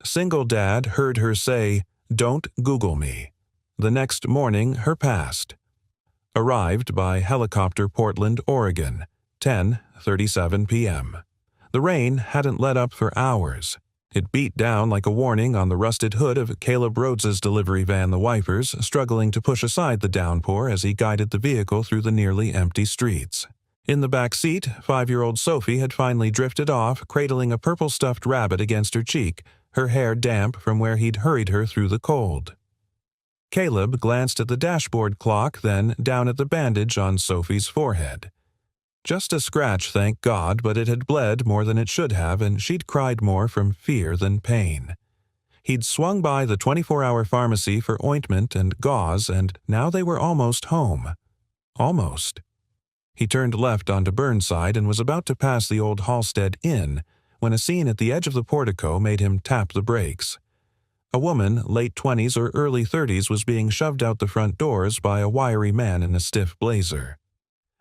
Single dad heard her say, "Don't Google me." The next morning, her passed. Arrived by helicopter Portland, Oregon, 10:37 p.m. The rain hadn't let up for hours. It beat down like a warning on the rusted hood of Caleb Rhodes's delivery van, the wipers struggling to push aside the downpour as he guided the vehicle through the nearly empty streets. In the back seat, 5-year-old Sophie had finally drifted off, cradling a purple stuffed rabbit against her cheek, her hair damp from where he'd hurried her through the cold. Caleb glanced at the dashboard clock, then down at the bandage on Sophie's forehead. Just a scratch, thank God, but it had bled more than it should have, and she'd cried more from fear than pain. He'd swung by the 24-hour pharmacy for ointment and gauze, and now they were almost home. Almost. He turned left onto Burnside and was about to pass the old Halstead Inn when a scene at the edge of the portico made him tap the brakes. A woman, late 20s or early 30s, was being shoved out the front doors by a wiry man in a stiff blazer.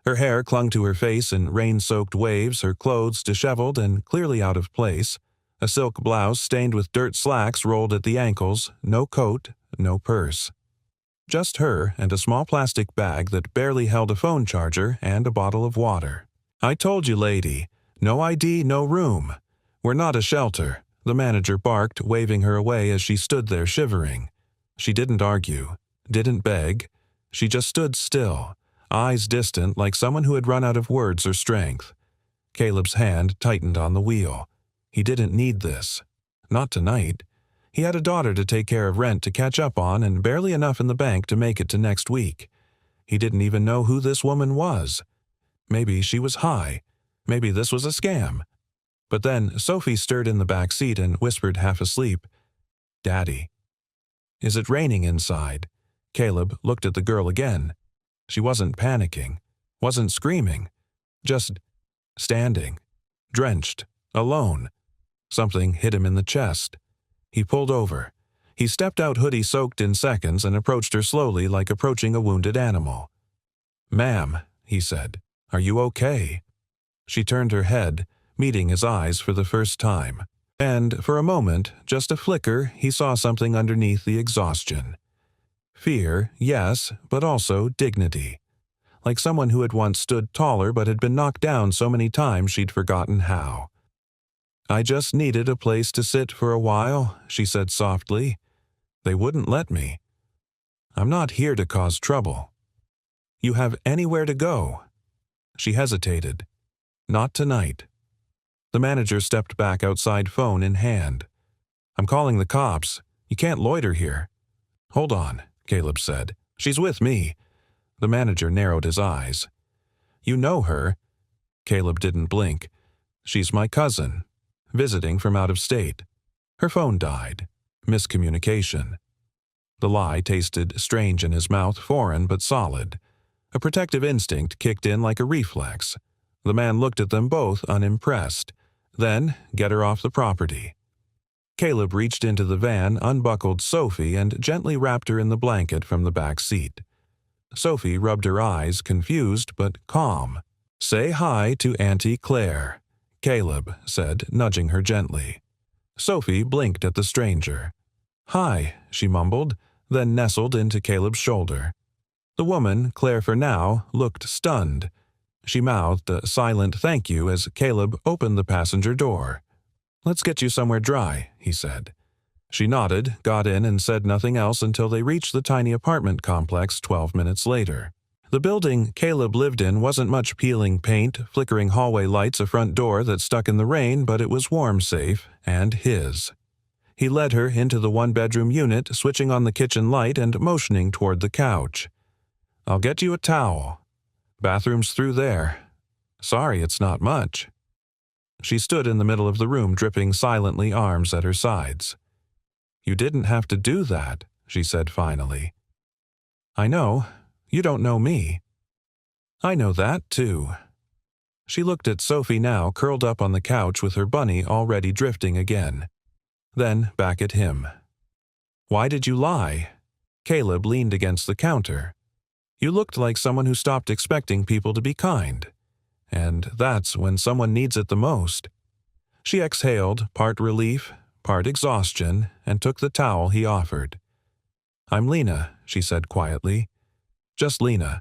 Her hair clung to her face in rain-soaked waves, her clothes disheveled and clearly out of place, a silk blouse stained with dirt slacks rolled at the ankles, no coat, no purse. Just her and a small plastic bag that barely held a phone charger and a bottle of water. "I told you, lady. No ID, no room. We're not a shelter," the manager barked, waving her away as she stood there shivering. She didn't argue, didn't beg. She just stood still, eyes distant like someone who had run out of words or strength. Caleb's hand tightened on the wheel. He didn't need this. Not tonight. He had a daughter to take care of, rent to catch up on, and barely enough in the bank to make it to next week. He didn't even know who this woman was. Maybe she was high. Maybe this was a scam. But then Sophie stirred in the back seat and whispered half asleep, "Daddy." "Is it raining inside?" Caleb looked at the girl again. She wasn't panicking, wasn't screaming, just standing, drenched, alone. Something hit him in the chest. He pulled over. He stepped out hoodie-soaked in seconds and approached her slowly like approaching a wounded animal. "Ma'am," he said, "are you okay?" She turned her head, meeting his eyes for the first time. And for a moment, just a flicker, he saw something underneath the exhaustion. Fear, yes, but also dignity. Like someone who had once stood taller but had been knocked down so many times she'd forgotten how. "I just needed a place to sit for a while," she said softly. "They wouldn't let me. I'm not here to cause trouble." "You have anywhere to go?" She hesitated. "Not tonight." The manager stepped back outside, phone in hand. "I'm calling the cops. You can't loiter here." "Hold on," Caleb said. "She's with me." The manager narrowed his eyes. "You know her?" Caleb didn't blink. "She's my cousin. Visiting from out of state. Her phone died. Miscommunication." The lie tasted strange in his mouth, foreign but solid. A protective instinct kicked in like a reflex. The man looked at them both, unimpressed. Then, get her off the property. Caleb reached into the van, unbuckled Sophie, and gently wrapped her in the blanket from the back seat. Sophie rubbed her eyes, confused but calm. "Say hi to Auntie Claire," Caleb said, nudging her gently. Sophie blinked at the stranger. "Hi," she mumbled, then nestled into Caleb's shoulder. The woman, Claire for now, looked stunned. She mouthed a silent thank you as Caleb opened the passenger door. "Let's get you somewhere dry," he said. She nodded, got in, and said nothing else until they reached the tiny apartment complex 12 minutes later. The building Caleb lived in wasn't much peeling paint, flickering hallway lights, a front door that stuck in the rain, but it was warm, safe, and his. He led her into the one-bedroom unit, switching on the kitchen light and motioning toward the couch. "I'll get you a towel. Bathroom's through there. Sorry, it's not much." She stood in the middle of the room, dripping silently, arms at her sides. "You didn't have to do that," she said finally. "I know. You don't know me." "I know that, too." She looked at Sophie now, curled up on the couch with her bunny already drifting again. Then back at him. "Why did you lie?" Caleb leaned against the counter. "You looked like someone who stopped expecting people to be kind. And that's when someone needs it the most." She exhaled, part relief, part exhaustion, and took the towel he offered. "I'm Lena," she said quietly. "Just Lena."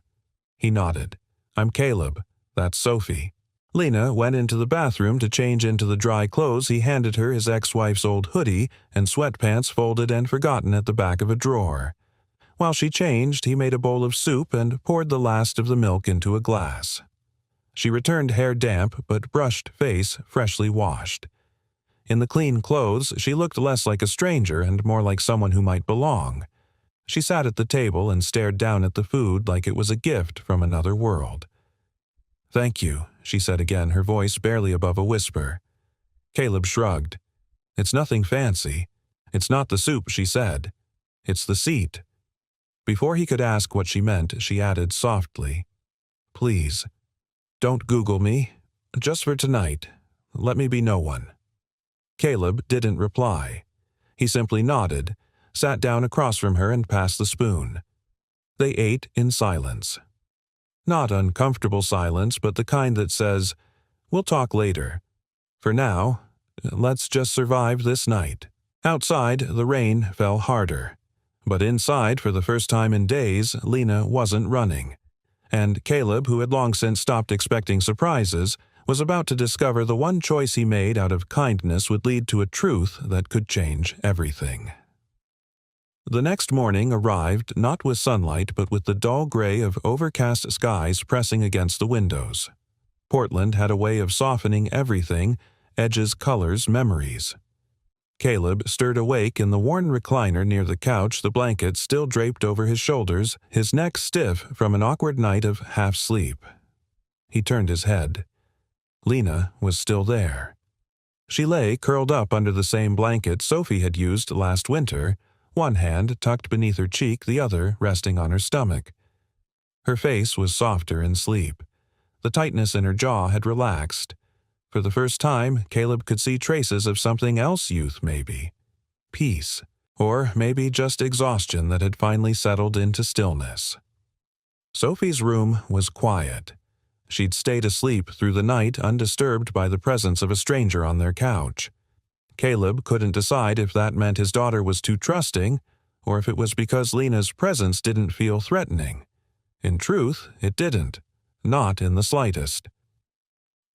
He nodded. "I'm Caleb. That's Sophie." Lena went into the bathroom to change into the dry clothes he handed her, his ex-wife's old hoodie and sweatpants folded and forgotten at the back of a drawer. While she changed, he made a bowl of soup and poured the last of the milk into a glass. She returned hair damp but brushed face freshly washed. In the clean clothes, she looked less like a stranger and more like someone who might belong. She sat at the table and stared down at the food like it was a gift from another world. "Thank you," she said again, her voice barely above a whisper. Caleb shrugged. "It's nothing fancy. It's not the soup," she said. "It's the seat." Before he could ask what she meant, she added softly, "Please, don't Google me. Just for tonight. Let me be no one." Caleb didn't reply. He simply nodded, sat down across from her and passed the spoon. They ate in silence. Not uncomfortable silence, but the kind that says, "We'll talk later. For now, let's just survive this night." Outside, the rain fell harder. But inside, for the first time in days, Lena wasn't running. And Caleb, who had long since stopped expecting surprises, was about to discover the one choice he made out of kindness would lead to a truth that could change everything. The next morning arrived not with sunlight but with the dull gray of overcast skies pressing against the windows. Portland had a way of softening everything, edges, colors, memories. Caleb stirred awake in the worn recliner near the couch, the blanket still draped over his shoulders, his neck stiff from an awkward night of half-sleep. He turned his head. Lena was still there. She lay curled up under the same blanket Sophie had used last winter, one hand tucked beneath her cheek, the other resting on her stomach. Her face was softer in sleep. The tightness in her jaw had relaxed. For the first time, Caleb could see traces of something else youth maybe. Peace. Or maybe just exhaustion that had finally settled into stillness. Sophie's room was quiet. She'd stayed asleep through the night undisturbed by the presence of a stranger on their couch. Caleb couldn't decide if that meant his daughter was too trusting, or if it was because Lena's presence didn't feel threatening. In truth, it didn't. Not in the slightest.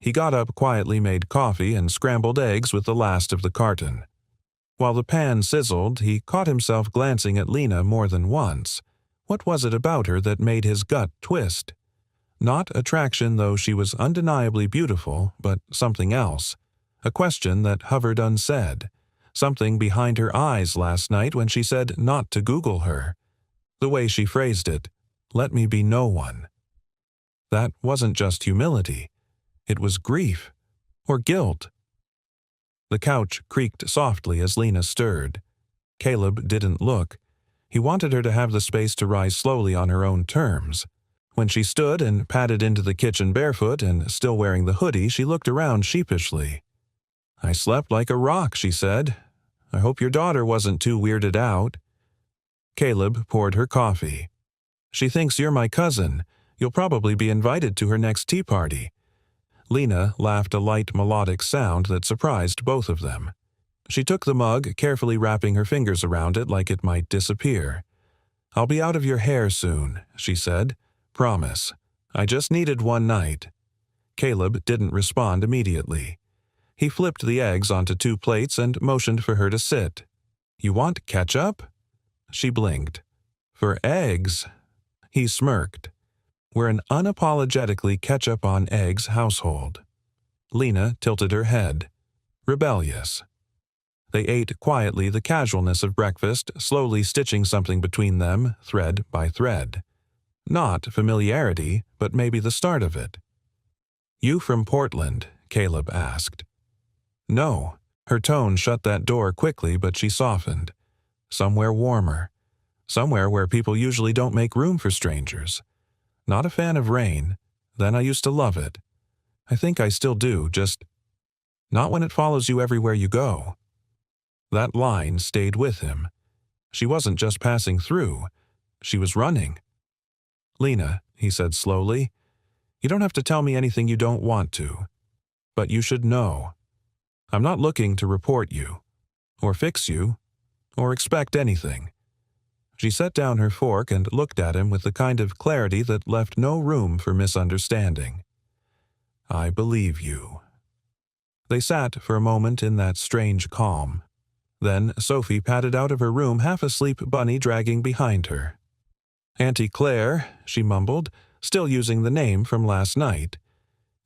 He got up, quietly made coffee and scrambled eggs with the last of the carton. While the pan sizzled, he caught himself glancing at Lena more than once. What was it about her that made his gut twist? Not attraction, though she was undeniably beautiful, but something else. A question that hovered unsaid. Something behind her eyes last night when she said not to Google her. The way she phrased it, "Let me be no one." That wasn't just humility. It was grief. Or guilt. The couch creaked softly as Lena stirred. Caleb didn't look. He wanted her to have the space to rise slowly on her own terms. When she stood and padded into the kitchen barefoot and still wearing the hoodie, she looked around sheepishly. "I slept like a rock," she said. "I hope your daughter wasn't too weirded out." Caleb poured her coffee. "She thinks you're my cousin. You'll probably be invited to her next tea party." Lena laughed a light melodic sound that surprised both of them. She took the mug, carefully wrapping her fingers around it like it might disappear. "I'll be out of your hair soon," she said. "Promise. I just needed one night." Caleb didn't respond immediately. He flipped the eggs onto 2 plates and motioned for her to sit. "You want ketchup?" She blinked. "For eggs?" He smirked. "We're an unapologetically ketchup-on-eggs household." Lena tilted her head. Rebellious. They ate quietly, the casualness of breakfast, slowly stitching something between them, thread by thread. Not familiarity, but maybe the start of it. "You from Portland?" Caleb asked. "No." Her tone shut that door quickly, but she softened. "Somewhere warmer. Somewhere where people usually don't make room for strangers. Not a fan of rain. Then I used to love it. I think I still do, just not when it follows you everywhere you go." That line stayed with him. She wasn't just passing through. She was running. "Lena," he said slowly, "you don't have to tell me anything you don't want to. But you should know. I'm not looking to report you. or fix you, or expect anything. She set down her fork and looked at him with the kind of clarity that left no room for misunderstanding. I believe you. They sat for a moment in that strange calm. Then Sophie padded out of her room, half-asleep Bunny dragging behind her. Auntie Claire, she mumbled, still using the name from last night.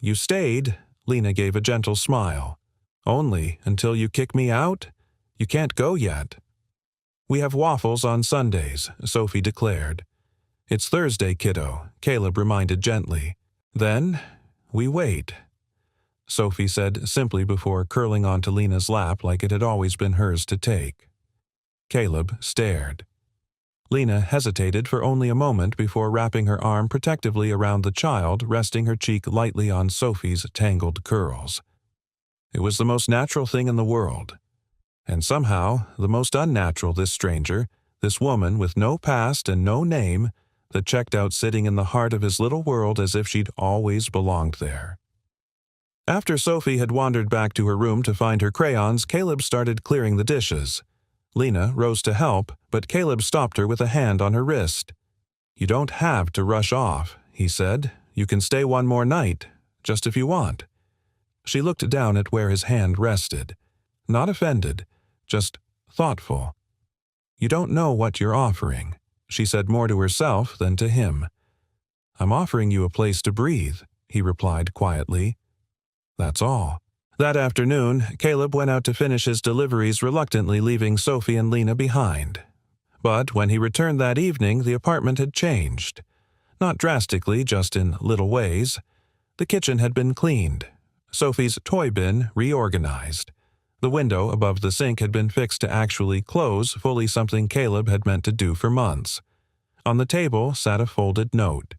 You stayed, Lena gave a gentle smile. Only until you kick me out? You can't go yet. We have waffles on Sundays, Sophie declared. It's Thursday, kiddo, Caleb reminded gently. Then we wait, Sophie said simply before curling onto Lena's lap like it had always been hers to take. Caleb stared. Lena hesitated for only a moment before wrapping her arm protectively around the child, resting her cheek lightly on Sophie's tangled curls. It was the most natural thing in the world. And somehow, the most unnatural, this stranger, this woman with no past and no name, that checked out sitting in the heart of his little world as if she'd always belonged there. After Sophie had wandered back to her room to find her crayons, Caleb started clearing the dishes. Lena rose to help, but Caleb stopped her with a hand on her wrist. You don't have to rush off, he said. You can stay one more night, just if you want. She looked down at where his hand rested. Not offended, just thoughtful. You don't know what you're offering, she said more to herself than to him. I'm offering you a place to breathe, he replied quietly. That's all. That afternoon, Caleb went out to finish his deliveries, reluctantly leaving Sophie and Lena behind. But when he returned that evening, the apartment had changed. Not drastically, just in little ways. The kitchen had been cleaned. Sophie's toy bin reorganized. The window above the sink had been fixed to actually close, fully something Caleb had meant to do for months. On the table sat a folded note.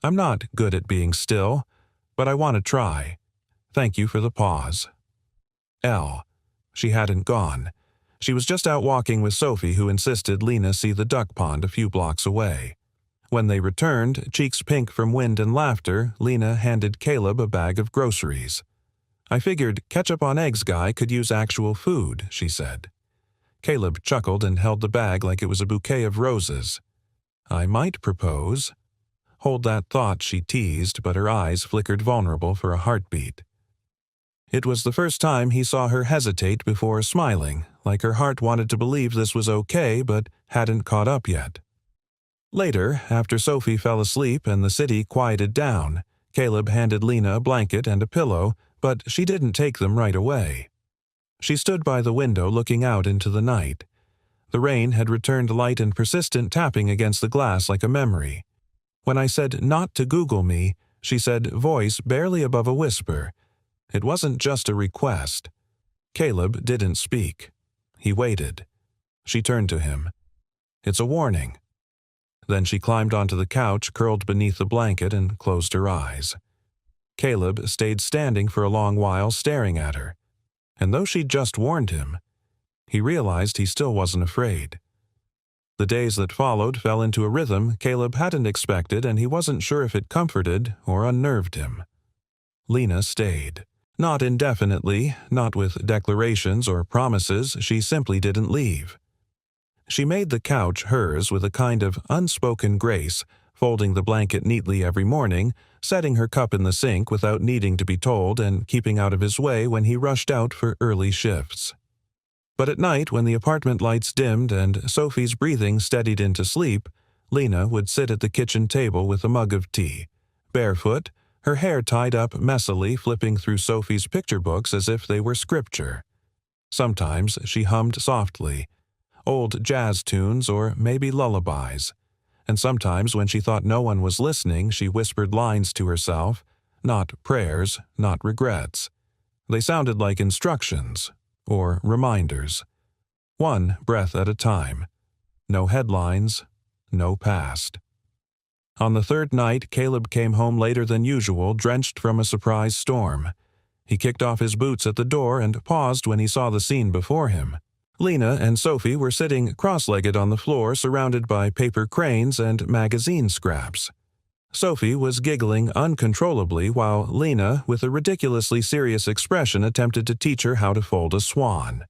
I'm not good at being still, but I want to try. Thank you for the pause. L. She hadn't gone. She was just out walking with Sophie, who insisted Lena see the duck pond a few blocks away. When they returned, cheeks pink from wind and laughter, Lena handed Caleb a bag of groceries. I figured ketchup on eggs guy could use actual food, she said. Caleb chuckled and held the bag like it was a bouquet of roses. I might propose. Hold that thought, she teased, but her eyes flickered vulnerable for a heartbeat. It was the first time he saw her hesitate before smiling, like her heart wanted to believe this was okay but hadn't caught up yet. Later, after Sophie fell asleep and the city quieted down, Caleb handed Lena a blanket and a pillow, but she didn't take them right away. She stood by the window looking out into the night. The rain had returned light and persistent, tapping against the glass like a memory. When I said not to Google me, she said, voice barely above a whisper. It wasn't just a request. Caleb didn't speak. He waited. She turned to him. It's a warning. Then she climbed onto the couch, curled beneath the blanket, and closed her eyes. Caleb stayed standing for a long while, staring at her. And though she'd just warned him, he realized he still wasn't afraid. The days that followed fell into a rhythm Caleb hadn't expected, and he wasn't sure if it comforted or unnerved him. Lena stayed. Not indefinitely, not with declarations or promises, she simply didn't leave. She made the couch hers with a kind of unspoken grace, folding the blanket neatly every morning, setting her cup in the sink without needing to be told, and keeping out of his way when he rushed out for early shifts. But at night, when the apartment lights dimmed and Sophie's breathing steadied into sleep, Lena would sit at the kitchen table with a mug of tea, barefoot, her hair tied up messily, flipping through Sophie's picture books as if they were scripture. Sometimes she hummed softly, old jazz tunes or maybe lullabies, and sometimes when she thought no one was listening, she whispered lines to herself, not prayers, not regrets. They sounded like instructions or reminders. One breath at a time. No headlines, no past. On the third night, Caleb came home later than usual, drenched from a surprise storm. He kicked off his boots at the door and paused when he saw the scene before him. Lena and Sophie were sitting cross-legged on the floor, surrounded by paper cranes and magazine scraps. Sophie was giggling uncontrollably while Lena, with a ridiculously serious expression, attempted to teach her how to fold a swan.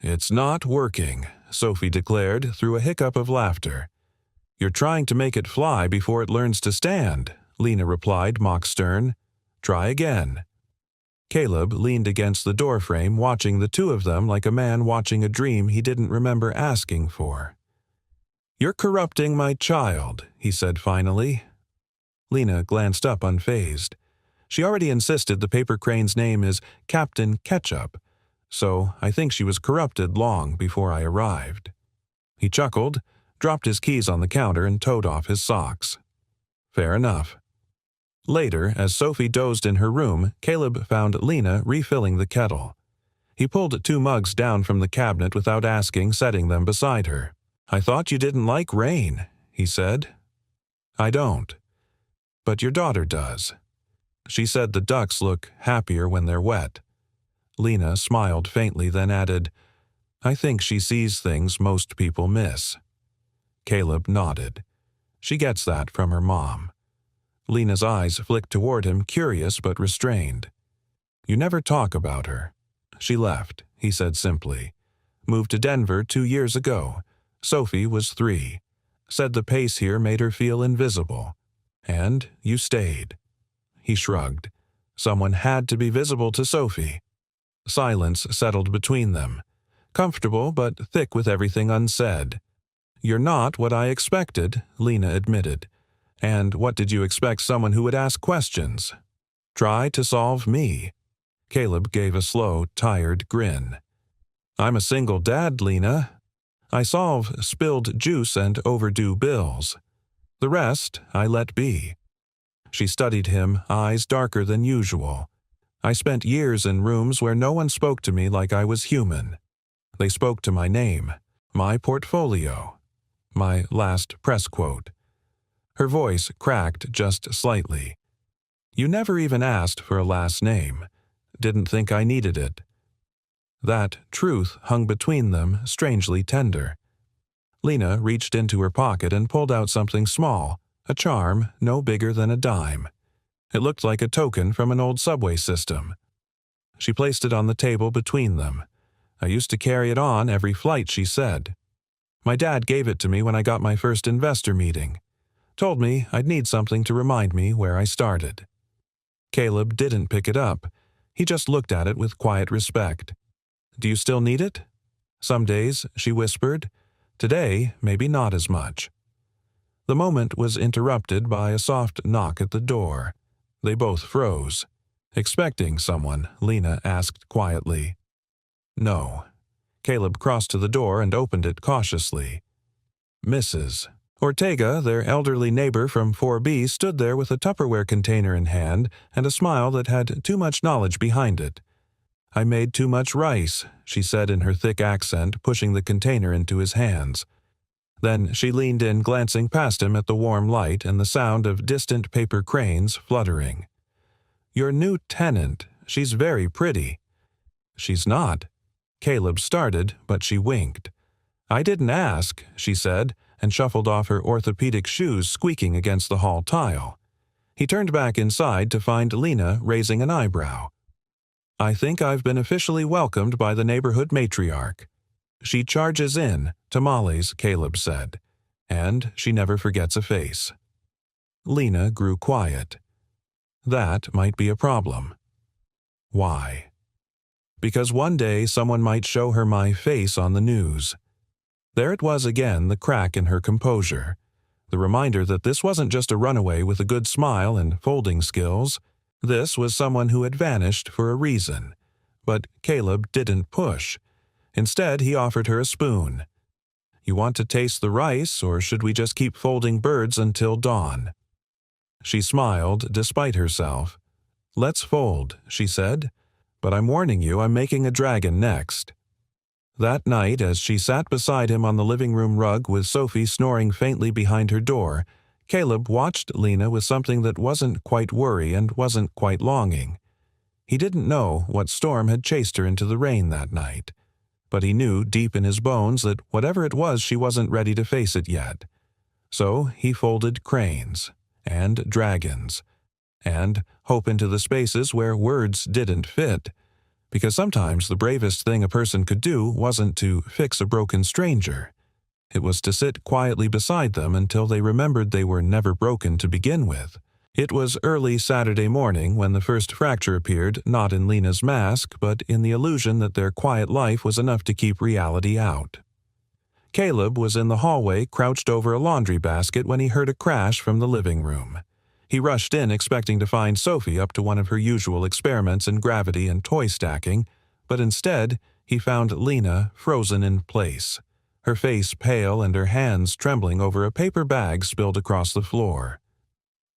"It's not working," Sophie declared through a hiccup of laughter. "You're trying to make it fly before it learns to stand," Lena replied mock-stern. "Try again." Caleb leaned against the doorframe, watching the two of them like a man watching a dream he didn't remember asking for. "You're corrupting my child," he said finally. Lena glanced up unfazed. She already insisted the paper crane's name is Captain Ketchup, so I think she was corrupted long before I arrived. He chuckled, dropped his keys on the counter, and toed off his socks. Fair enough. Later, as Sophie dozed in her room, Caleb found Lena refilling the kettle. He pulled 2 mugs down from the cabinet without asking, setting them beside her. "I thought you didn't like rain," he said. "I don't. But your daughter does. She said the ducks look happier when they're wet." Lena smiled faintly, then added, "I think she sees things most people miss." Caleb nodded. "She gets that from her mom." Lena's eyes flicked toward him, curious but restrained. "You never talk about her." "She left," he said simply. "Moved to Denver 2 years ago. Sophie was 3. Said the pace here made her feel invisible. And you stayed." He shrugged. Someone had to be visible to Sophie. Silence settled between them, comfortable but thick with everything unsaid. "You're not what I expected," Lena admitted. "And what did you expect someone who would ask questions? Try to solve me." Caleb gave a slow, tired grin. "I'm a single dad, Lena. I solve spilled juice and overdue bills. The rest I let be." She studied him, eyes darker than usual. "I spent years in rooms where no one spoke to me like I was human. They spoke to my name, my portfolio, my last press quote." Her voice cracked just slightly. "You never even asked for a last name. Didn't think I needed it." That truth hung between them, strangely tender. Lena reached into her pocket and pulled out something small, a charm no bigger than a dime. It looked like a token from an old subway system. She placed it on the table between them. "I used to carry it on every flight," she said. "My dad gave it to me when I got my first investor meeting. Told me I'd need something to remind me where I started." Caleb didn't pick it up. He just looked at it with quiet respect. "Do you still need it?" "Some days," she whispered. "Today, maybe not as much." The moment was interrupted by a soft knock at the door. They both froze. "Expecting someone?" Lena asked quietly. "No." Caleb crossed to the door and opened it cautiously. Mrs. Ortega, their elderly neighbor from 4B, stood there with a Tupperware container in hand and a smile that had too much knowledge behind it. "I made too much rice," she said in her thick accent, pushing the container into his hands. Then she leaned in, glancing past him at the warm light and the sound of distant paper cranes fluttering. "Your new tenant, she's very pretty." "She's not." Caleb started, but she winked. "I didn't ask," she said, and shuffled off her orthopedic shoes, squeaking against the hall tile. He turned back inside to find Lena raising an eyebrow. "I think I've been officially welcomed by the neighborhood matriarch. She charges in, tamales," Caleb said, "and she never forgets a face." Lena grew quiet. That might be a problem. Why? Because one day someone might show her my face on the news. There it was again, the crack in her composure. The reminder that this wasn't just a runaway with a good smile and folding skills. This was someone who had vanished for a reason. But Caleb didn't push. Instead, he offered her a spoon. "You want to taste the rice, or should we just keep folding birds until dawn?" She smiled, despite herself. "Let's fold," she said. "But I'm warning you, I'm making a dragon next." That night, as she sat beside him on the living room rug with Sophie snoring faintly behind her door, Caleb watched Lena with something that wasn't quite worry and wasn't quite longing. He didn't know what storm had chased her into the rain that night. But he knew deep in his bones that whatever it was, she wasn't ready to face it yet. So he folded cranes, and dragons, and hope into the spaces where words didn't fit, Because sometimes the bravest thing a person could do wasn't to fix a broken stranger. It was to sit quietly beside them until they remembered they were never broken to begin with. It was early Saturday morning when the first fracture appeared, not in Lena's mask, but in the illusion that their quiet life was enough to keep reality out. Caleb was in the hallway, crouched over a laundry basket when he heard a crash from the living room. He rushed in expecting to find Sophie up to one of her usual experiments in gravity and toy stacking, but instead he found Lena frozen in place, her face pale and her hands trembling over a paper bag spilled across the floor.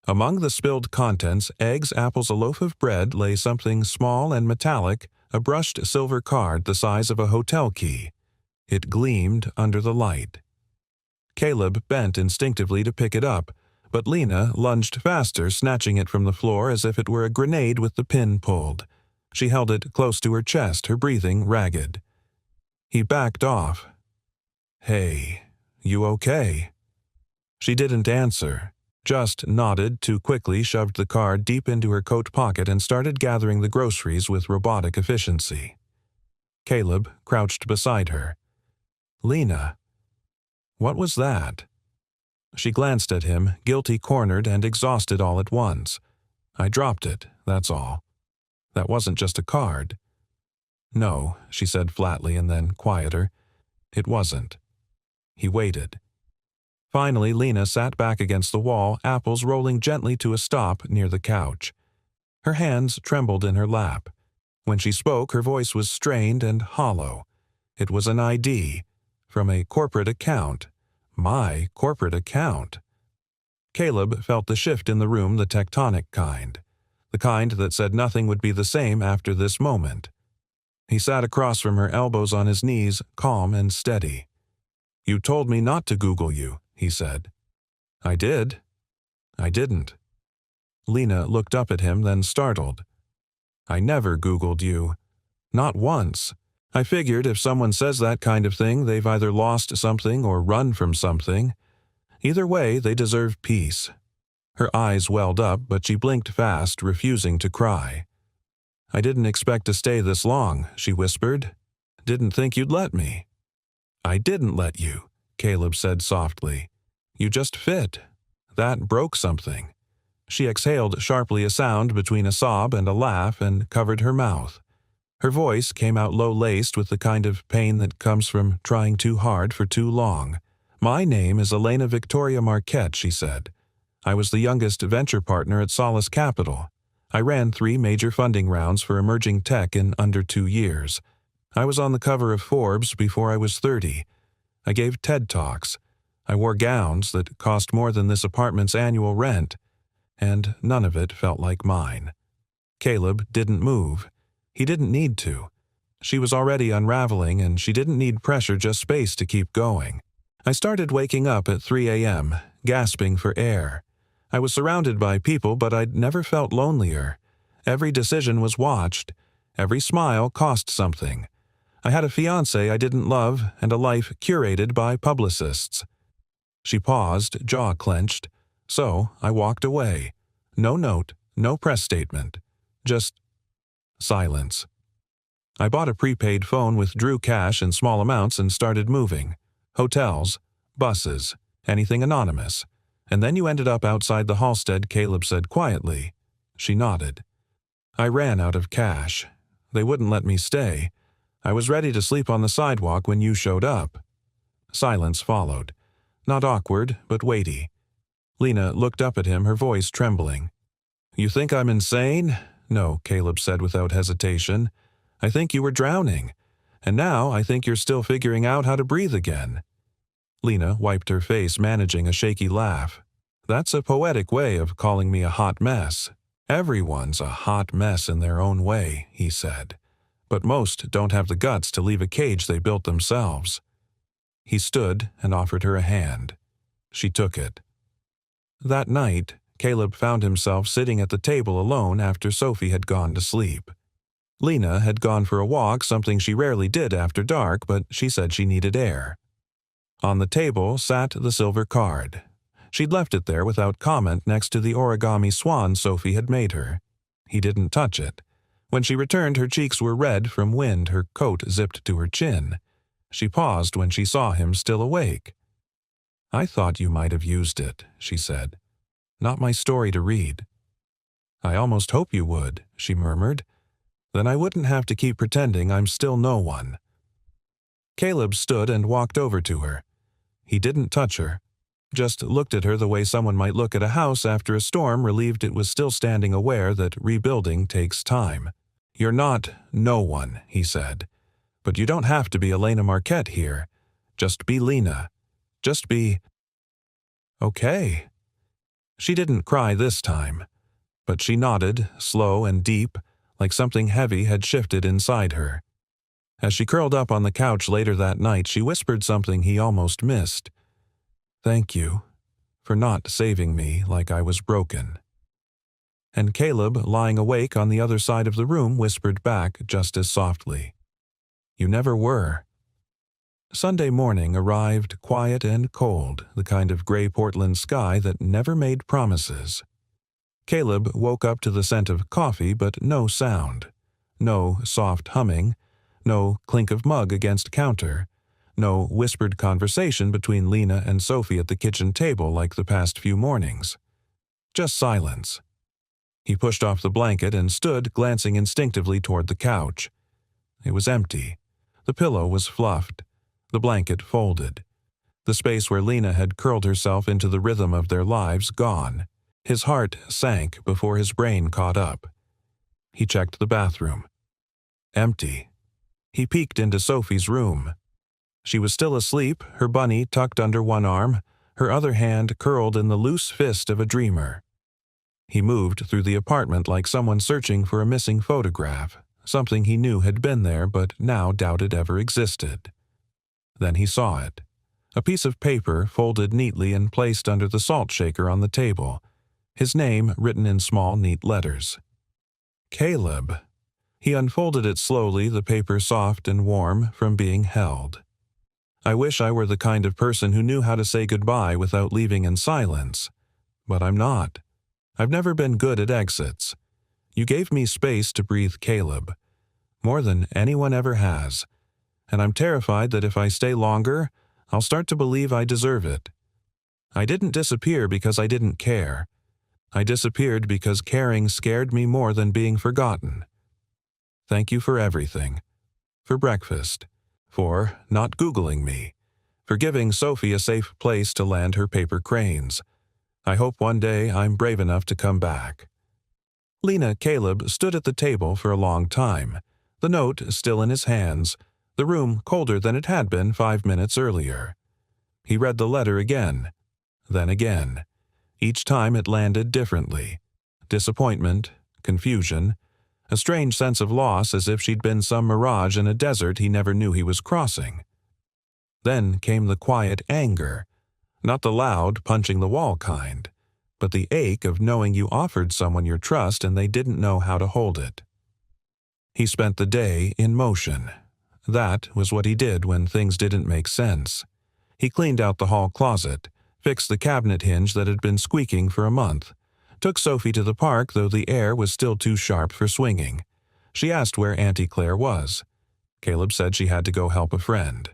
Among the spilled contents, eggs, apples, a loaf of bread, lay something small and metallic, a brushed silver card the size of a hotel key. It gleamed under the light. Caleb bent instinctively to pick it up, but Lena lunged faster, snatching it from the floor as if it were a grenade with the pin pulled. She held it close to her chest, her breathing ragged. He backed off. "Hey, you okay?" She didn't answer, just nodded, too quickly shoved the card deep into her coat pocket and started gathering the groceries with robotic efficiency. Caleb crouched beside her. "Lena, what was that?" She glanced at him, guilty-cornered and exhausted all at once. "I dropped it, that's all. That wasn't just a card." "No," she said flatly and then quieter. "It wasn't." He waited. Finally, Lena sat back against the wall, apples rolling gently to a stop near the couch. Her hands trembled in her lap. When she spoke, her voice was strained and hollow. It was an ID from a corporate account. My corporate account. Caleb felt the shift in the room, the tectonic kind. The kind that said nothing would be the same after this moment. He sat across from her, elbows on his knees, calm and steady. "You told me not to Google you," he said. "I did." "I didn't." Lena looked up at him, then startled. "I never Googled you. Not once. I figured if someone says that kind of thing, they've either lost something or run from something. Either way, they deserve peace." Her eyes welled up, but she blinked fast, refusing to cry. "I didn't expect to stay this long," she whispered. "Didn't think you'd let me." "I didn't let you," Caleb said softly. "You just fit. That broke something." She exhaled sharply, a sound between a sob and a laugh, and covered her mouth. Her voice came out low-laced with the kind of pain that comes from trying too hard for too long. "My name is Elena Victoria Marquette," she said. "I was the youngest venture partner at Solace Capital. I ran 3 major funding rounds for emerging tech in under 2 years. I was on the cover of Forbes before I was 30. I gave TED Talks. I wore gowns that cost more than this apartment's annual rent. And none of it felt like mine." Caleb didn't move. He didn't need to. She was already unraveling, and she didn't need pressure, just space to keep going. "I started waking up at 3 a.m., gasping for air. I was surrounded by people, but I'd never felt lonelier. Every decision was watched. Every smile cost something. I had a fiancé I didn't love and a life curated by publicists." She paused, jaw clenched. "So I walked away. No note, no press statement. Just silence. I bought a prepaid phone, withdrew cash in small amounts, and started moving. Hotels, buses, anything anonymous. And then you ended up outside the Halstead," Caleb said quietly. She nodded. "I ran out of cash. They wouldn't let me stay. I was ready to sleep on the sidewalk when you showed up." Silence followed. Not awkward, but weighty. Lena looked up at him, her voice trembling. "You think I'm insane?" "No," Caleb said without hesitation. "I think you were drowning. And now I think you're still figuring out how to breathe again." Lena wiped her face, managing a shaky laugh. "That's a poetic way of calling me a hot mess." "Everyone's a hot mess in their own way," he said. "But most don't have the guts to leave a cage they built themselves." He stood and offered her a hand. She took it. That night, Caleb found himself sitting at the table alone after Sophie had gone to sleep. Lena had gone for a walk, something she rarely did after dark, but she said she needed air. On the table sat the silver card. She'd left it there without comment next to the origami swan Sophie had made her. He didn't touch it. When she returned, her cheeks were red from wind, her coat zipped to her chin. She paused when she saw him still awake. "I thought you might have used it," she said. "Not my story to read." "I almost hope you would," she murmured. "Then I wouldn't have to keep pretending I'm still no one." Caleb stood and walked over to her. He didn't touch her, just looked at her the way someone might look at a house after a storm, relieved it was still standing, aware that rebuilding takes time. "You're not no one," he said. "But you don't have to be Elena Marquette here. Just be Lena. Just be—" "Okay." She didn't cry this time, but she nodded, slow and deep, like something heavy had shifted inside her. As she curled up on the couch later that night, she whispered something he almost missed. "Thank you for not saving me like I was broken." And Caleb, lying awake on the other side of the room, whispered back just as softly, "You never were." Sunday morning arrived quiet and cold, the kind of gray Portland sky that never made promises. Caleb woke up to the scent of coffee, but no sound. No soft humming, no clink of mug against counter, no whispered conversation between Lena and Sophie at the kitchen table like the past few mornings. Just silence. He pushed off the blanket and stood, glancing instinctively toward the couch. It was empty. The pillow was fluffed, the blanket folded. The space where Lena had curled herself into the rhythm of their lives gone. His heart sank before his brain caught up. He checked the bathroom. Empty. He peeked into Sophie's room. She was still asleep, her bunny tucked under one arm, her other hand curled in the loose fist of a dreamer. He moved through the apartment like someone searching for a missing photograph, something he knew had been there but now doubted ever existed. Then he saw it. A piece of paper folded neatly and placed under the salt shaker on the table. His name written in small, neat letters. Caleb. He unfolded it slowly, the paper soft and warm from being held. "I wish I were the kind of person who knew how to say goodbye without leaving in silence. But I'm not. I've never been good at exits. You gave me space to breathe, Caleb. More than anyone ever has. And I'm terrified that if I stay longer, I'll start to believe I deserve it. I didn't disappear because I didn't care. I disappeared because caring scared me more than being forgotten. Thank you for everything. For breakfast. For not Googling me. For giving Sophie a safe place to land her paper cranes. I hope one day I'm brave enough to come back." Lena Caleb stood at the table for a long time, the note still in his hands, the room colder than it had been 5 minutes earlier. He read the letter again, then again. Each time it landed differently. Disappointment, confusion, a strange sense of loss, as if she'd been some mirage in a desert he never knew he was crossing. Then came the quiet anger, not the loud, punching-the-wall kind, but the ache of knowing you offered someone your trust and they didn't know how to hold it. He spent the day in motion. That was what he did when things didn't make sense. He cleaned out the hall closet, fixed the cabinet hinge that had been squeaking for a month, took Sophie to the park, though the air was still too sharp for swinging. She asked where Auntie Claire was. Caleb said she had to go help a friend.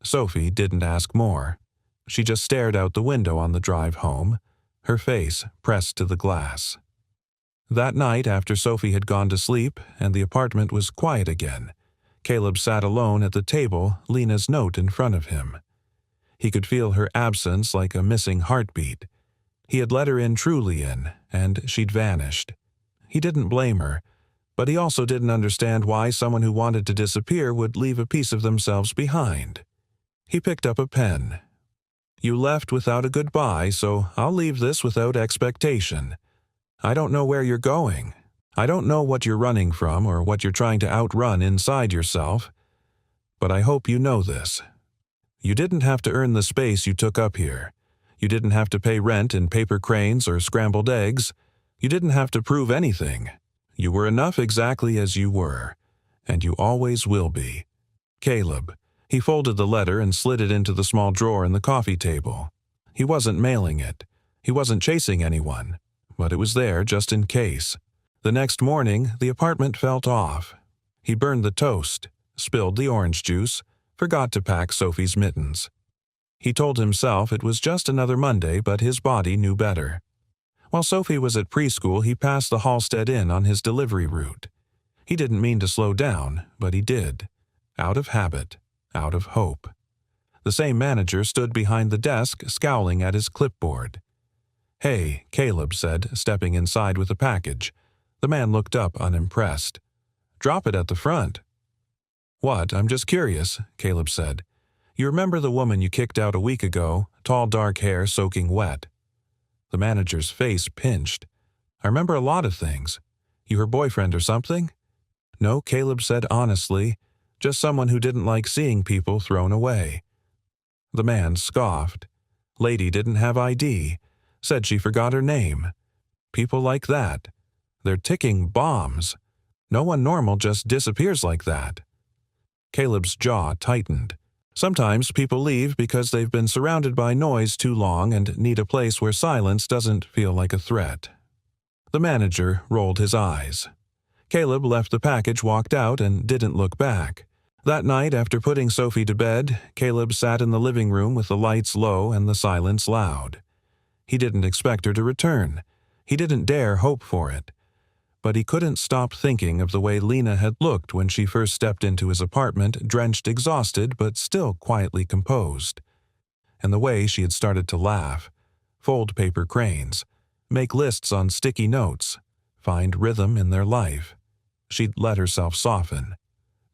Sophie didn't ask more. She just stared out the window on the drive home, her face pressed to the glass. That night, after Sophie had gone to sleep and the apartment was quiet again, Caleb sat alone at the table, Lena's note in front of him. He could feel her absence like a missing heartbeat. He had let her in, truly in, and she'd vanished. He didn't blame her, but he also didn't understand why someone who wanted to disappear would leave a piece of themselves behind. He picked up a pen. "You left without a goodbye, so I'll leave this without expectation. I don't know where you're going. I don't know what you're running from or what you're trying to outrun inside yourself. But I hope you know this. You didn't have to earn the space you took up here. You didn't have to pay rent in paper cranes or scrambled eggs. You didn't have to prove anything. You were enough exactly as you were, and you always will be. Caleb." He folded the letter and slid it into the small drawer in the coffee table. He wasn't mailing it. He wasn't chasing anyone, but it was there just in case. The next morning, the apartment felt off. He burned the toast, spilled the orange juice, forgot to pack Sophie's mittens. He told himself it was just another Monday, but his body knew better. While Sophie was at preschool, he passed the Halstead Inn on his delivery route. He didn't mean to slow down, but he did. Out of habit, out of hope. The same manager stood behind the desk, scowling at his clipboard. "Hey," Caleb said, stepping inside with a package. The man looked up unimpressed. "Drop it at the front." "What? I'm just curious," Caleb said. "You remember the woman you kicked out a week ago, tall dark hair soaking wet?" The manager's face pinched. "I remember a lot of things. You her boyfriend or something?" "No," Caleb said honestly. "Just someone who didn't like seeing people thrown away." The man scoffed. "Lady didn't have ID. Said she forgot her name. People like that. They're ticking bombs. No one normal just disappears like that." Caleb's jaw tightened. Sometimes people leave because they've been surrounded by noise too long and need a place where silence doesn't feel like a threat. The manager rolled his eyes. Caleb left the package, walked out, and didn't look back. That night, after putting Sophie to bed, Caleb sat in the living room with the lights low and the silence loud. He didn't expect her to return. He didn't dare hope for it. But he couldn't stop thinking of the way Lena had looked when she first stepped into his apartment, drenched, exhausted, but still quietly composed. And the way she had started to laugh, fold paper cranes, make lists on sticky notes, find rhythm in their life. She'd let herself soften.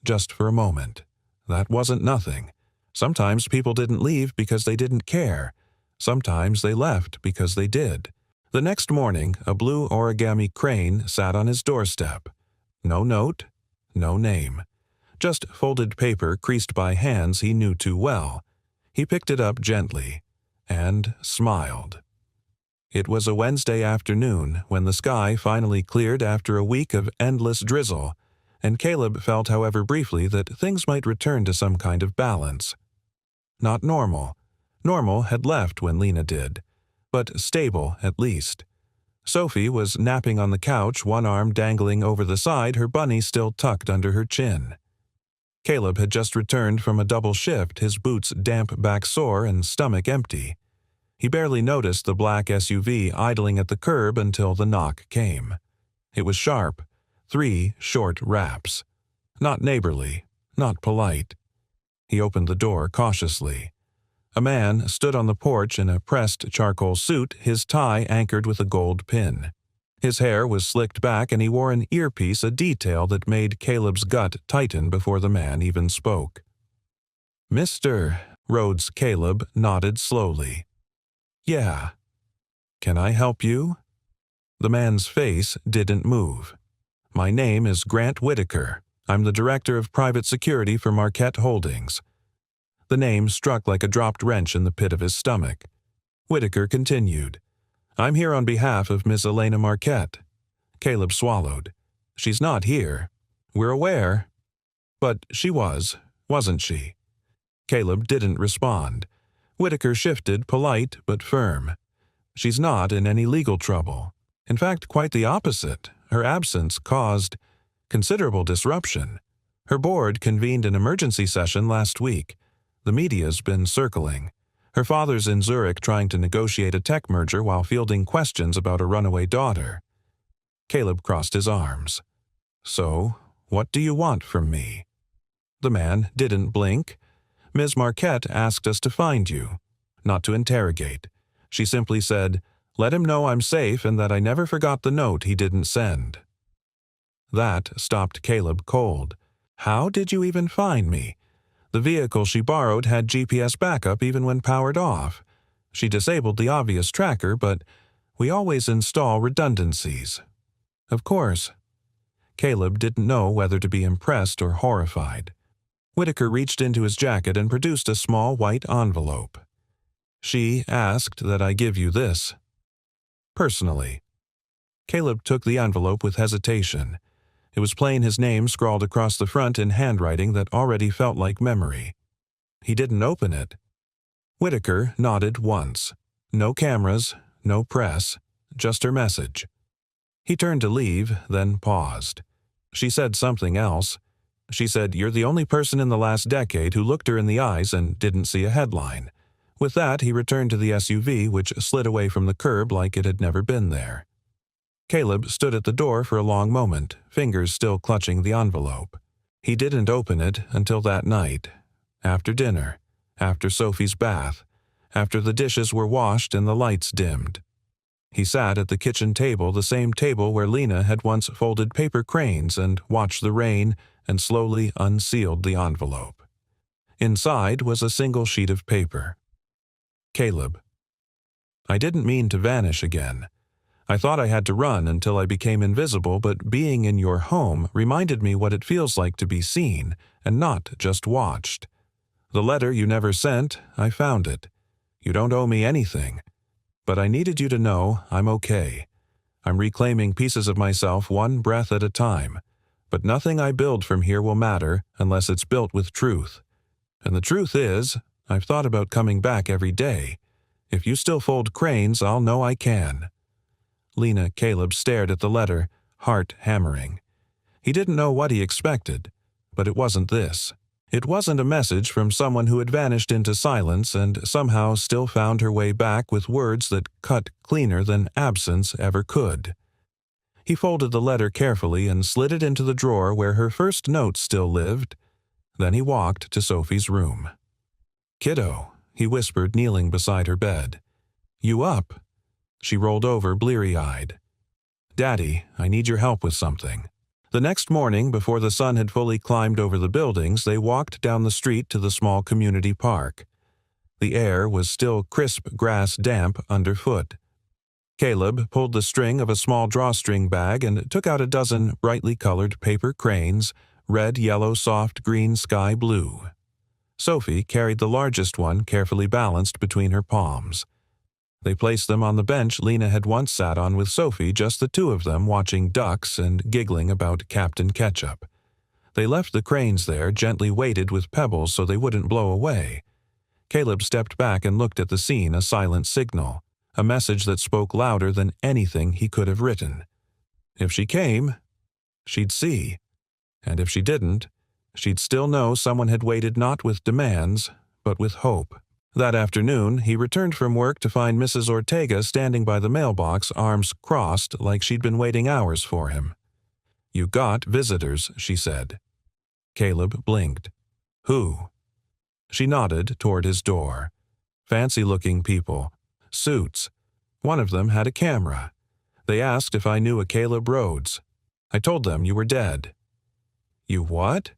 Just for a moment. That wasn't nothing. Sometimes people didn't leave because they didn't care. Sometimes they left because they did. The next morning, a blue origami crane sat on his doorstep. No note, no name. Just folded paper creased by hands he knew too well. He picked it up gently and smiled. It was a Wednesday afternoon when the sky finally cleared after a week of endless drizzle, and Caleb felt, however briefly, that things might return to some kind of balance. Not normal. Normal had left when Lena did. But stable, at least. Sophie was napping on the couch, one arm dangling over the side, her bunny still tucked under her chin. Caleb had just returned from a double shift, his boots damp back sore and stomach empty. He barely noticed the black SUV idling at the curb until the knock came. It was sharp. 3 short raps. Not neighborly, not polite. He opened the door cautiously. A man stood on the porch in a pressed charcoal suit, his tie anchored with a gold pin. His hair was slicked back and he wore an earpiece, a detail that made Caleb's gut tighten before the man even spoke. "Mr. Rhodes." Caleb nodded slowly. "Yeah. Can I help you?" The man's face didn't move. "My name is Grant Whitaker. I'm the director of private security for Marquette Holdings." The name struck like a dropped wrench in the pit of his stomach. Whitaker continued. "I'm here on behalf of Miss Elena Marquette." Caleb swallowed. "She's not here. We're aware." "But she was, wasn't she?" Caleb didn't respond. Whitaker shifted, polite but firm. "She's not in any legal trouble. In fact, quite the opposite. Her absence caused considerable disruption. Her board convened an emergency session last week. The media's been circling. Her father's in Zurich trying to negotiate a tech merger while fielding questions about a runaway daughter." Caleb crossed his arms. "So, what do you want from me?" The man didn't blink. "Ms. Marquette asked us to find you, not to interrogate. She simply said, 'Let him know I'm safe and that I never forgot the note he didn't send.'" That stopped Caleb cold. "How did you even find me?" The vehicle she borrowed had GPS backup even when powered off. She disabled the obvious tracker, but we always install redundancies. "Of course." Caleb didn't know whether to be impressed or horrified. Whitaker reached into his jacket and produced a small white envelope. "She asked that I give you this. Personally." Caleb took the envelope with hesitation. It was plain his name scrawled across the front in handwriting that already felt like memory. He didn't open it. Whitaker nodded once. No cameras, no press, just her message. He turned to leave, then paused. She said something else. She said, "You're the only person in the last decade who looked her in the eyes and didn't see a headline." With that, he returned to the SUV, which slid away from the curb like it had never been there. Caleb stood at the door for a long moment, fingers still clutching the envelope. He didn't open it until that night, after dinner, after Sophie's bath, after the dishes were washed and the lights dimmed. He sat at the kitchen table, the same table where Lena had once folded paper cranes and watched the rain and slowly unsealed the envelope. Inside was a single sheet of paper. Caleb. I didn't mean to vanish again. I thought I had to run until I became invisible, but being in your home reminded me what it feels like to be seen and not just watched. The letter you never sent, I found it. You don't owe me anything. But I needed you to know I'm okay. I'm reclaiming pieces of myself one breath at a time. But nothing I build from here will matter unless it's built with truth. And the truth is, I've thought about coming back every day. If you still fold cranes, I'll know I can. Lena Caleb stared at the letter, heart hammering. He didn't know what he expected, but it wasn't this. It wasn't a message from someone who had vanished into silence and somehow still found her way back with words that cut cleaner than absence ever could. He folded the letter carefully and slid it into the drawer where her first note still lived. Then he walked to Sophie's room. "Kiddo," he whispered, kneeling beside her bed. "You up?" She rolled over, bleary-eyed. "Daddy, I need your help with something." The next morning, before the sun had fully climbed over the buildings, they walked down the street to the small community park. The air was still crisp grass damp underfoot. Caleb pulled the string of a small drawstring bag and took out a dozen brightly colored paper cranes, red, yellow, soft green, sky blue. Sophie carried the largest one carefully balanced between her palms. They placed them on the bench Lena had once sat on with Sophie, just the two of them watching ducks and giggling about Captain Ketchup. They left the cranes there, gently weighted with pebbles so they wouldn't blow away. Caleb stepped back and looked at the scene, a silent signal, a message that spoke louder than anything he could have written. If she came, she'd see. And if she didn't, she'd still know someone had waited not with demands, but with hope. That afternoon, he returned from work to find Mrs. Ortega standing by the mailbox, arms crossed like she'd been waiting hours for him. "You got visitors," she said. Caleb blinked. "Who?" She nodded toward his door. Fancy-looking people. Suits. One of them had a camera. They asked if I knew a Caleb Rhodes. I told them you were dead. "You what?"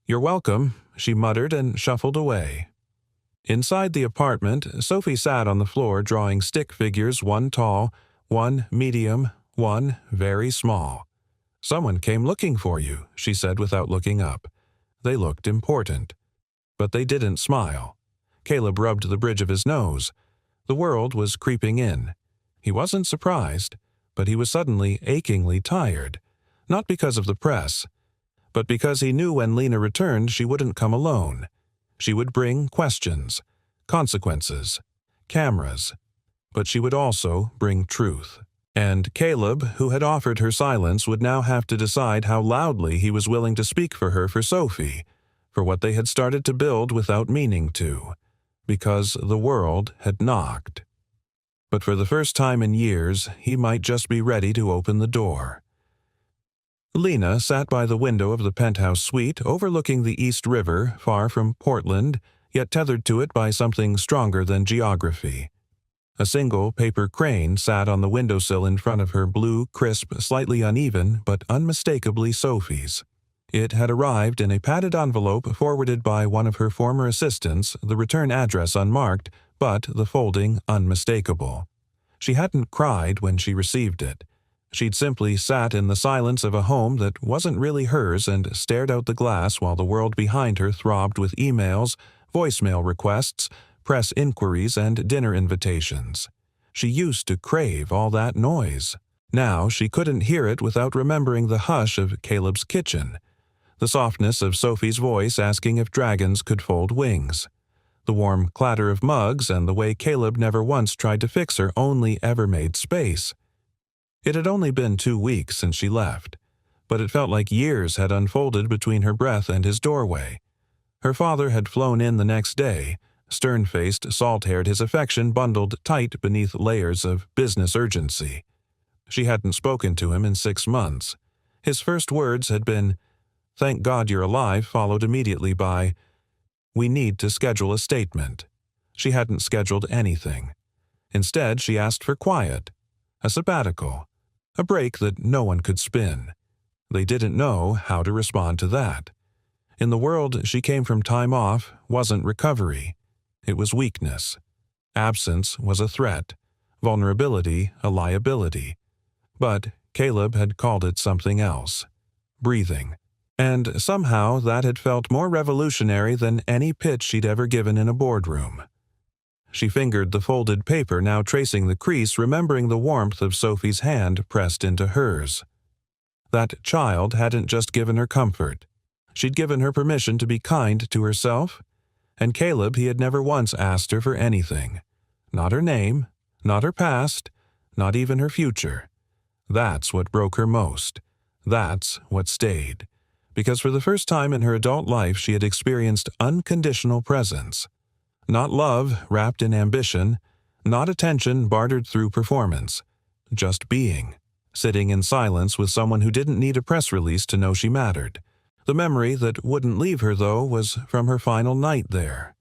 "You're welcome," she muttered and shuffled away. Inside the apartment, Sophie sat on the floor drawing stick figures, one tall, one medium, one very small. "Someone came looking for you," she said without looking up. They looked important. But they didn't smile. Caleb rubbed the bridge of his nose. The world was creeping in. He wasn't surprised, but he was suddenly achingly tired. Not because of the press, but because he knew when Lena returned she wouldn't come alone. She would bring questions, consequences, cameras, but she would also bring truth. And Caleb, who had offered her silence, would now have to decide how loudly he was willing to speak for her, for Sophie, for what they had started to build without meaning to, because the world had knocked. But for the first time in years, he might just be ready to open the door. Lena sat by the window of the penthouse suite overlooking the East River, far from Portland, yet tethered to it by something stronger than geography. A single paper crane sat on the windowsill in front of her, blue, crisp, slightly uneven, but unmistakably Sophie's. It had arrived in a padded envelope forwarded by one of her former assistants, the return address unmarked, but the folding unmistakable. She hadn't cried when she received it. She'd simply sat in the silence of a home that wasn't really hers and stared out the glass while the world behind her throbbed with emails, voicemail requests, press inquiries, and dinner invitations. She used to crave all that noise. Now she couldn't hear it without remembering the hush of Caleb's kitchen, the softness of Sophie's voice asking if dragons could fold wings, the warm clatter of mugs, and the way Caleb never once tried to fix her, only ever made space. It had only been 2 weeks since she left, but it felt like years had unfolded between her breath and his doorway. Her father had flown in the next day, stern-faced, salt-haired, his affection bundled tight beneath layers of business urgency. She hadn't spoken to him in 6 months. His first words had been, "Thank God you're alive," followed immediately by, "We need to schedule a statement." She hadn't scheduled anything. Instead, she asked for quiet, a sabbatical, a break that no one could spin. They didn't know how to respond to that. In the world she came from, time off wasn't recovery. It was weakness. Absence was a threat. Vulnerability a liability. But Caleb had called it something else. Breathing. And somehow that had felt more revolutionary than any pitch she'd ever given in a boardroom. She fingered the folded paper, now tracing the crease, remembering the warmth of Sophie's hand pressed into hers. That child hadn't just given her comfort. She'd given her permission to be kind to herself. And Caleb, he had never once asked her for anything. Not her name, not her past, not even her future. That's what broke her most. That's what stayed. Because for the first time in her adult life she had experienced unconditional presence. Not love wrapped in ambition, not attention bartered through performance. Just being. Sitting in silence with someone who didn't need a press release to know she mattered. The memory that wouldn't leave her, though, was from her final night there.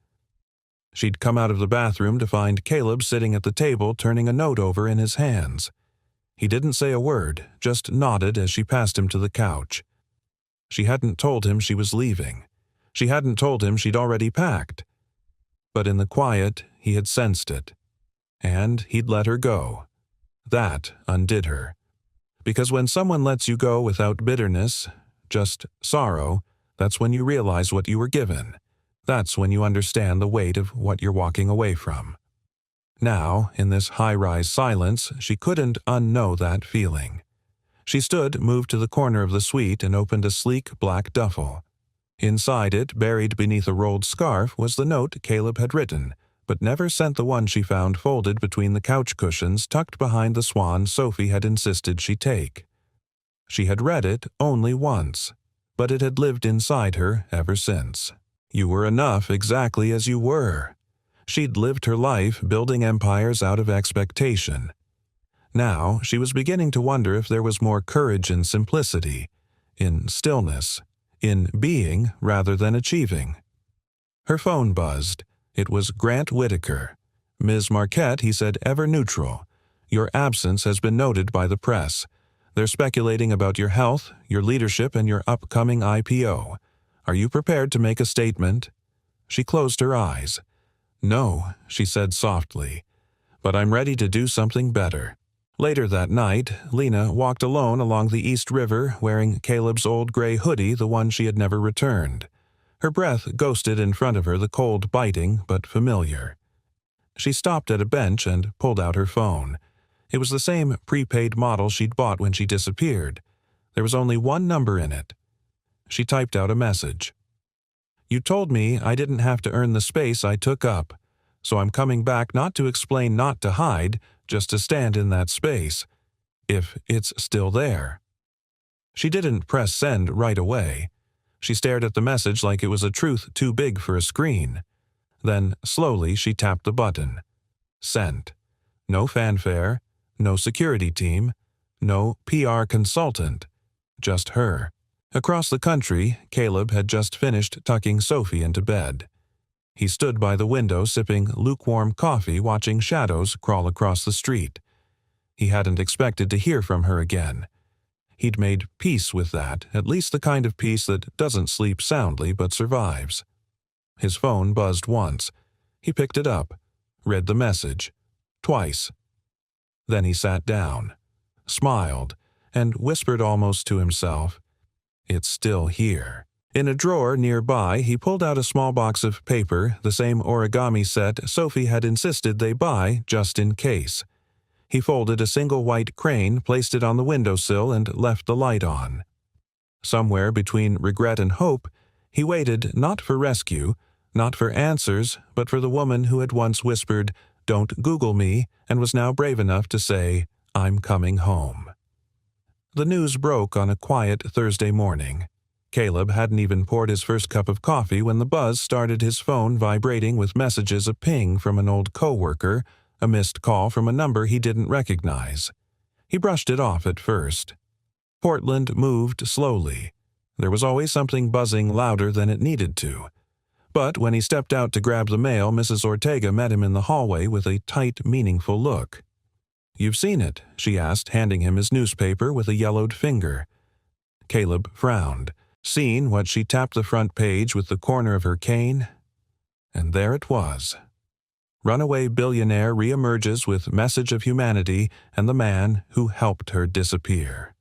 She'd come out of the bathroom to find Caleb sitting at the table, turning a note over in his hands. He didn't say a word, just nodded as she passed him to the couch. She hadn't told him she was leaving. She hadn't told him she'd already packed. But in the quiet, he had sensed it. And he'd let her go. That undid her. Because when someone lets you go without bitterness, just sorrow, that's when you realize what you were given. That's when you understand the weight of what you're walking away from. Now, in this high-rise silence, she couldn't unknow that feeling. She stood, moved to the corner of the suite, and opened a sleek black duffel. Inside it, buried beneath a rolled scarf, was the note Caleb had written, but never sent, the one she found folded between the couch cushions tucked behind the swan Sophie had insisted she take. She had read it only once, but it had lived inside her ever since. You were enough exactly as you were. She'd lived her life building empires out of expectation. Now she was beginning to wonder if there was more courage in simplicity, in stillness, in being rather than achieving. Her phone buzzed. It was Grant Whitaker. "Ms. Marquette," he said, ever neutral. "Your absence has been noted by the press. They're speculating about your health, your leadership, and your upcoming IPO. Are you prepared to make a statement?" She closed her eyes. "No," she said softly, "but I'm ready to do something better." Later that night, Lena walked alone along the East River, wearing Caleb's old gray hoodie, the one she had never returned. Her breath ghosted in front of her, the cold biting but familiar. She stopped at a bench and pulled out her phone. It was the same prepaid model she'd bought when she disappeared. There was only one number in it. She typed out a message. "You told me I didn't have to earn the space I took up, so I'm coming back not to explain, not to hide, just to stand in that space, if it's still there." She didn't press send right away. She stared at the message like it was a truth too big for a screen. Then, slowly, she tapped the button. Sent. No fanfare, no security team, no PR consultant. Just her. Across the country, Caleb had just finished tucking Sophie into bed. He stood by the window sipping lukewarm coffee, watching shadows crawl across the street. He hadn't expected to hear from her again. He'd made peace with that, at least the kind of peace that doesn't sleep soundly but survives. His phone buzzed once. He picked it up, read the message. Twice. Then he sat down, smiled, and whispered almost to himself, "It's still here." In a drawer nearby, he pulled out a small box of paper, the same origami set Sophie had insisted they buy just in case. He folded a single white crane, placed it on the windowsill, and left the light on. Somewhere between regret and hope, he waited not for rescue, not for answers, but for the woman who had once whispered, "Don't Google me," and was now brave enough to say, I'm coming home. The news broke on a quiet Thursday morning. Caleb hadn't even poured his first cup of coffee when the buzz started his phone vibrating with messages, a ping from an old coworker, a missed call from a number he didn't recognize. He brushed it off at first. Portland moved slowly. There was always something buzzing louder than it needed to. But when he stepped out to grab the mail, Mrs. Ortega met him in the hallway with a tight, meaningful look. "You've seen it?" she asked, handing him his newspaper with a yellowed finger. Caleb frowned. Seen what she tapped the front page with the corner of her cane? And there it was. Runaway billionaire reemerges with message of humanity and the man who helped her disappear.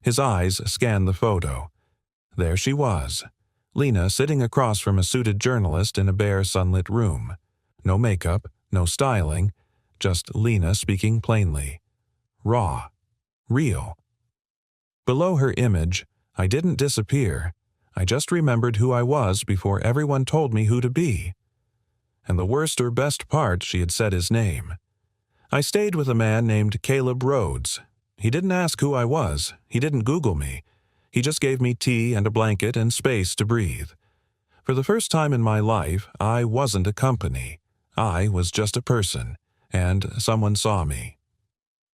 His eyes scanned the photo. There she was, Lena sitting across from a suited journalist in a bare sunlit room. No makeup, no styling, just Lena speaking plainly. Raw. Real. Below her image, "I didn't disappear. I just remembered who I was before everyone told me who to be." And the worst or best part, she had said his name. "I stayed with a man named Caleb Rhodes. He didn't ask who I was. He didn't Google me. He just gave me tea and a blanket and space to breathe. For the first time in my life, I wasn't a company. I was just a person, and someone saw me."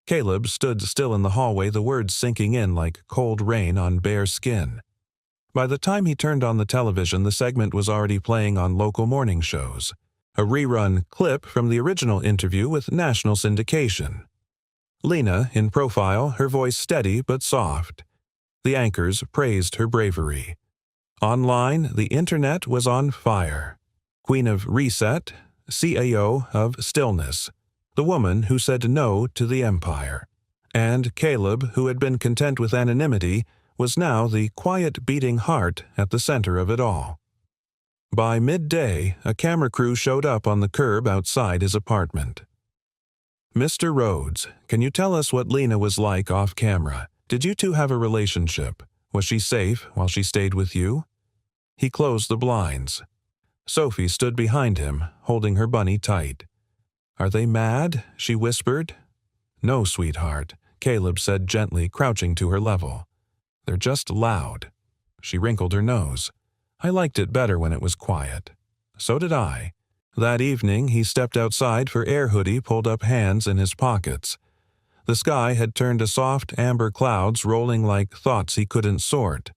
Caleb stood still in the hallway, the words sinking in like cold rain on bare skin. By the time he turned on the television, the segment was already playing on local morning shows. A rerun clip from the original interview with national syndication. Lena, in profile, her voice steady but soft. The anchors praised her bravery. Online, the internet was on fire. Queen of Reset, CAO of Stillness, the woman who said no to the empire. And Caleb, who had been content with anonymity, was now the quiet beating heart at the center of it all. By midday, a camera crew showed up on the curb outside his apartment. "Mr. Rhodes, can you tell us what Lena was like off camera? Did you two have a relationship? Was she safe while she stayed with you?" He closed the blinds. Sophie stood behind him, holding her bunny tight. "Are they mad?" she whispered. "No, sweetheart," Caleb said gently, crouching to her level. "They're just loud." She wrinkled her nose. "I liked it better when it was quiet." So did I. That evening, he stepped outside for air hoodie, pulled up, hands in his pockets. The sky had turned to soft amber clouds rolling like thoughts he couldn't sort.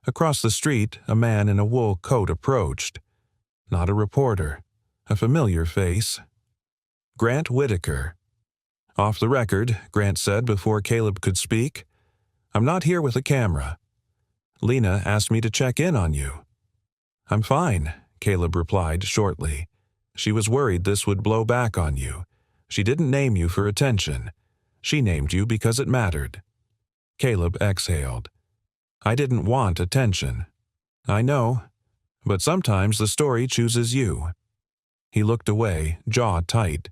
Across the street, a man in a wool coat approached. Not a reporter. A familiar face. Grant Whitaker. "Off the record," Grant said before Caleb could speak. "I'm not here with a camera. Lena asked me to check in on you." "I'm fine," Caleb replied shortly. "She was worried this would blow back on you. She didn't name you for attention. She named you because it mattered." Caleb exhaled. "I didn't want attention." "I know. But sometimes the story chooses you." He looked away, jaw tight.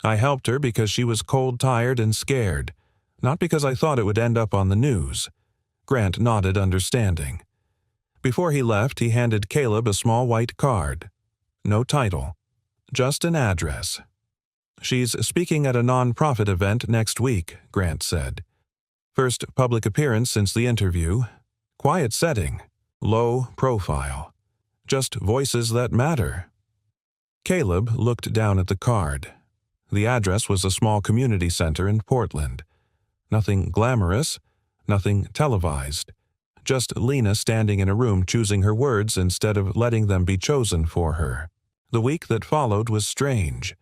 "I helped her because she was cold, tired, and scared. Not because I thought it would end up on the news." Grant nodded, understanding. Before he left, he handed Caleb a small white card. No title. Just an address. "She's speaking at a non-profit event next week," Grant said. "First public appearance since the interview. Quiet setting. Low profile. Just voices that matter." Caleb looked down at the card. The address was a small community center in Portland. Nothing glamorous, nothing televised. Just Lena standing in a room choosing her words instead of letting them be chosen for her. The week that followed was strange.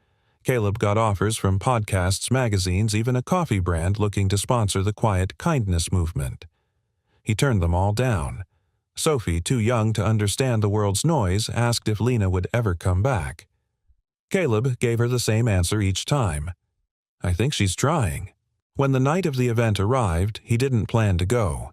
Caleb got offers from podcasts, magazines, even a coffee brand looking to sponsor the quiet kindness movement. He turned them all down. Sophie, too young to understand the world's noise, asked if Lena would ever come back. Caleb gave her the same answer each time. "I think she's trying." When the night of the event arrived, he didn't plan to go.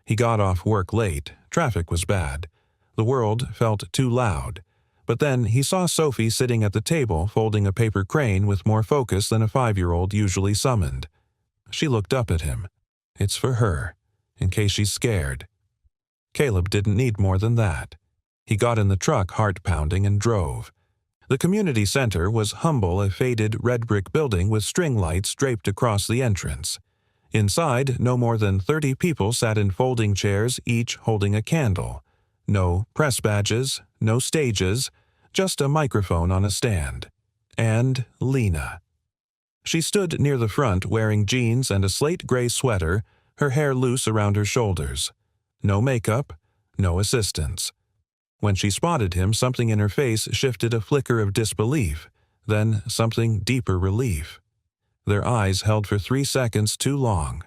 He got off work late. Traffic was bad. The world felt too loud. But then he saw Sophie sitting at the table folding a paper crane with more focus than a 5-year-old usually summoned. She looked up at him. It's for her, in case she's scared. Caleb didn't need more than that. He got in the truck, heart pounding, and drove. The community center was humble, a faded red brick building with string lights draped across the entrance. Inside, no more than 30 people sat in folding chairs, each holding a candle. No press badges, no stages, just a microphone on a stand. And Lena. She stood near the front wearing jeans and a slate gray sweater, her hair loose around her shoulders. No makeup, no assistants. When she spotted him, something in her face shifted a flicker of disbelief, then something deeper relief. Their eyes held for 3 seconds too long.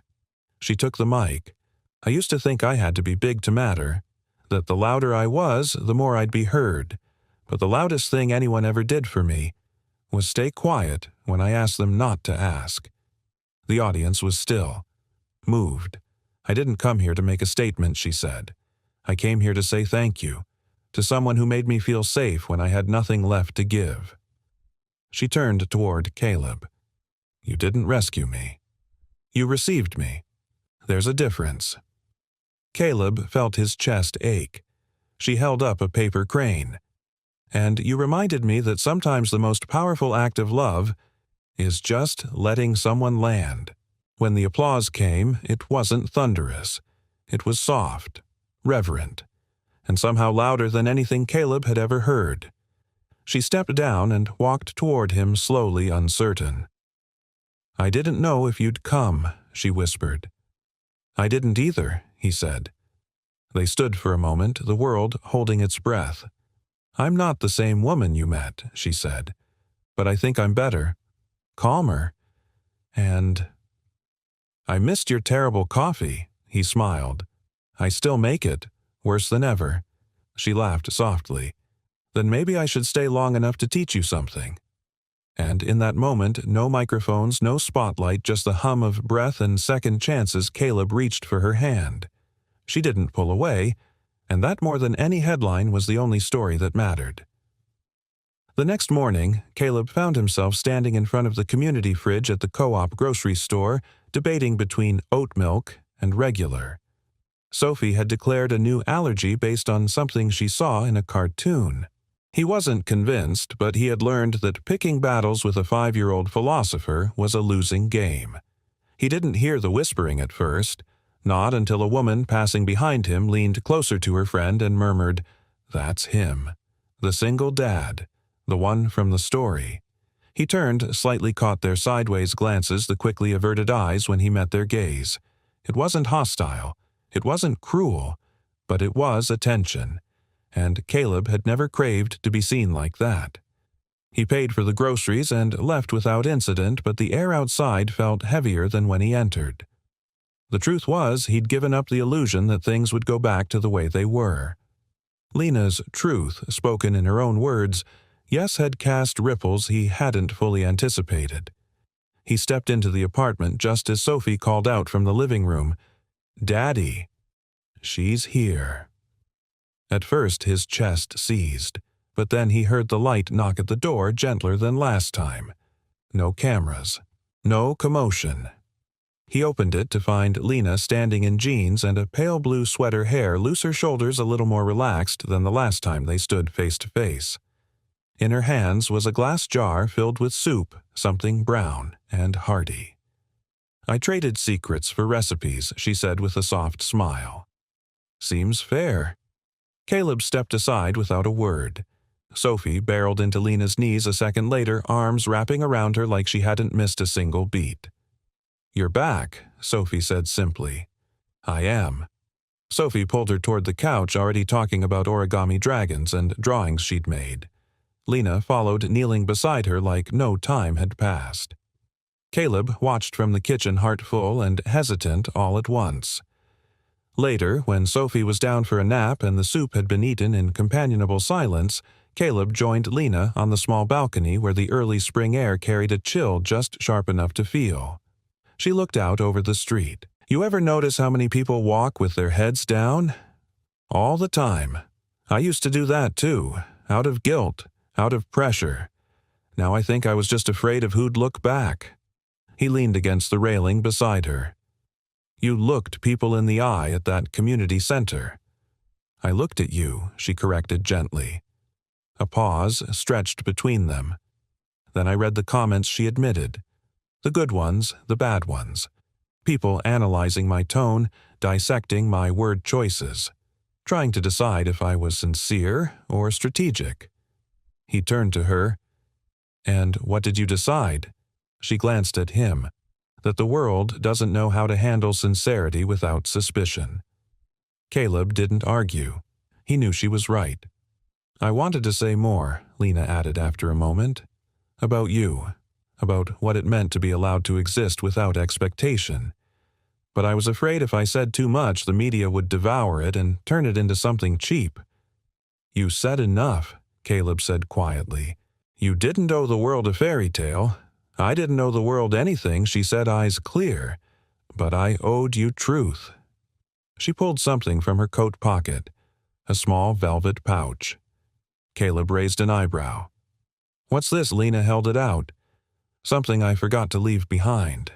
She took the mic. I used to think I had to be big to matter, that the louder I was, the more I'd be heard. But the loudest thing anyone ever did for me was stay quiet when I asked them not to ask. The audience was still, moved. I didn't come here to make a statement, she said. I came here to say thank you, to someone who made me feel safe when I had nothing left to give. She turned toward Caleb. You didn't rescue me. You received me. There's a difference. Caleb felt his chest ache. She held up a paper crane. And you reminded me that sometimes the most powerful act of love is just letting someone land. When the applause came, it wasn't thunderous. It was soft, reverent, and somehow louder than anything Caleb had ever heard. She stepped down and walked toward him slowly, uncertain. I didn't know if you'd come, she whispered. I didn't either, he said. They stood for a moment, the world holding its breath. I'm not the same woman you met, she said, but I think I'm better, calmer, and... I missed your terrible coffee, he smiled. I still make it, worse than ever. She laughed softly. Then maybe I should stay long enough to teach you something. And in that moment, no microphones, no spotlight, just the hum of breath and second chances, Caleb reached for her hand. She didn't pull away, and that more than any headline was the only story that mattered. The next morning, Caleb found himself standing in front of the community fridge at the co-op grocery store, debating between oat milk and regular. Sophie had declared a new allergy based on something she saw in a cartoon. He wasn't convinced, but he had learned that picking battles with a 5-year-old philosopher was a losing game. He didn't hear the whispering at first, not until a woman passing behind him leaned closer to her friend and murmured, "That's him. The single dad. The one from the story." He turned, slightly caught their sideways glances, the quickly averted eyes when he met their gaze. It wasn't hostile. It wasn't cruel. But it was attention. And Caleb had never craved to be seen like that. He paid for the groceries and left without incident, but the air outside felt heavier than when he entered. The truth was, he'd given up the illusion that things would go back to the way they were. Lena's truth, spoken in her own words, yes, had cast ripples he hadn't fully anticipated. He stepped into the apartment just as Sophie called out from the living room, "Daddy, she's here." At first his chest seized, but then he heard the light knock at the door gentler than last time. No cameras. No commotion. He opened it to find Lena standing in jeans and a pale blue sweater, hair loose, her shoulders a little more relaxed than the last time they stood face to face. In her hands was a glass jar filled with soup, something brown and hearty. "I traded secrets for recipes," she said with a soft smile. "Seems fair." Caleb stepped aside without a word. Sophie barreled into Lena's knees a second later, arms wrapping around her like she hadn't missed a single beat. "You're back," Sophie said simply. "I am." Sophie pulled her toward the couch, already talking about origami dragons and drawings she'd made. Lena followed, kneeling beside her like no time had passed. Caleb watched from the kitchen, heart full and hesitant all at once. Later, when Sophie was down for a nap and the soup had been eaten in companionable silence, Caleb joined Lena on the small balcony where the early spring air carried a chill just sharp enough to feel. She looked out over the street. "You ever notice how many people walk with their heads down?" "All the time. I used to do that too, out of guilt, out of pressure. Now I think I was just afraid of who'd look back." He leaned against the railing beside her. "You looked people in the eye at that community center." "I looked at you," she corrected gently. A pause stretched between them. Then I read the comments she admitted. The good ones, the bad ones. People analyzing my tone, dissecting my word choices, trying to decide if I was sincere or strategic. He turned to her. "And what did you decide?" She glanced at him. That the world doesn't know how to handle sincerity without suspicion. Caleb didn't argue. He knew she was right. "I wanted to say more," Lena added after a moment. "About you. About what it meant to be allowed to exist without expectation. But I was afraid if I said too much, the media would devour it and turn it into something cheap." "You said enough," Caleb said quietly. "You didn't owe the world a fairy tale. I didn't owe the world anything," she said, eyes clear. "But I owed you truth." She pulled something from her coat pocket, a small velvet pouch. Caleb raised an eyebrow. "What's this?" Lena held it out. "Something I forgot to leave behind."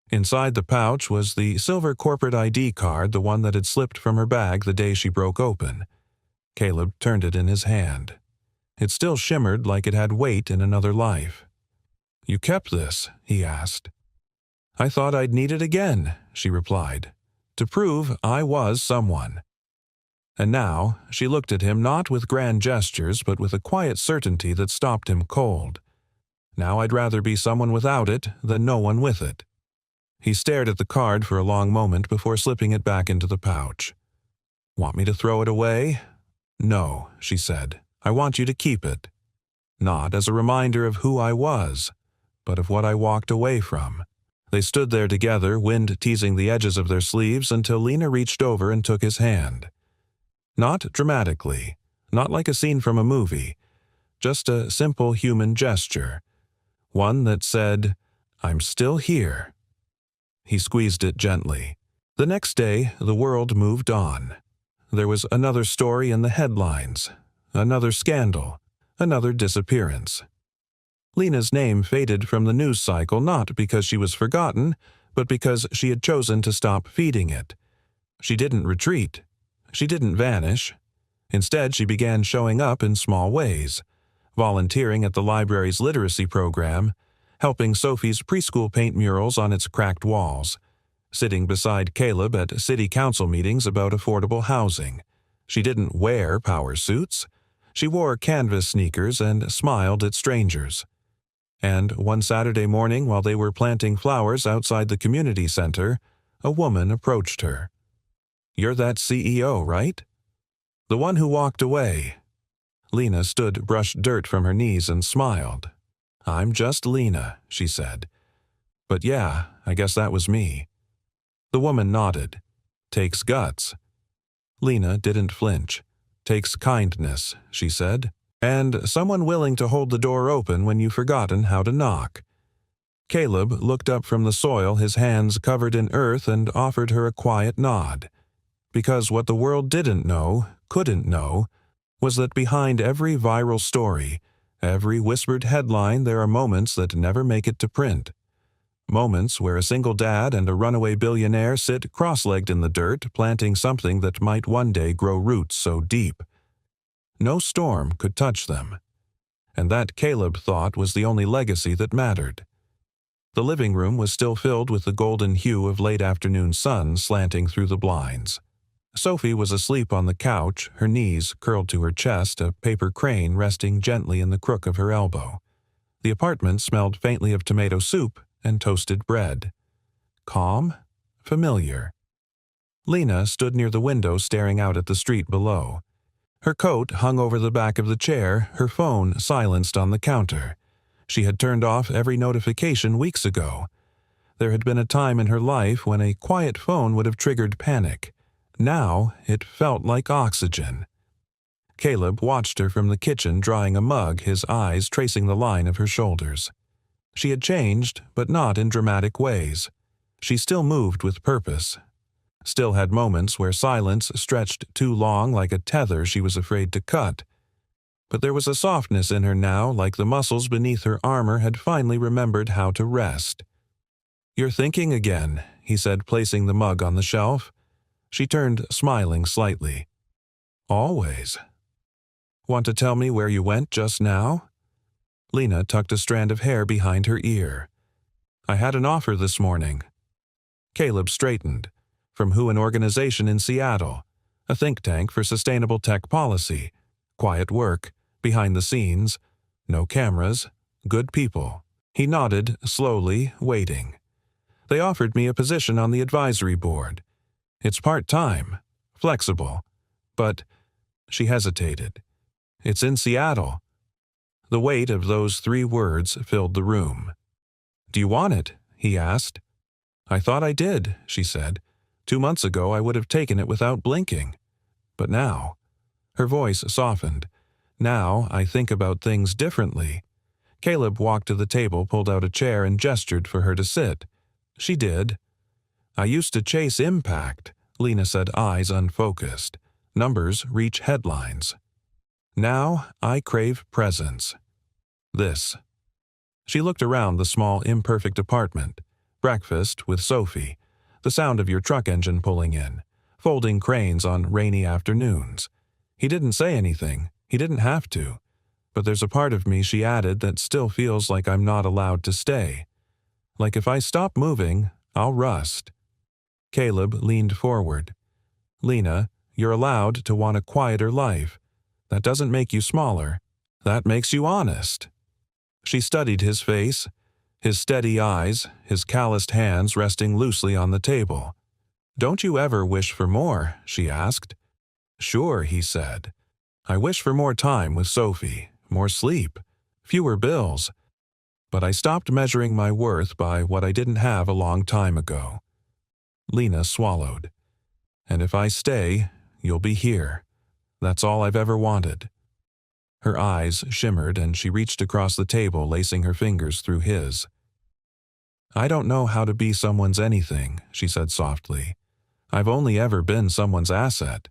Inside the pouch was the silver corporate ID card, the one that had slipped from her bag the day she broke open. Caleb turned it in his hand. It still shimmered like it had weight in another life. "You kept this?" he asked. "I thought I'd need it again," she replied, "to prove I was someone." And now she looked at him not with grand gestures but with a quiet certainty that stopped him cold. "Now I'd rather be someone without it than no one with it." He stared at the card for a long moment before slipping it back into the pouch. "Want me to throw it away?" "No," she said. "I want you to keep it. Not as a reminder of who I was, but of what I walked away from." They stood there together, wind teasing the edges of their sleeves, until Lena reached over and took his hand. Not dramatically, not like a scene from a movie, just a simple human gesture. One that said, "I'm still here." He squeezed it gently. The next day, the world moved on. There was another story in the headlines, another scandal, another disappearance. Lena's name faded from the news cycle not because she was forgotten, but because she had chosen to stop feeding it. She didn't retreat. She didn't vanish. Instead, she began showing up in small ways, volunteering at the library's literacy program, helping Sophie's preschool paint murals on its cracked walls, sitting beside Caleb at city council meetings about affordable housing. She didn't wear power suits. She wore canvas sneakers and smiled at strangers. And one Saturday morning, while they were planting flowers outside the community center, a woman approached her. "You're that CEO, right?" "The one who walked away." Lena stood, brushed dirt from her knees, and smiled. "I'm just Lena," she said. "But yeah, I guess that was me." The woman nodded. "Takes guts." Lena didn't flinch. "Takes kindness," she said. "And someone willing to hold the door open when you've forgotten how to knock." Caleb looked up from the soil, his hands covered in earth, and offered her a quiet nod. Because what the world didn't know, couldn't know, was that behind every viral story, every whispered headline, there are moments that never make it to print. Moments where a single dad and a runaway billionaire sit cross-legged in the dirt, planting something that might one day grow roots so deep. No storm could touch them. And that, Caleb thought, was the only legacy that mattered. The living room was still filled with the golden hue of late-afternoon sun slanting through the blinds. Sophie was asleep on the couch, her knees curled to her chest, a paper crane resting gently in the crook of her elbow. The apartment smelled faintly of tomato soup and toasted bread. Calm, familiar. Lena stood near the window staring out at the street below. Her coat hung over the back of the chair, her phone silenced on the counter. She had turned off every notification weeks ago. There had been a time in her life when a quiet phone would have triggered panic. Now it felt like oxygen. Caleb watched her from the kitchen drying a mug, his eyes tracing the line of her shoulders. She had changed, but not in dramatic ways. She still moved with purpose. Still had moments where silence stretched too long like a tether she was afraid to cut. But there was a softness in her now, like the muscles beneath her armor had finally remembered how to rest. "You're thinking again," he said, placing the mug on the shelf. She turned, smiling slightly. "Always." Want to tell me where you went just now? Lena tucked a strand of hair behind her ear. I had an offer this morning. Caleb straightened. From who? An organization in Seattle, a think tank for sustainable tech policy. Quiet work, behind the scenes, no cameras, good people. He nodded, slowly, waiting. They offered me a position on the advisory board. It's part-time, flexible, but she hesitated. It's in Seattle. The weight of those 3 words filled the room. Do you want it? He asked. I thought I did, she said. 2 months ago I would have taken it without blinking. But now, her voice softened. Now I think about things differently. Caleb walked to the table, pulled out a chair, and gestured for her to sit. She did. I used to chase impact, Lena said, eyes unfocused. Numbers reach headlines. Now I crave presence. This. She looked around the small, imperfect apartment. Breakfast with Sophie. The sound of your truck engine pulling in. Folding cranes on rainy afternoons. He didn't say anything. He didn't have to. But there's a part of me, she added, that still feels like I'm not allowed to stay. Like if I stop moving, I'll rust. Caleb leaned forward. Lena, you're allowed to want a quieter life. That doesn't make you smaller. That makes you honest. She studied his face, his steady eyes, his calloused hands resting loosely on the table. Don't you ever wish for more? She asked. Sure, he said. I wish for more time with Sophie, more sleep, fewer bills. But I stopped measuring my worth by what I didn't have a long time ago. Lena swallowed. And if I stay, you'll be here. That's all I've ever wanted. Her eyes shimmered and she reached across the table, lacing her fingers through his. I don't know how to be someone's anything, she said softly. I've only ever been someone's asset.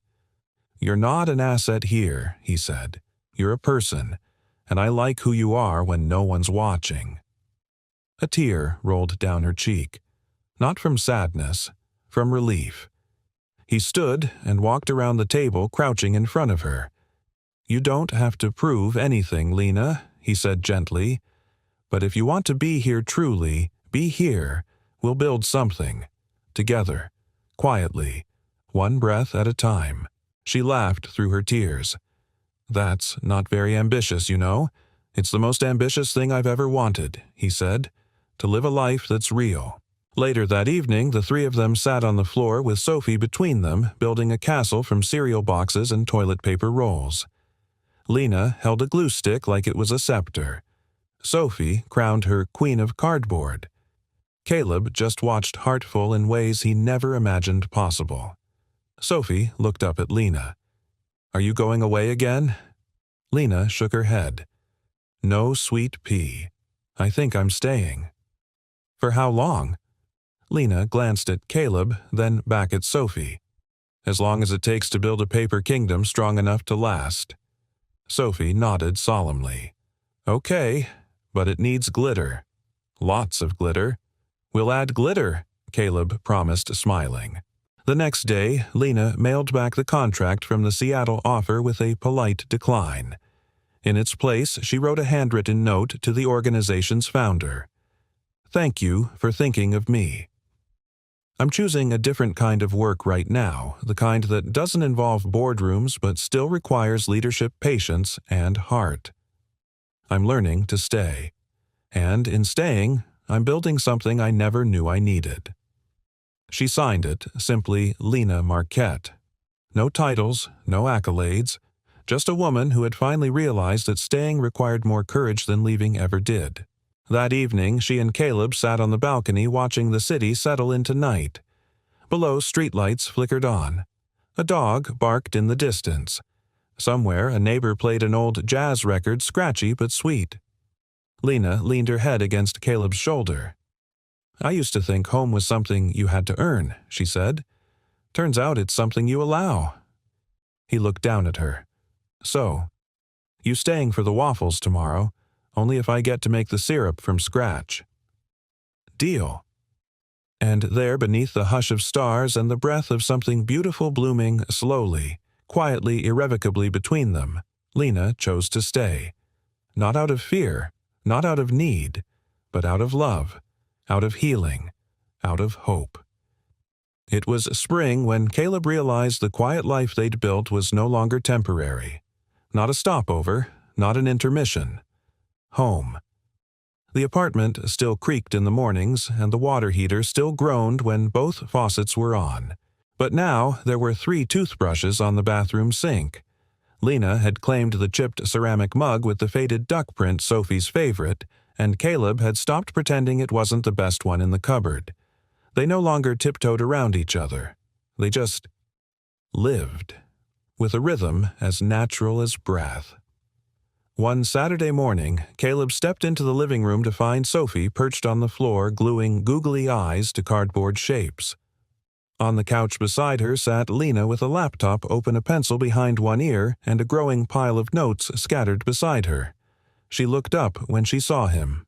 You're not an asset here, he said. You're a person, and I like who you are when no one's watching. A tear rolled down her cheek. Not from sadness, from relief. He stood and walked around the table, crouching in front of her. You don't have to prove anything, Lena, he said gently. But if you want to be here truly, be here. We'll build something. Together. Quietly. One breath at a time. She laughed through her tears. That's not very ambitious, you know. It's the most ambitious thing I've ever wanted, he said. To live a life that's real. Later that evening, the 3 of them sat on the floor with Sophie between them, building a castle from cereal boxes and toilet paper rolls. Lena held a glue stick like it was a scepter. Sophie crowned her queen of cardboard. Caleb just watched, heartful in ways he never imagined possible. Sophie looked up at Lena. Are you going away again? Lena shook her head. No, sweet pea. I think I'm staying. For how long? Lena glanced at Caleb, then back at Sophie. As long as it takes to build a paper kingdom strong enough to last. Sophie nodded solemnly. Okay, but it needs glitter. Lots of glitter. We'll add glitter, Caleb promised, smiling. The next day, Lena mailed back the contract from the Seattle offer with a polite decline. In its place, she wrote a handwritten note to the organization's founder. Thank you for thinking of me. I'm choosing a different kind of work right now, the kind that doesn't involve boardrooms but still requires leadership, patience, and heart. I'm learning to stay. And in staying, I'm building something I never knew I needed. She signed it, simply Lena Marquette. No titles, no accolades, just a woman who had finally realized that staying required more courage than leaving ever did. That evening, she and Caleb sat on the balcony watching the city settle into night. Below, streetlights flickered on. A dog barked in the distance. Somewhere, a neighbor played an old jazz record, scratchy but sweet. Lena leaned her head against Caleb's shoulder. I used to think home was something you had to earn, she said. Turns out it's something you allow. He looked down at her. So, you staying for the waffles tomorrow, only if I get to make the syrup from scratch. Deal. And there, beneath the hush of stars and the breath of something beautiful blooming slowly, quietly, irrevocably between them, Lena chose to stay. Not out of fear, not out of need, but out of love, out of healing, out of hope. It was spring when Caleb realized the quiet life they'd built was no longer temporary. Not a stopover, not an intermission. Home. The apartment still creaked in the mornings, and the water heater still groaned when both faucets were on. But now there were 3 toothbrushes on the bathroom sink. Lena had claimed the chipped ceramic mug with the faded duck print Sophie's favorite, and Caleb had stopped pretending it wasn't the best one in the cupboard. They no longer tiptoed around each other. They just lived, with a rhythm as natural as breath. One Saturday morning, Caleb stepped into the living room to find Sophie perched on the floor gluing googly eyes to cardboard shapes. On the couch beside her sat Lena with a laptop open, a pencil behind one ear, and a growing pile of notes scattered beside her. She looked up when she saw him.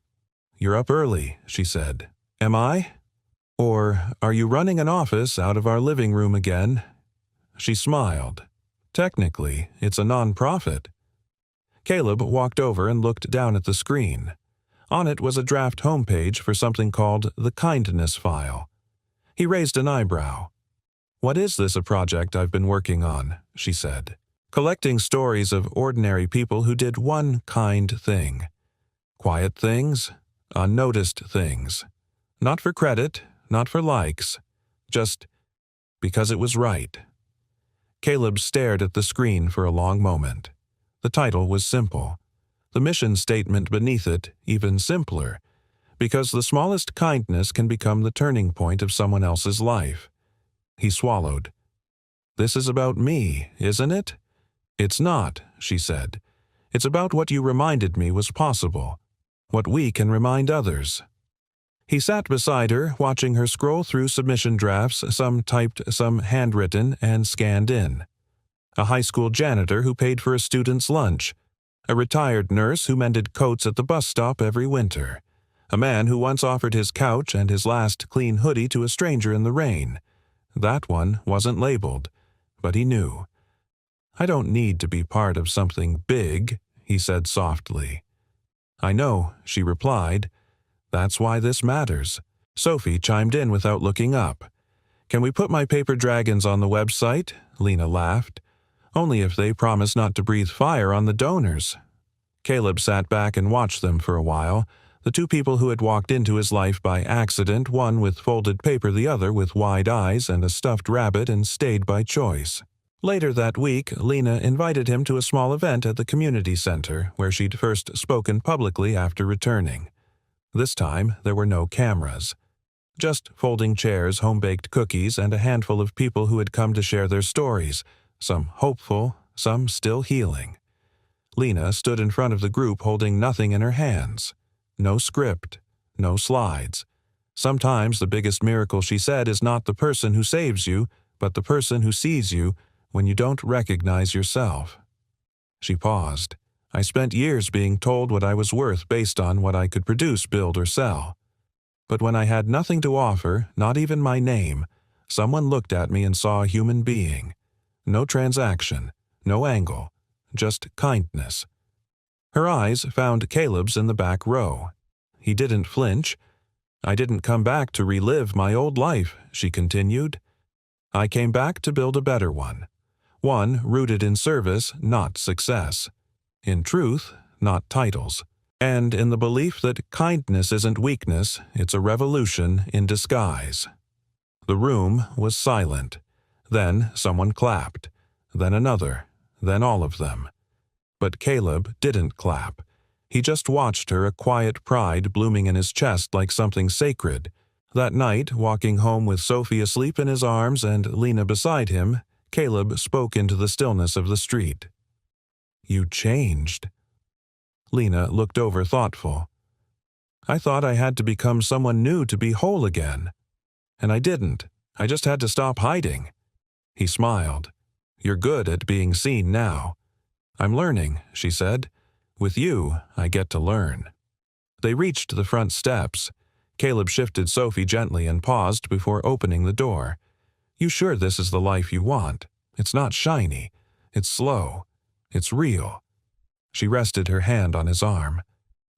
"You're up early," she said. "Am I? Or are you running an office out of our living room again?" She smiled. "Technically, it's a non-profit." Caleb walked over and looked down at the screen. On it was a draft homepage for something called the Kindness File. He raised an eyebrow. "What is this a project I've been working on?" she said. "Collecting stories of ordinary people who did one kind thing. Quiet things, unnoticed things. Not for credit, not for likes, just because it was right." Caleb stared at the screen for a long moment. The title was simple. The mission statement beneath it even simpler, because the smallest kindness can become the turning point of someone else's life. He swallowed. "This is about me, isn't it?" "It's not," she said. "It's about what you reminded me was possible, what we can remind others." He sat beside her, watching her scroll through submission drafts, some typed, some handwritten, and scanned in. A high school janitor who paid for a student's lunch. A retired nurse who mended coats at the bus stop every winter. A man who once offered his couch and his last clean hoodie to a stranger in the rain. That one wasn't labeled, but he knew. "I don't need to be part of something big," he said softly. "I know," she replied. "That's why this matters." Sophie chimed in without looking up. "Can we put my paper dragons on the website?" Lena laughed. "Only if they promise not to breathe fire on the donors." Caleb sat back and watched them for a while, the 2 people who had walked into his life by accident, one with folded paper, the other with wide eyes and a stuffed rabbit, and stayed by choice. Later that week, Lena invited him to a small event at the community center, where she'd first spoken publicly after returning. This time, there were no cameras. Just folding chairs, home-baked cookies, and a handful of people who had come to share their stories, some hopeful, some still healing. Lena stood in front of the group holding nothing in her hands. No script, no slides. Sometimes the biggest miracle, she said, is not the person who saves you, but the person who sees you when you don't recognize yourself. She paused. "I spent years being told what I was worth based on what I could produce, build, or sell. But when I had nothing to offer, not even my name, someone looked at me and saw a human being. No transaction, no angle, just kindness." Her eyes found Caleb's in the back row. He didn't flinch. "I didn't come back to relive my old life," she continued. "I came back to build a better one. One rooted in service, not success. In truth, not titles. And in the belief that kindness isn't weakness, it's a revolution in disguise." The room was silent. Then someone clapped. Then another. Then all of them. But Caleb didn't clap. He just watched her, a quiet pride blooming in his chest like something sacred. That night, walking home with Sophie asleep in his arms and Lena beside him, Caleb spoke into the stillness of the street. "You changed." Lena looked over thoughtful. "I thought I had to become someone new to be whole again. And I didn't. I just had to stop hiding." He smiled. "You're good at being seen now." "I'm learning," she said. "With you, I get to learn." They reached the front steps. Caleb shifted Sophie gently and paused before opening the door. "You sure this is the life you want? It's not shiny. It's slow. It's real. She rested her hand on his arm.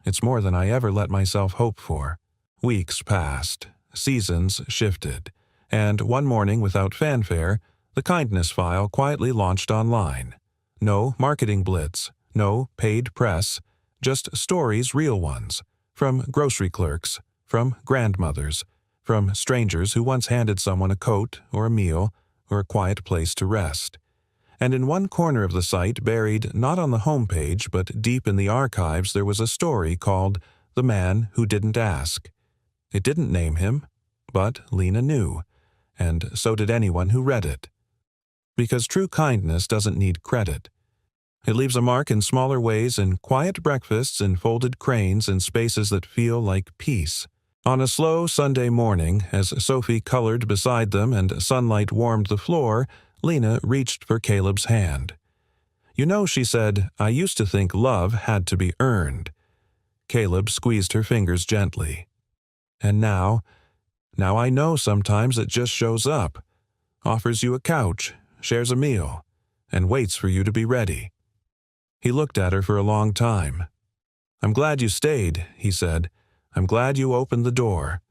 It's more than I ever let myself hope for. Weeks passed, seasons shifted, and one morning without fanfare, the kindness file quietly launched online. No marketing blitz, no paid press, just stories, real ones, from grocery clerks, from grandmothers, from strangers who once handed someone a coat or a meal or a quiet place to rest. And in one corner of the site, buried not on the homepage but deep in the archives, there was a story called The Man Who Didn't Ask. It didn't name him, but Lena knew, and so did anyone who read it. Because true kindness doesn't need credit. It leaves a mark in smaller ways, in quiet breakfasts, in folded cranes, in spaces that feel like peace. On a slow Sunday morning, as Sophie colored beside them and sunlight warmed the floor, Lena reached for Caleb's hand. "You know," she said, "I used to think love had to be earned." Caleb squeezed her fingers gently. "And now I know sometimes it just shows up, offers you a couch, shares a meal, and waits for you to be ready." He looked at her for a long time. "I'm glad you stayed," he said. "I'm glad you opened the door."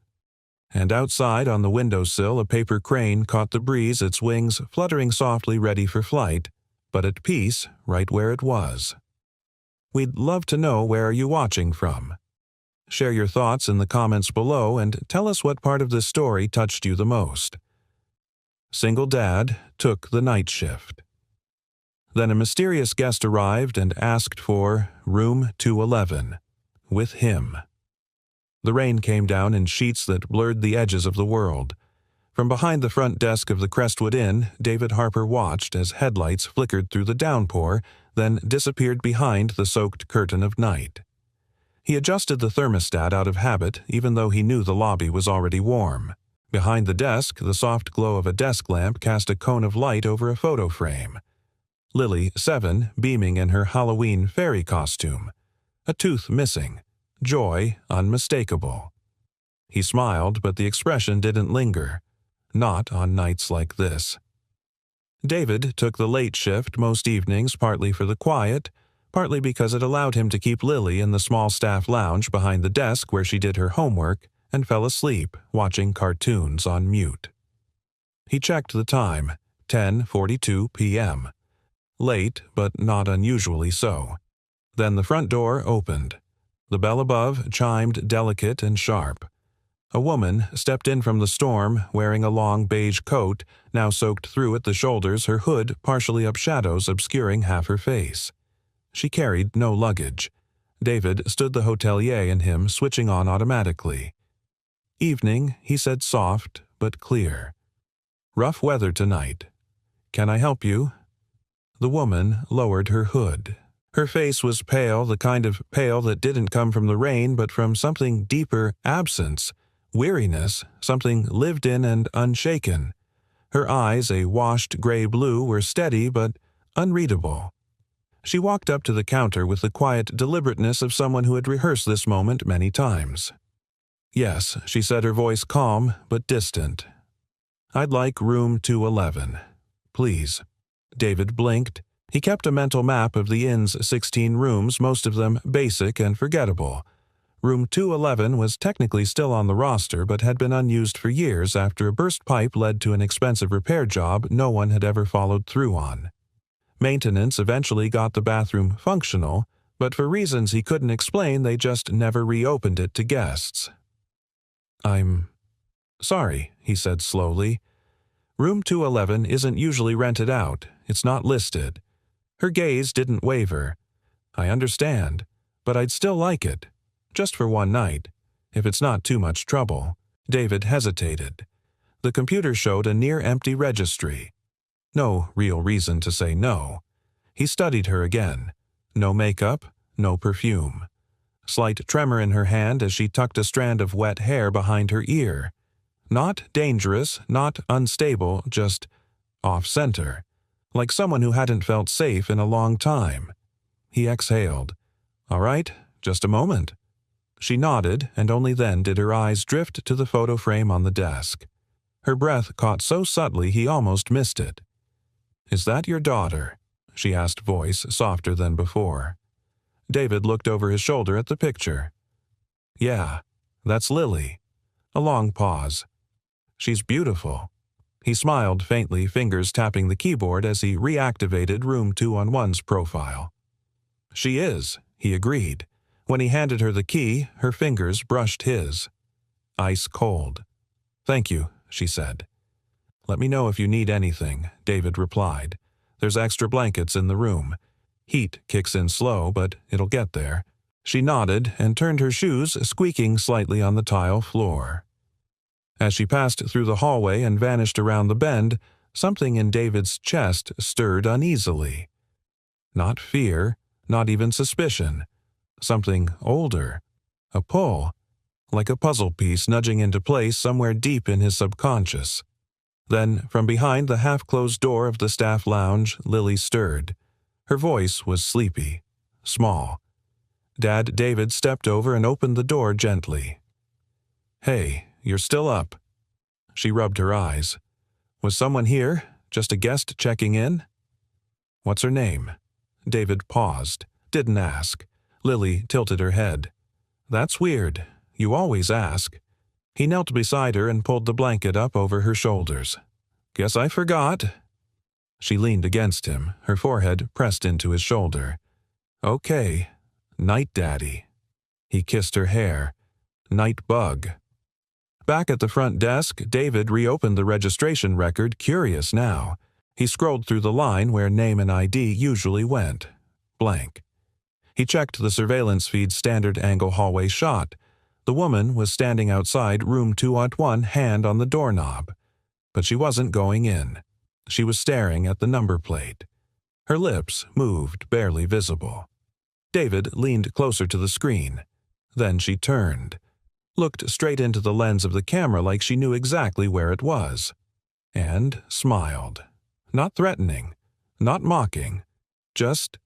And outside on the windowsill a paper crane caught the breeze, its wings fluttering softly ready for flight, but at peace right where it was. We'd love to know where are you watching from. Share your thoughts in the comments below and tell us what part of this story touched you the most. Single dad took the night shift. Then a mysterious guest arrived and asked for room 211, with him. The rain came down in sheets that blurred the edges of the world. From behind the front desk of the Crestwood Inn, David Harper watched as headlights flickered through the downpour, then disappeared behind the soaked curtain of night. He adjusted the thermostat out of habit, even though he knew the lobby was already warm. Behind the desk, the soft glow of a desk lamp cast a cone of light over a photo frame. Lily, 7, beaming in her Halloween fairy costume. A tooth missing. Joy unmistakable. He smiled, but the expression didn't linger. Not on nights like this. David took the late shift most evenings, partly for the quiet, partly because it allowed him to keep Lily in the small staff lounge behind the desk where she did her homework and fell asleep watching cartoons on mute. He checked the time, 10:42 p.m. Late, but not unusually so. Then the front door opened. The bell above chimed delicate and sharp. A woman stepped in from the storm, wearing a long beige coat, now soaked through at the shoulders, her hood partially up, shadows obscuring half her face. She carried no luggage. David stood the hotelier and him switching on automatically. "Evening," he said, soft but clear. "Rough weather tonight. Can I help you?" The woman lowered her hood. Her face was pale, the kind of pale that didn't come from the rain but from something deeper, absence, weariness, something lived in and unshaken. Her eyes, a washed gray blue, were steady but unreadable. She walked up to the counter with the quiet deliberateness of someone who had rehearsed this moment many times. "Yes," she said, her voice calm but distant. "I'd like room 211. Please." David blinked. He kept a mental map of the inn's 16 rooms, most of them basic and forgettable. Room 211 was technically still on the roster but had been unused for years after a burst pipe led to an expensive repair job no one had ever followed through on. Maintenance eventually got the bathroom functional, but for reasons he couldn't explain, they just never reopened it to guests. "I'm sorry," he said slowly. "Room 211 isn't usually rented out. It's not listed." Her gaze didn't waver. "I understand, but I'd still like it. Just for one night, if it's not too much trouble." David hesitated. The computer showed a near-empty registry. No real reason to say no. He studied her again. No makeup, no perfume. Slight tremor in her hand as she tucked a strand of wet hair behind her ear. Not dangerous, not unstable, just off-center. Like someone who hadn't felt safe in a long time. He exhaled. "All right, just a moment." She nodded, and only then did her eyes drift to the photo frame on the desk. Her breath caught so subtly he almost missed it. "Is that your daughter?" she asked, voice softer than before. David looked over his shoulder at the picture. Yeah, that's Lily. A long pause. She's beautiful. He smiled faintly, fingers tapping the keyboard as he reactivated Room 211's profile. She is, he agreed. When he handed her the key, her fingers brushed his. Ice cold. Thank you, she said. Let me know if you need anything, David replied. There's extra blankets in the room. Heat kicks in slow, but it'll get there. She nodded and turned her shoes, squeaking slightly on the tile floor. As she passed through the hallway and vanished around the bend, something in David's chest stirred uneasily. Not fear, not even suspicion. Something older. A pull, like a puzzle piece nudging into place somewhere deep in his subconscious. Then, from behind the half-closed door of the staff lounge, Lily stirred. Her voice was sleepy, small. Dad David stepped over and opened the door gently. Hey, you're still up. She rubbed her eyes. Was someone here? Just a guest checking in? What's her name? David paused, didn't ask. Lily tilted her head. That's weird. You always ask. He knelt beside her and pulled the blanket up over her shoulders. Guess I forgot. She leaned against him, her forehead pressed into his shoulder. Okay. Night Daddy. He kissed her hair. Night Bug. Back at the front desk, David reopened the registration record, curious now. He scrolled through the line where name and ID usually went. Blank. He checked the surveillance feed's standard angle hallway shot. The woman was standing outside Room 201, hand on the doorknob. But she wasn't going in. She was staring at the number plate. Her lips moved, barely visible. David leaned closer to the screen. Then she turned. Looked straight into the lens of the camera like she knew exactly where it was. And smiled. Not threatening. Not mocking. Just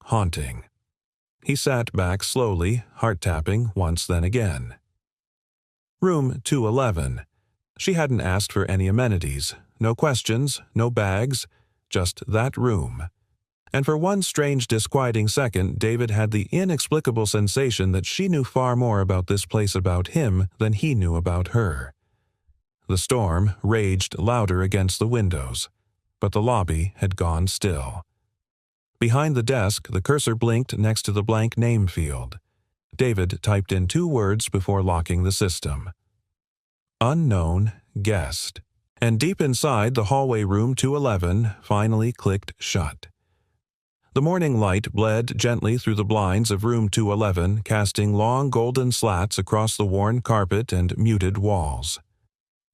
haunting. He sat back slowly, heart-tapping once then again. Room 211. She hadn't asked for any amenities. No questions, no bags, just that room. And for one strange, disquieting second, David had the inexplicable sensation that she knew far more about this place about him than he knew about her. The storm raged louder against the windows, but the lobby had gone still. Behind the desk, the cursor blinked next to the blank name field. David typed in 2 words before locking the system. Unknown guest. And deep inside the hallway Room 211 finally clicked shut. The morning light bled gently through the blinds of Room 211, casting long golden slats across the worn carpet and muted walls.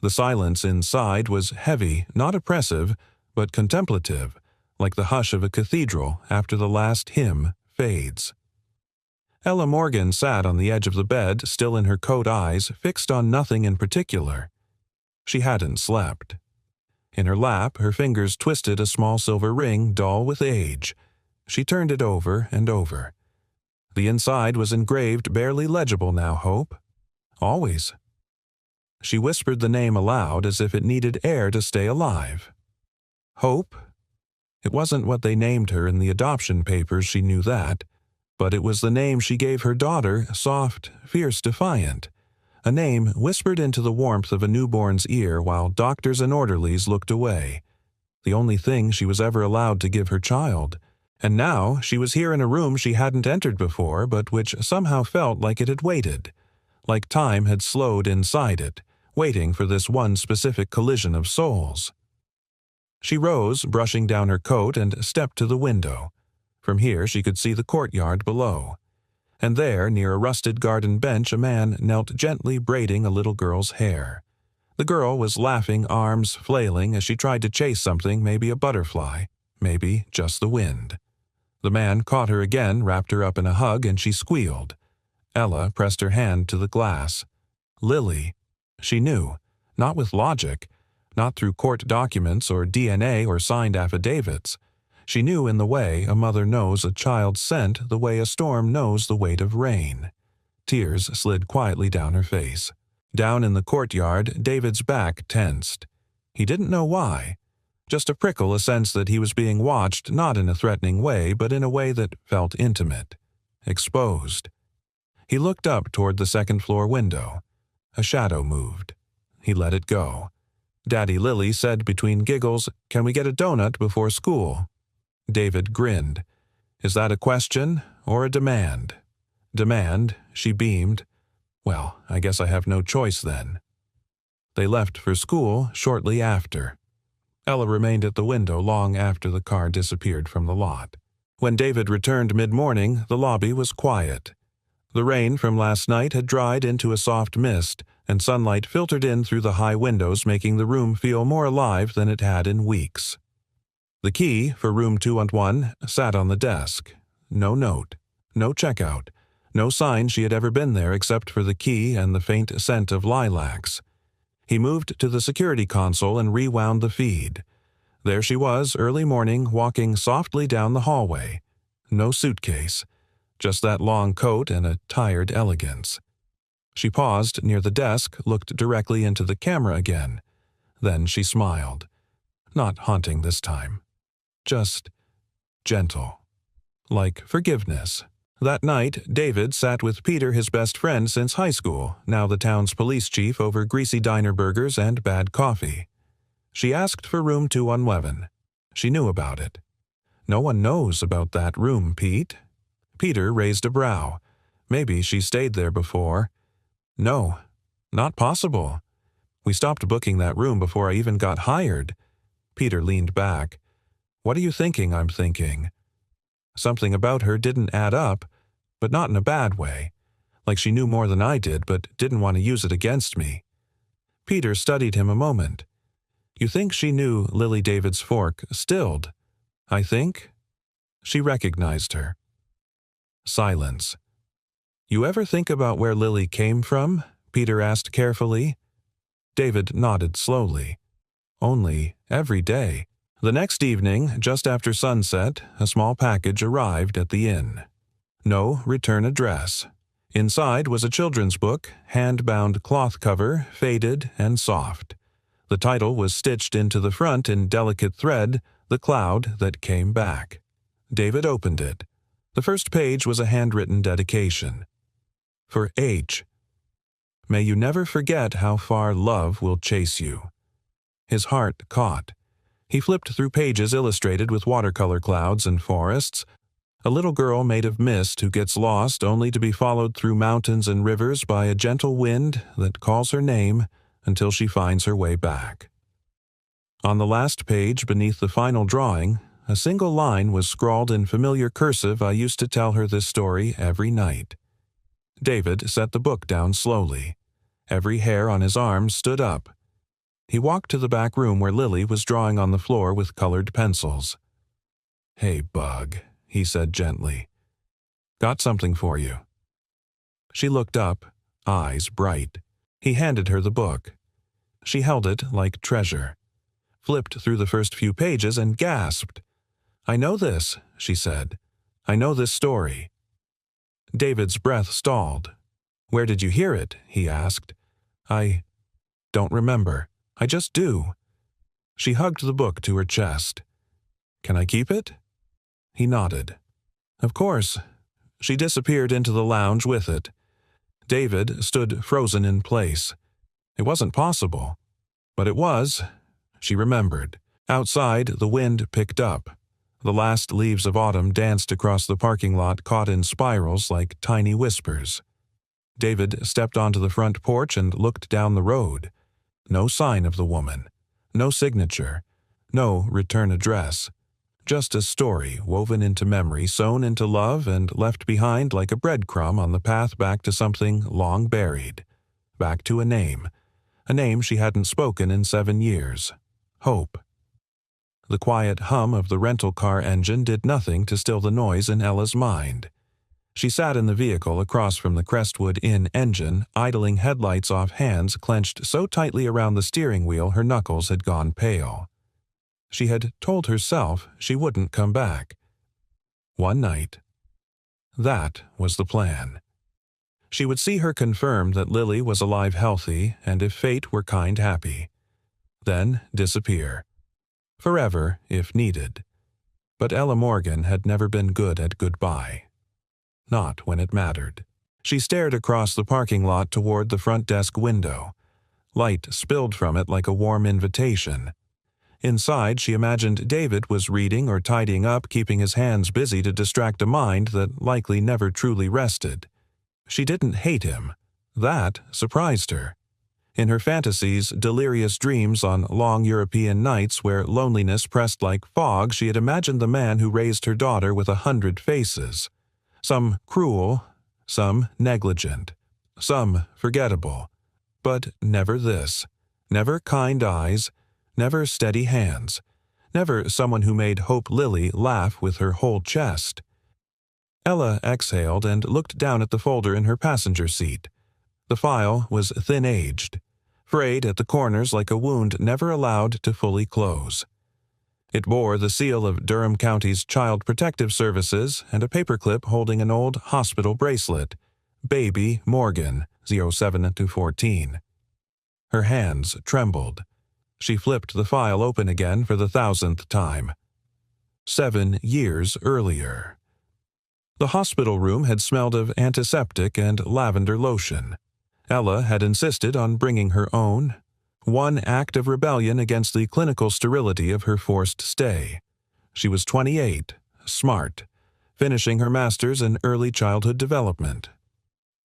The silence inside was heavy, not oppressive, but contemplative, like the hush of a cathedral after the last hymn fades. Ella Morgan sat on the edge of the bed, still in her coat, eyes fixed on nothing in particular. She hadn't slept. In her lap, her fingers twisted a small silver ring, dull with age. She turned it over and over. The inside was engraved, barely legible now, Hope. Always. She whispered the name aloud as if it needed air to stay alive. Hope? It wasn't what they named her in the adoption papers, she knew that. But it was the name she gave her daughter, soft, fierce, defiant. A name whispered into the warmth of a newborn's ear while doctors and orderlies looked away. The only thing she was ever allowed to give her child. And now she was here in a room she hadn't entered before, but which somehow felt like it had waited. Like time had slowed inside it, waiting for this one specific collision of souls. She rose, brushing down her coat, and stepped to the window. From here she could see the courtyard below. And there, near a rusted garden bench, a man knelt gently braiding a little girl's hair. The girl was laughing, arms flailing as she tried to chase something, maybe a butterfly, maybe just the wind. The man caught her again, wrapped her up in a hug, and she squealed. Ella pressed her hand to the glass. Lily. She knew, not with logic, not through court documents or DNA or signed affidavits. She knew in the way a mother knows a child's scent, the way a storm knows the weight of rain. Tears slid quietly down her face. Down in the courtyard, David's back tensed. He didn't know why. Just a prickle, a sense that he was being watched, not in a threatening way, but in a way that felt intimate. exposed. He looked up toward the second-floor window. A shadow moved. He let it go. Daddy Lily said between giggles, "Can we get a donut before school?" David grinned. "Is that a question or a demand?" "Demand," she beamed. "Well, I guess I have no choice then." They left for school shortly after. Ella remained at the window long after the car disappeared from the lot. When David returned mid-morning, the lobby was quiet. The rain from last night had dried into a soft mist, and sunlight filtered in through the high windows, making the room feel more alive than it had in weeks. The key for room 201 sat on the desk. No note, no checkout, no sign she had ever been there except for the key and the faint scent of lilacs. He moved to the security console and rewound the feed. There she was, early morning, walking softly down the hallway. No suitcase, just that long coat and a tired elegance. She paused near the desk, looked directly into the camera again. Then she smiled. Not haunting this time. Just gentle. Like forgiveness. That night, David sat with Peter, his best friend since high school, now the town's police chief, over greasy diner burgers and bad coffee. She asked for room 211. She knew about it. "No one knows about that room, Pete." Peter raised a brow. Maybe she stayed there before. "No, not possible. We stopped booking that room before I even got hired." Peter leaned back. "What are you thinking I'm thinking?" Something about her didn't add up, but not in a bad way. Like she knew more than I did, but didn't want to use it against me. Peter studied him a moment. "You think she knew Lily David's fork stilled?" "I think." She recognized her. Silence. "You ever think about where Lily came from?" Peter asked carefully. David nodded slowly. "Only every day." The next evening, just after sunset, a small package arrived at the inn. No return address. Inside was a children's book, hand-bound cloth cover, faded and soft. The title was stitched into the front in delicate thread, "The Cloud That Came Back." David opened it. The first page was a handwritten dedication. For H. "May you never forget how far love will chase you." His heart caught. He flipped through pages illustrated with watercolor clouds and forests. A little girl made of mist who gets lost only to be followed through mountains and rivers by a gentle wind that calls her name until she finds her way back. On the last page, beneath the final drawing, a single line was scrawled in familiar cursive. "I used to tell her this story every night." David set the book down slowly. Every hair on his arm stood up. He walked to the back room where Lily was drawing on the floor with colored pencils. "Hey, Bug," he said gently. "Got something for you." She looked up, eyes bright. He handed her the book. She held it like treasure, flipped through the first few pages and gasped. "I know this," she said. "I know this story." David's breath stalled. "Where did you hear it?" he asked. "I don't remember. I just do." She hugged the book to her chest. "Can I keep it?" He nodded. "Of course." She disappeared into the lounge with it. David stood frozen in place. It wasn't possible. But it was. She remembered. Outside, the wind picked up. The last leaves of autumn danced across the parking lot, caught in spirals like tiny whispers. David stepped onto the front porch and looked down the road. No sign of the woman. No signature. No return address. Just a story woven into memory, sewn into love, and left behind like a breadcrumb on the path back to something long buried. Back to a name she hadn't spoken in 7 years. Hope. The quiet hum of the rental car engine did nothing to still the noise in Ella's mind. She sat in the vehicle across from the Crestwood Inn engine, idling headlights off hands clenched so tightly around the steering wheel her knuckles had gone pale. She had told herself she wouldn't come back. One night. That was the plan. She would see her confirm that Lily was alive, healthy, and if fate were kind, happy. Then disappear. Forever, if needed. But Ella Morgan had never been good at goodbye. not when it mattered. She stared across the parking lot toward the front desk window. Light spilled from it like a warm invitation. Inside, she imagined David was reading or tidying up, keeping his hands busy to distract a mind that likely never truly rested. She didn't hate him. That surprised her. In her fantasies, delirious dreams on long European nights where loneliness pressed like fog, she had imagined the man who raised her daughter with 100 faces. Some cruel, some negligent, some forgettable. But never this. Never kind eyes, never steady hands, never someone who made Hope Lily laugh with her whole chest. Ella exhaled and looked down at the folder in her passenger seat. The file was thin-aged, frayed at the corners like a wound never allowed to fully close. It bore the seal of Durham County's Child Protective Services and a paperclip holding an old hospital bracelet, Baby Morgan, 07-14. Her hands trembled. She flipped the file open again for the 1,000th time. 7 years earlier. The hospital room had smelled of antiseptic and lavender lotion. Ella had insisted on bringing her own. One act of rebellion against the clinical sterility of her forced stay. She was 28, smart, finishing her master's in early childhood development.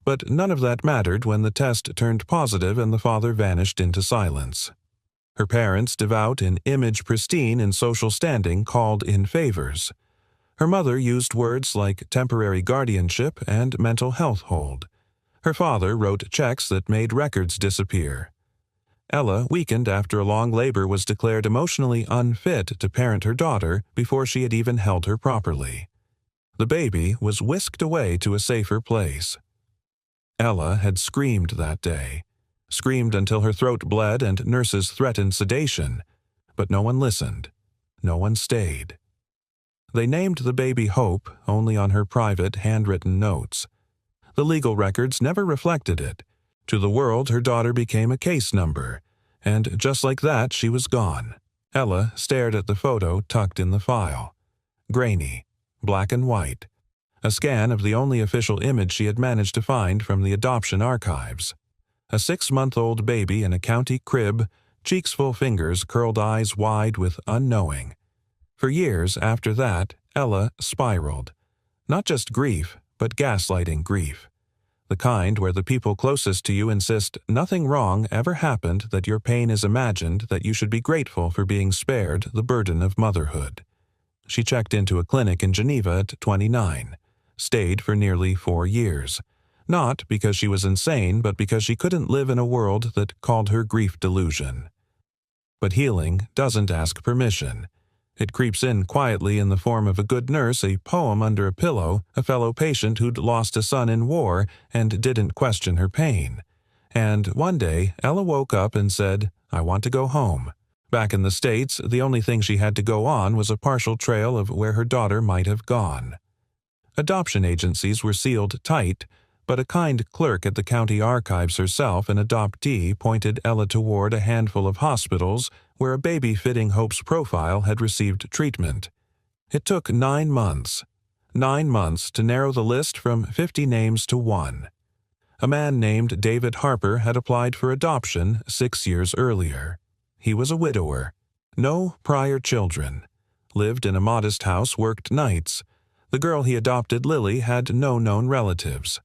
But none of that mattered when the test turned positive and the father vanished into silence. Her parents, devout in image, pristine in social standing, called in favors. Her mother used words like temporary guardianship and mental health hold. Her father wrote checks that made records disappear. Ella, weakened after a long labor, was declared emotionally unfit to parent her daughter before she had even held her properly. The baby was whisked away to a safer place. Ella had screamed that day. Screamed until her throat bled and nurses threatened sedation. But no one listened. No one stayed. They named the baby Hope only on her private, handwritten notes. The legal records never reflected it. To the world, her daughter became a case number, and just like that, she was gone. Ella stared at the photo tucked in the file. Grainy, black and white. A scan of the only official image she had managed to find from the adoption archives. A 6-month-old baby in a county crib, cheeks full, fingers curled, eyes wide with unknowing. For years after that, Ella spiraled. Not just grief, but gaslighting grief. The kind where the people closest to you insist nothing wrong ever happened, that your pain is imagined, that you should be grateful for being spared the burden of motherhood. She checked into a clinic in Geneva at 29, stayed for nearly 4 years. Not because she was insane, but because she couldn't live in a world that called her grief delusion. But healing doesn't ask permission. It creeps in quietly in the form of a good nurse, a poem under a pillow, a fellow patient who'd lost a son in war and didn't question her pain. And one day, Ella woke up and said, "I want to go home." Back in the States, the only thing she had to go on was a partial trail of where her daughter might have gone. Adoption agencies were sealed tight, but a kind clerk at the county archives herself, an adoptee, pointed Ella toward a handful of hospitals where a baby fitting Hope's profile had received treatment. It took 9 months. 9 months to narrow the list from 50 names to 1. A man named David Harper had applied for adoption 6 years earlier. He was a widower. No prior children. Lived in a modest house, worked nights. The girl he adopted, Lily, had no known relatives.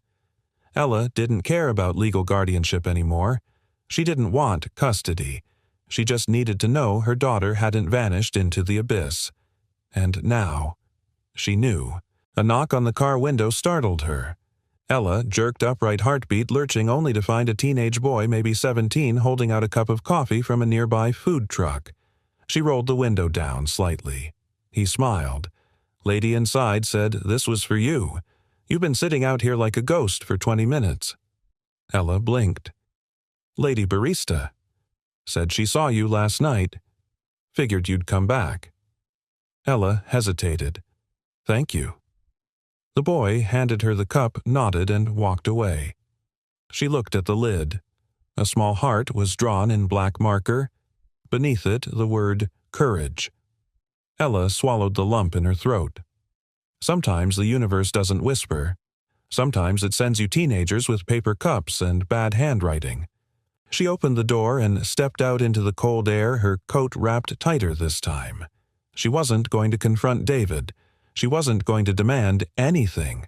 Ella didn't care about legal guardianship anymore. She didn't want custody. She just needed to know her daughter hadn't vanished into the abyss. And now, she knew. A knock on the car window startled her. Ella jerked upright heartbeat, lurching only to find a teenage boy, maybe 17, holding out a cup of coffee from a nearby food truck. She rolled the window down slightly. He smiled. Lady inside said, "This was for you. You've been sitting out here like a ghost for 20 minutes. Ella blinked. "Lady Barista. Said she saw you last night. Figured you'd come back." Ella hesitated. "Thank you." The boy handed her the cup, nodded, and walked away. She looked at the lid. A small heart was drawn in black marker. Beneath it, the word courage. Ella swallowed the lump in her throat. Sometimes the universe doesn't whisper. Sometimes it sends you teenagers with paper cups and bad handwriting. She opened the door and stepped out into the cold air, her coat wrapped tighter this time. She wasn't going to confront David. She wasn't going to demand anything.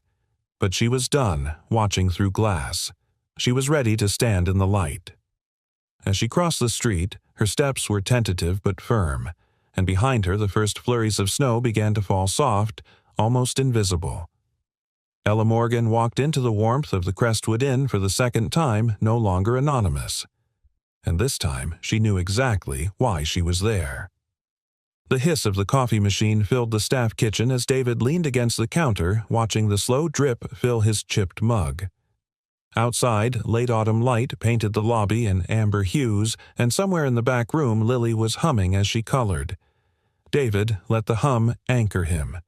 But she was done watching through glass. She was ready to stand in the light. As she crossed the street, her steps were tentative but firm, and behind her the first flurries of snow began to fall soft, almost invisible. Ella Morgan walked into the warmth of the Crestwood Inn for the second time, no longer anonymous. And this time she knew exactly why she was there. The hiss of the coffee machine filled the staff kitchen as David leaned against the counter, watching the slow drip fill his chipped mug. Outside, late autumn light painted the lobby in amber hues, and somewhere in the back room Lily was humming as she colored. David let the hum anchor him.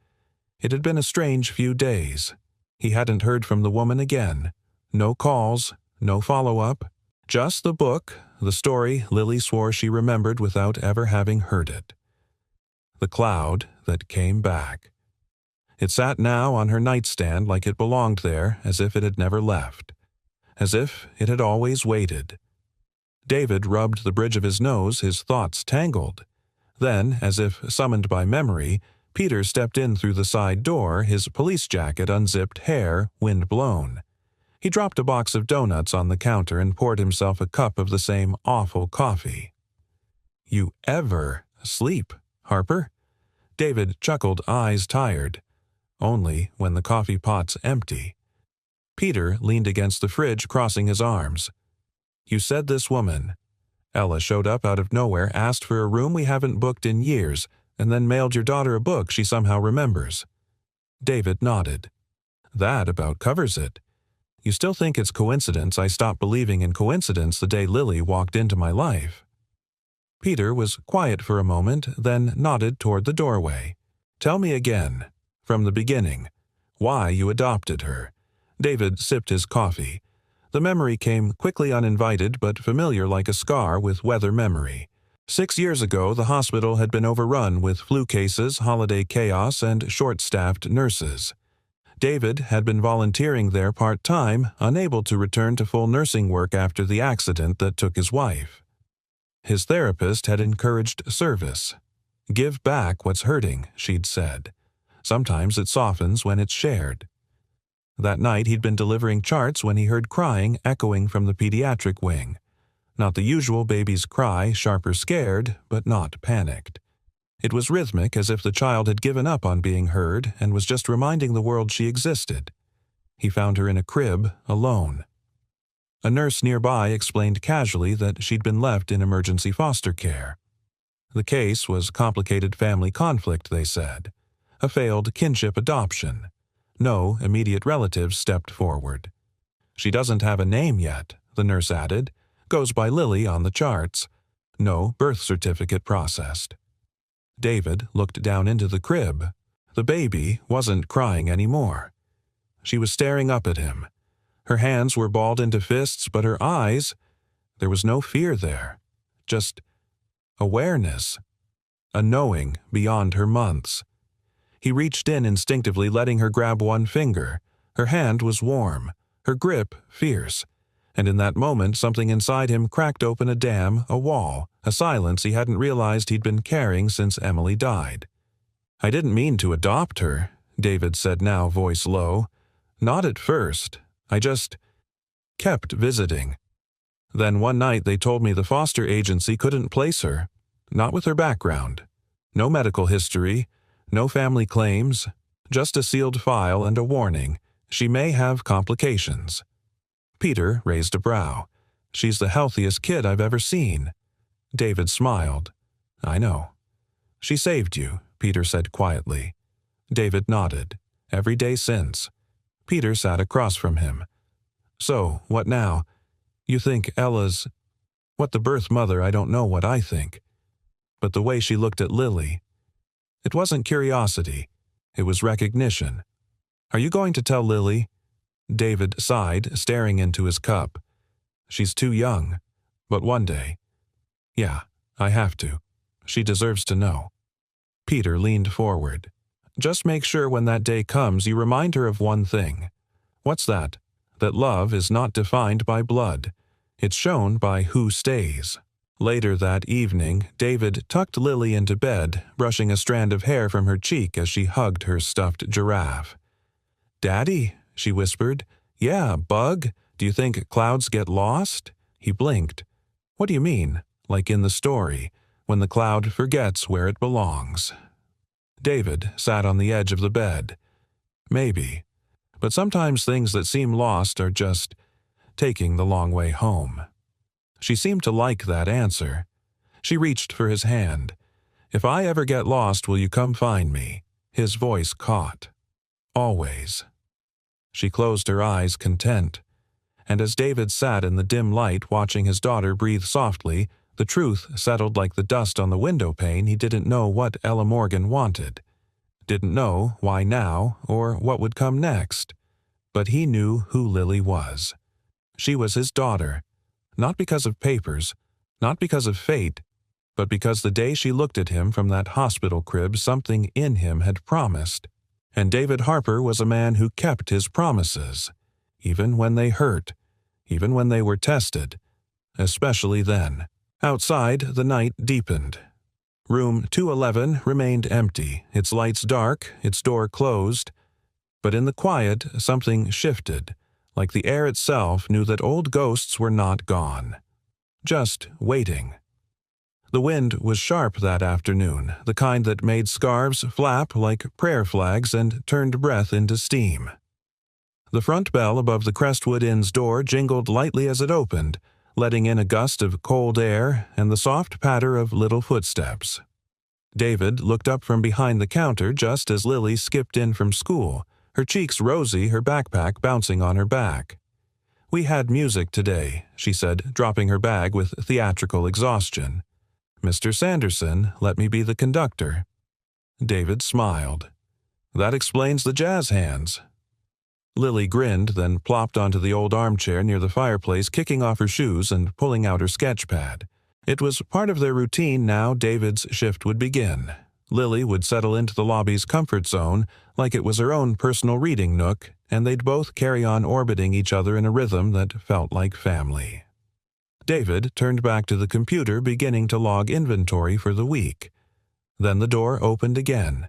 It had been a strange few days. He hadn't heard from the woman again. No calls, no follow-up. Just the book, the story Lily swore she remembered without ever having heard it. The cloud that came back. It sat now on her nightstand like it belonged there, as if it had never left. As if it had always waited. David rubbed the bridge of his nose, his thoughts tangled. Then, as if summoned by memory, Peter stepped in through the side door, his police jacket unzipped, hair wind-blown. He dropped a box of donuts on the counter and poured himself a cup of the same awful coffee. "You ever sleep, Harper?" David chuckled, eyes tired. "Only when the coffee pot's empty." Peter leaned against the fridge, crossing his arms. "You said this woman. Ella showed up out of nowhere, asked for a room we haven't booked in years, and then mailed your daughter a book she somehow remembers." David nodded. "That about covers it. You still think it's coincidence I stopped believing in coincidence the day Lily walked into my life." Peter was quiet for a moment, then nodded toward the doorway. "Tell me again, from the beginning, why you adopted her." David sipped his coffee. The memory came quickly, uninvited, but familiar like a scar with weather memory. 6 years ago, the hospital had been overrun with flu cases, holiday chaos, and short-staffed nurses. David had been volunteering there part-time, unable to return to full nursing work after the accident that took his wife. His therapist had encouraged service. "Give back what's hurting," she'd said. "Sometimes it softens when it's shared." That night he'd been delivering charts when he heard crying echoing from the pediatric wing. Not the usual baby's cry, sharp or scared, but not panicked. It was rhythmic, as if the child had given up on being heard and was just reminding the world she existed. He found her in a crib, alone. A nurse nearby explained casually that she'd been left in emergency foster care. The case was complicated family conflict, they said. A failed kinship adoption. No immediate relatives stepped forward. "She doesn't have a name yet," the nurse added. "Goes by Lily on the charts. No birth certificate processed." David looked down into the crib. The baby wasn't crying anymore. She was staring up at him. Her hands were balled into fists, but her eyes, there was no fear there. Just awareness. A knowing beyond her months. He reached in instinctively, letting her grab one finger. Her hand was warm, her grip fierce. And in that moment, something inside him cracked open a dam, a wall, a silence he hadn't realized he'd been carrying since Emily died. "I didn't mean to adopt her," David said now, voice low. "Not at first. I just kept visiting. Then one night they told me the foster agency couldn't place her. Not with her background. No medical history, no family claims, just a sealed file and a warning. She may have complications." Peter raised a brow. "She's the healthiest kid I've ever seen." David smiled. "I know." "She saved you," Peter said quietly. David nodded. "Every day since." Peter sat across from him. "So, what now? You think Ella's—" "What the birth mother, I don't know what I think. But the way she looked at Lily. It wasn't curiosity. It was recognition. Are you going to tell Lily?" David sighed, staring into his cup. "She's too young. But one day. Yeah, I have to. She deserves to know." Peter leaned forward. "Just make sure when that day comes you remind her of one thing. What's that? That love is not defined by blood. It's shown by who stays. Later that evening, David tucked Lily into bed, brushing a strand of hair from her cheek as she hugged her stuffed giraffe. "Daddy," she whispered. "Yeah, bug. Do you think clouds get lost?" He blinked. "What do you mean? Like in the story, when the cloud forgets where it belongs." David sat on the edge of the bed. Maybe. But sometimes things that seem lost are just taking the long way home. She seemed to like that answer. She reached for his hand. "If I ever get lost, will you come find me?" His voice caught. "Always." She closed her eyes, content. And as David sat in the dim light watching his daughter breathe softly, the truth settled like the dust on the window pane. He didn't know what Ella Morgan wanted. Didn't know why now or what would come next. But he knew who Lily was. She was his daughter. Not because of papers, not because of fate, but because the day she looked at him from that hospital crib, something in him had promised. And David Harper was a man who kept his promises, even when they hurt, even when they were tested, especially then. Outside, the night deepened. Room 211 remained empty, its lights dark, its door closed. But in the quiet, something shifted, like the air itself knew that old ghosts were not gone. Just waiting. The wind was sharp that afternoon, the kind that made scarves flap like prayer flags and turned breath into steam. The front bell above the Crestwood Inn's door jingled lightly as it opened, letting in a gust of cold air and the soft patter of little footsteps. David looked up from behind the counter just as Lily skipped in from school, her cheeks rosy, her backpack bouncing on her back. "We had music today," she said, dropping her bag with theatrical exhaustion. "Mr. Sanderson let me be the conductor." David smiled. "That explains the jazz hands." Lily grinned, then plopped onto the old armchair near the fireplace, kicking off her shoes and pulling out her sketch pad. It was part of their routine now David's shift would begin. Lily would settle into the lobby's comfort zone like it was her own personal reading nook, and they'd both carry on orbiting each other in a rhythm that felt like family. David turned back to the computer, beginning to log inventory for the week. Then the door opened again.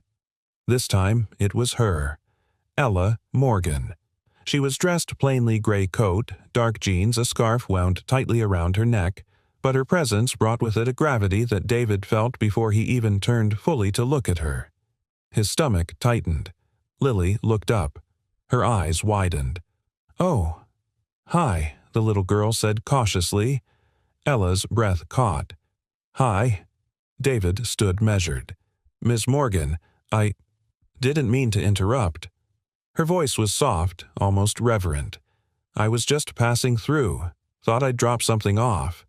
This time it was her, Ella Morgan. She was dressed plainly gray coat, dark jeans, a scarf wound tightly around her neck, but her presence brought with it a gravity that David felt before he even turned fully to look at her. His stomach tightened. Lily looked up. Her eyes widened. "Oh, hi," the little girl said cautiously. Ella's breath caught. "Hi." David stood measured. "Miss Morgan, I didn't mean to interrupt." Her voice was soft, almost reverent. "I was just passing through. Thought I'd drop something off."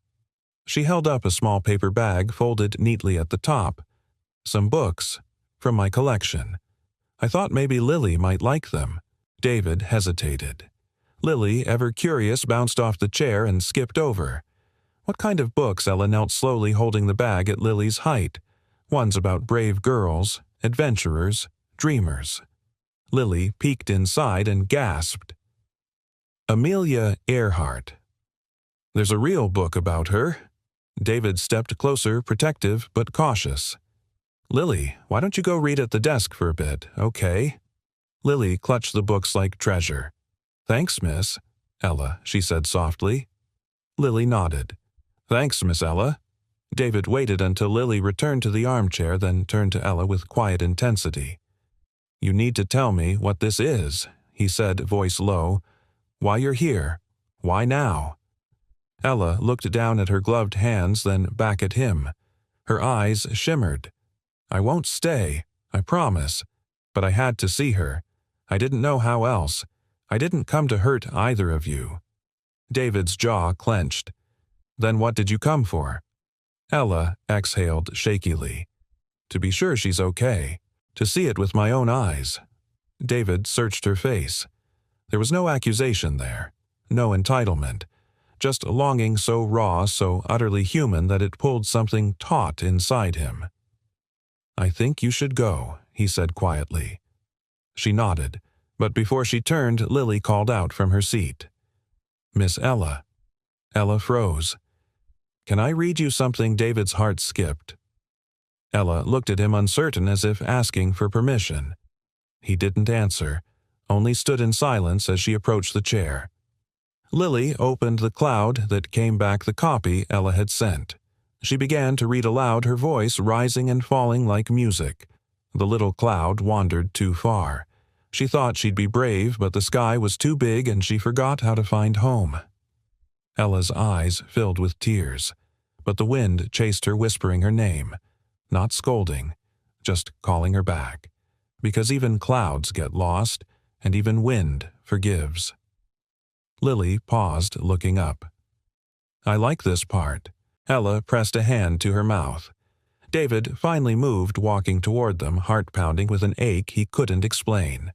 She held up a small paper bag folded neatly at the top. "Some books. From my collection. I thought maybe Lily might like them." David hesitated. Lily, ever curious, bounced off the chair and skipped over. What kind of books? Ella knelt slowly, holding the bag at Lily's height. Ones about brave girls, adventurers, dreamers. Lily peeked inside and gasped. Amelia Earhart. "There's a real book about her." David stepped closer, protective but cautious. "Lily, why don't you go read at the desk for a bit, okay?" Lily clutched the books like treasure. "Thanks, miss, Ella," she said softly. Lily nodded. "Thanks, Miss Ella." David waited until Lily returned to the armchair, then turned to Ella with quiet intensity. "You need to tell me what this is," he said, voice low. "Why you're here. Why now?" Ella looked down at her gloved hands, then back at him. Her eyes shimmered. "I won't stay, I promise. But I had to see her. I didn't know how else. I didn't come to hurt either of you." David's jaw clenched. "Then what did you come for?" Ella exhaled shakily. "To be sure she's okay. To see it with my own eyes." David searched her face. There was no accusation there. No entitlement. Just a longing so raw, so utterly human that it pulled something taut inside him. "I think you should go," he said quietly. She nodded. But before she turned, Lily called out from her seat. "Miss Ella." Ella froze. "Can I read you something?" David's heart skipped. Ella looked at him uncertain, as if asking for permission. He didn't answer, only stood in silence as she approached the chair. Lily opened the cloud that came back the copy Ella had sent. She began to read aloud, her voice rising and falling like music. The little cloud wandered too far. She thought she'd be brave, but the sky was too big and she forgot how to find home. Ella's eyes filled with tears, but the wind chased her, whispering her name, not scolding, just calling her back, because even clouds get lost, and even wind forgives. Lily paused, looking up. "I like this part." Ella pressed a hand to her mouth. David finally moved, walking toward them, heart pounding with an ache he couldn't explain.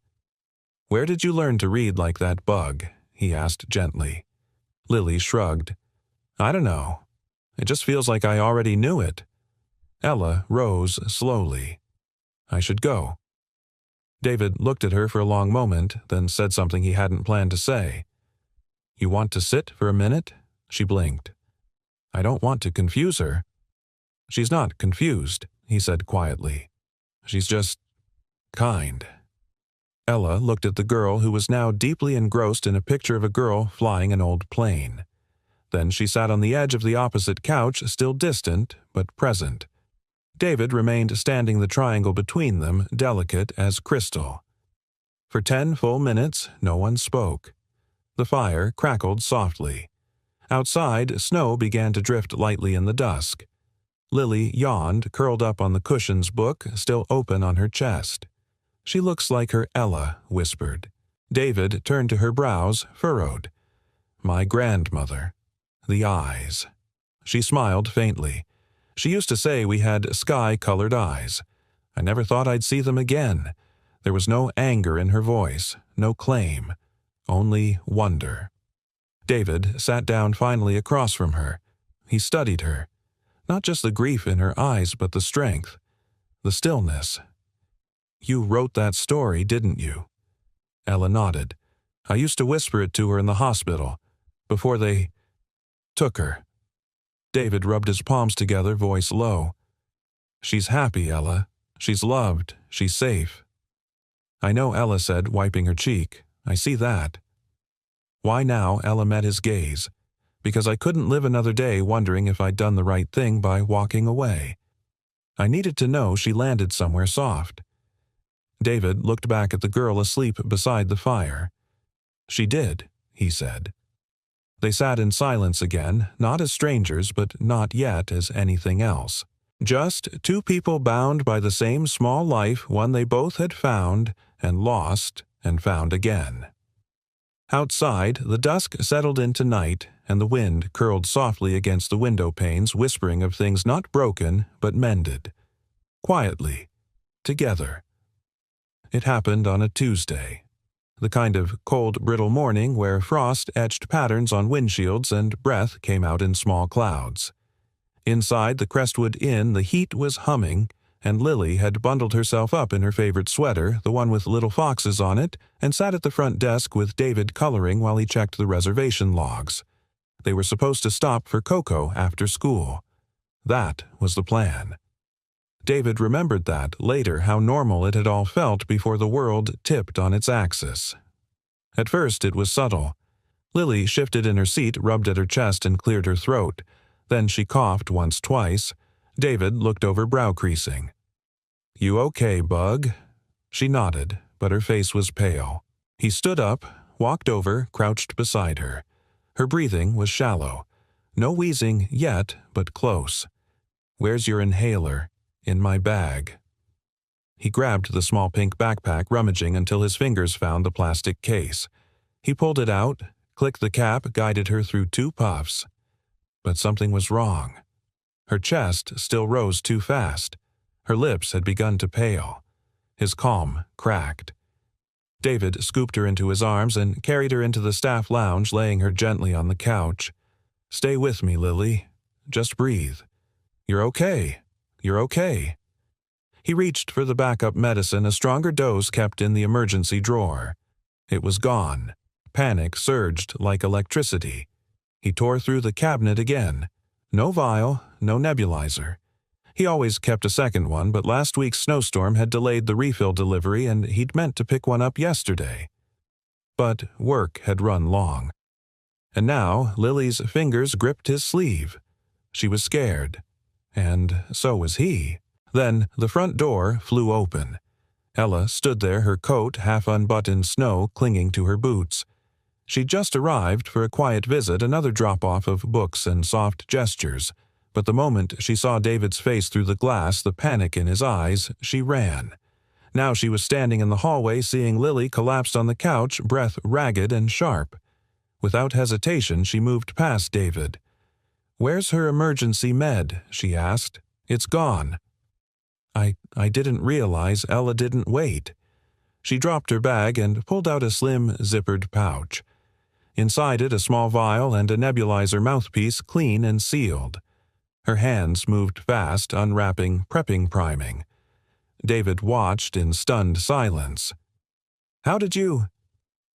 "Where did you learn to read like that bug?" he asked gently. Lily shrugged. "I don't know. It just feels like I already knew it." Ella rose slowly. "I should go." David looked at her for a long moment, then said something he hadn't planned to say. "You want to sit for a minute?" She blinked. "I don't want to confuse her." "She's not confused," he said quietly. "She's just kind." Ella looked at the girl, who was now deeply engrossed in a picture of a girl flying an old plane. Then she sat on the edge of the opposite couch, still distant but present. David remained standing the triangle between them, delicate as crystal. For 10 full minutes, no one spoke. The fire crackled softly. Outside, snow began to drift lightly in the dusk. Lily yawned, curled up on the cushions, book still open on her chest. "She looks like her," Ella whispered. David turned to her, brows furrowed. "My grandmother." The eyes. She smiled faintly. "She used to say we had sky-colored eyes. I never thought I'd see them again." There was no anger in her voice, no claim, only wonder. David sat down finally across from her. He studied her. Not just the grief in her eyes, but the strength, the stillness. "You wrote that story, didn't you?" Ella nodded. "I used to whisper it to her in the hospital, before they took her." David rubbed his palms together, voice low. "She's happy, Ella. She's loved. She's safe." "I know," Ella said, wiping her cheek. "I see that." "Why now?" Ella met his gaze. "Because I couldn't live another day wondering if I'd done the right thing by walking away. I needed to know she landed somewhere soft." David looked back at the girl asleep beside the fire. "She did," he said. They sat in silence again, not as strangers, but not yet as anything else. Just two people bound by the same small life, one they both had found and lost and found again. Outside, the dusk settled into night, and the wind curled softly against the window panes, whispering of things not broken but mended. Quietly. Together. It happened on a Tuesday. The kind of cold, brittle morning where frost etched patterns on windshields and breath came out in small clouds. Inside the Crestwood Inn, the heat was humming, and Lily had bundled herself up in her favorite sweater, the one with little foxes on it, and sat at the front desk with David coloring while he checked the reservation logs. They were supposed to stop for cocoa after school. That was the plan. David remembered that later, how normal it had all felt before the world tipped on its axis. At first it was subtle. Lily shifted in her seat, rubbed at her chest, and cleared her throat. Then she coughed once, twice. David looked over, brow creasing. "You okay, bug?" She nodded, but her face was pale. He stood up, walked over, crouched beside her. Her breathing was shallow. No wheezing yet, but close. "Where's your inhaler?" "In my bag." He grabbed the small pink backpack, rummaging until his fingers found the plastic case. He pulled it out, clicked the cap, guided her through 2 puffs. But something was wrong. Her chest still rose too fast. Her lips had begun to pale. His calm cracked. David scooped her into his arms and carried her into the staff lounge, laying her gently on the couch. "Stay with me, Lily. Just breathe. You're okay. You're okay." He reached for the backup medicine, a stronger dose kept in the emergency drawer. It was gone. Panic surged like electricity. He tore through the cabinet again. No vial, no nebulizer. He always kept a second one, but last week's snowstorm had delayed the refill delivery and he'd meant to pick one up yesterday. But work had run long. And now Lily's fingers gripped his sleeve. She was scared. And so was he. Then the front door flew open. Ella stood there, her coat half unbuttoned, snow clinging to her boots. She'd just arrived for a quiet visit, another drop-off of books and soft gestures. But the moment she saw David's face through the glass, the panic in his eyes, she ran. Now she was standing in the hallway, seeing Lily collapsed on the couch, breath ragged and sharp. Without hesitation, she moved past David. "Where's her emergency med?" she asked. "It's gone." I didn't realize Ella didn't wait. She dropped her bag and pulled out a slim, zippered pouch. Inside it, a small vial and a nebulizer mouthpiece, clean and sealed. Her hands moved fast, unwrapping, prepping, priming. David watched in stunned silence. "How did you—"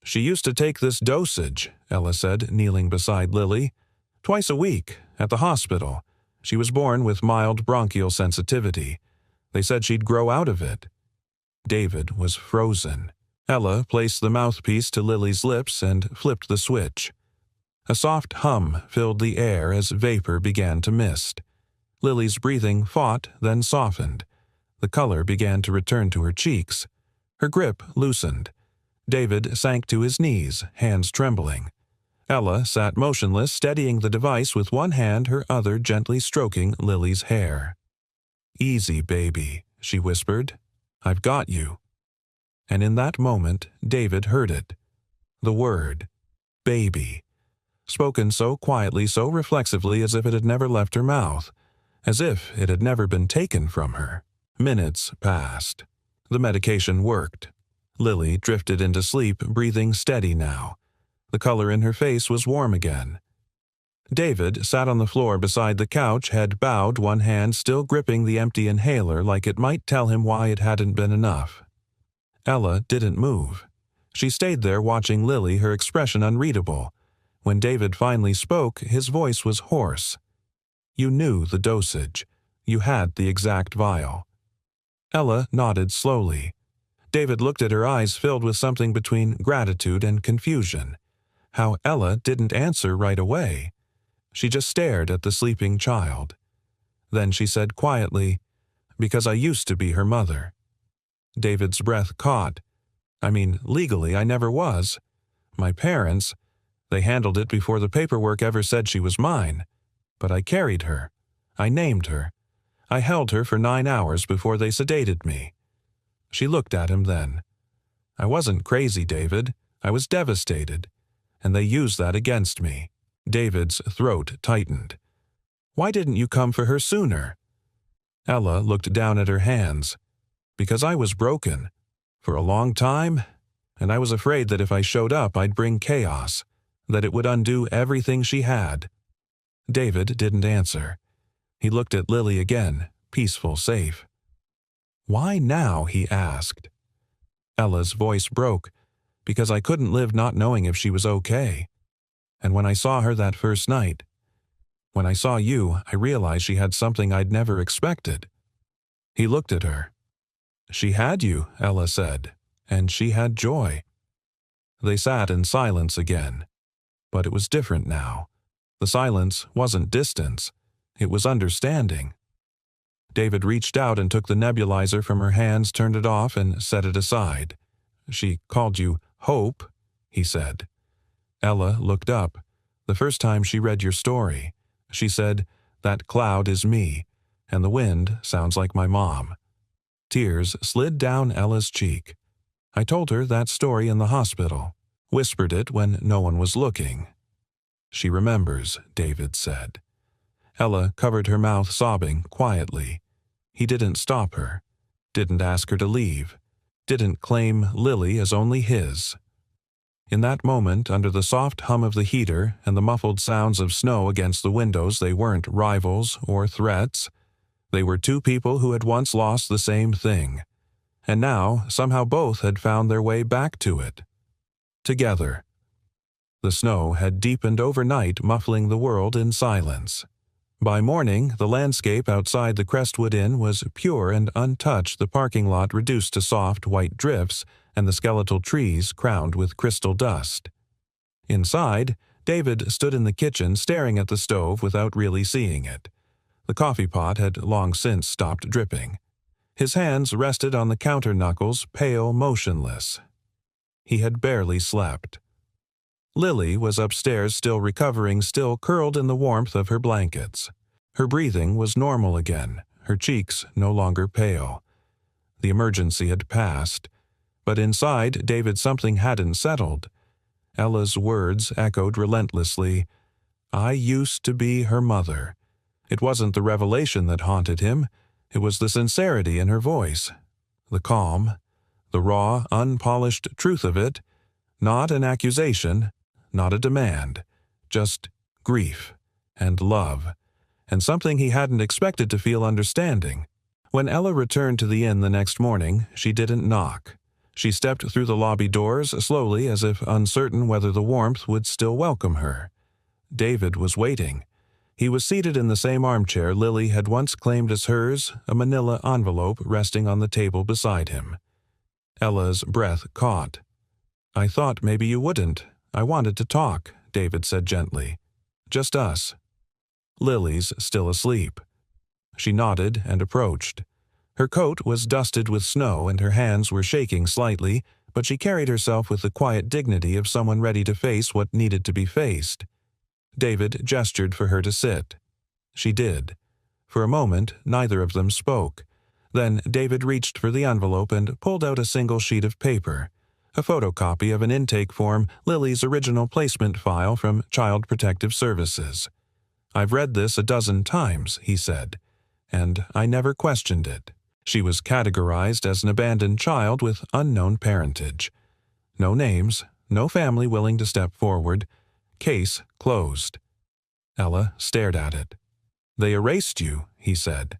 "She used to take this dosage," Ella said, kneeling beside Lily. "Twice a week, at the hospital. She was born with mild bronchial sensitivity. They said she'd grow out of it." David was frozen. Ella placed the mouthpiece to Lily's lips and flipped the switch. A soft hum filled the air as vapor began to mist. Lily's breathing fought, then softened. The color began to return to her cheeks. Her grip loosened. David sank to his knees, hands trembling. Ella sat motionless, steadying the device with one hand, her other gently stroking Lily's hair. "Easy, baby," she whispered. "I've got you." And in that moment, David heard it. The word, baby. Spoken so quietly, so reflexively, as if it had never left her mouth. As if it had never been taken from her. Minutes passed. The medication worked. Lily drifted into sleep, breathing steady now. The color in her face was warm again. David sat on the floor beside the couch, head bowed, one hand still gripping the empty inhaler like it might tell him why it hadn't been enough. Ella didn't move. She stayed there watching Lily, her expression unreadable. When David finally spoke, his voice was hoarse. "You knew the dosage. You had the exact vial." Ella nodded slowly. David looked at her, eyes filled with something between gratitude and confusion. How Ella didn't answer right away. She just stared at the sleeping child. Then she said quietly, "Because I used to be her mother." David's breath caught. "I mean, legally I never was. My parents, they handled it before the paperwork ever said she was mine. But I carried her. I named her. I held her for 9 hours before they sedated me." She looked at him then. "I wasn't crazy, David. I was devastated. And they used that against me." David's throat tightened. "Why didn't you come for her sooner?" Ella looked down at her hands. "Because I was broken. For a long time. And I was afraid that if I showed up, I'd bring chaos. That it would undo everything she had." David didn't answer. He looked at Lily again, peaceful, safe. "Why now?" he asked. Ella's voice broke. "Because I couldn't live not knowing if she was okay. And when I saw her that first night, when I saw you, I realized she had something I'd never expected." He looked at her. "She had you," Ella said, "and she had joy." They sat in silence again. But it was different now. The silence wasn't distance. It was understanding. David reached out and took the nebulizer from her hands, turned it off, and set it aside. "She called you Hope," he said. Ella looked up. "The first time she read your story, she said, 'That cloud is me, and the wind sounds like my mom.'" Tears slid down Ella's cheek. "I told her that story in the hospital, whispered it when no one was looking." "She remembers," David said. Ella covered her mouth, sobbing quietly. He didn't stop her, didn't ask her to leave, didn't claim Lily as only his. In that moment, under the soft hum of the heater and the muffled sounds of snow against the windows, they weren't rivals or threats. They were two people who had once lost the same thing, and now somehow both had found their way back to it. together. The snow had deepened overnight, muffling the world in silence. By morning, the landscape outside the Crestwood Inn was pure and untouched, the parking lot reduced to soft white drifts, and the skeletal trees crowned with crystal dust. Inside, David stood in the kitchen staring at the stove without really seeing it. The coffee pot had long since stopped dripping. His hands rested on the counter knuckles, pale, motionless. He had barely slept. Lily was upstairs, still recovering, still curled in the warmth of her blankets. Her breathing was normal again, her cheeks no longer pale. The emergency had passed, but inside David something hadn't settled. Ella's words echoed relentlessly. I used to be her mother. It wasn't the revelation that haunted him, it was the sincerity in her voice, the calm, the raw, unpolished truth of it, not an accusation, not a demand, just grief and love, and something he hadn't expected to feel understanding. When Ella returned to the inn the next morning, she didn't knock. She stepped through the lobby doors slowly, as if uncertain whether the warmth would still welcome her. David was waiting. He was seated in the same armchair Lily had once claimed as hers, a manila envelope resting on the table beside him. Ella's breath caught. I thought maybe you wouldn't. I wanted to talk, David said gently. Just us. Lily's still asleep. She nodded and approached. Her coat was dusted with snow and her hands were shaking slightly, but she carried herself with the quiet dignity of someone ready to face what needed to be faced. David gestured for her to sit. She did. For a moment, neither of them spoke. Then David reached for the envelope and pulled out a single sheet of paper, a photocopy of an intake form, Lily's original placement file from Child Protective Services. I've read this 12 times, he said, and I never questioned it. She was categorized as an abandoned child with unknown parentage. No names, no family willing to step forward. Case closed. Ella stared at it. They erased you, he said.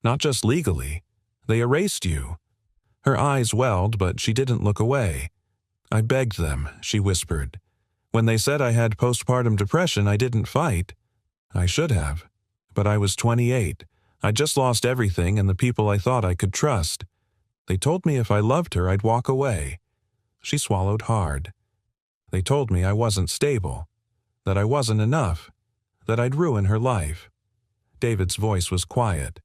Not just legally. They erased you. Her eyes welled, but she didn't look away. I begged them, she whispered. When they said I had postpartum depression, I didn't fight. I should have. But I was 28. I'd just lost everything and the people I thought I could trust. They told me if I loved her, I'd walk away. She swallowed hard. They told me I wasn't stable, that I wasn't enough, that I'd ruin her life. David's voice was quiet.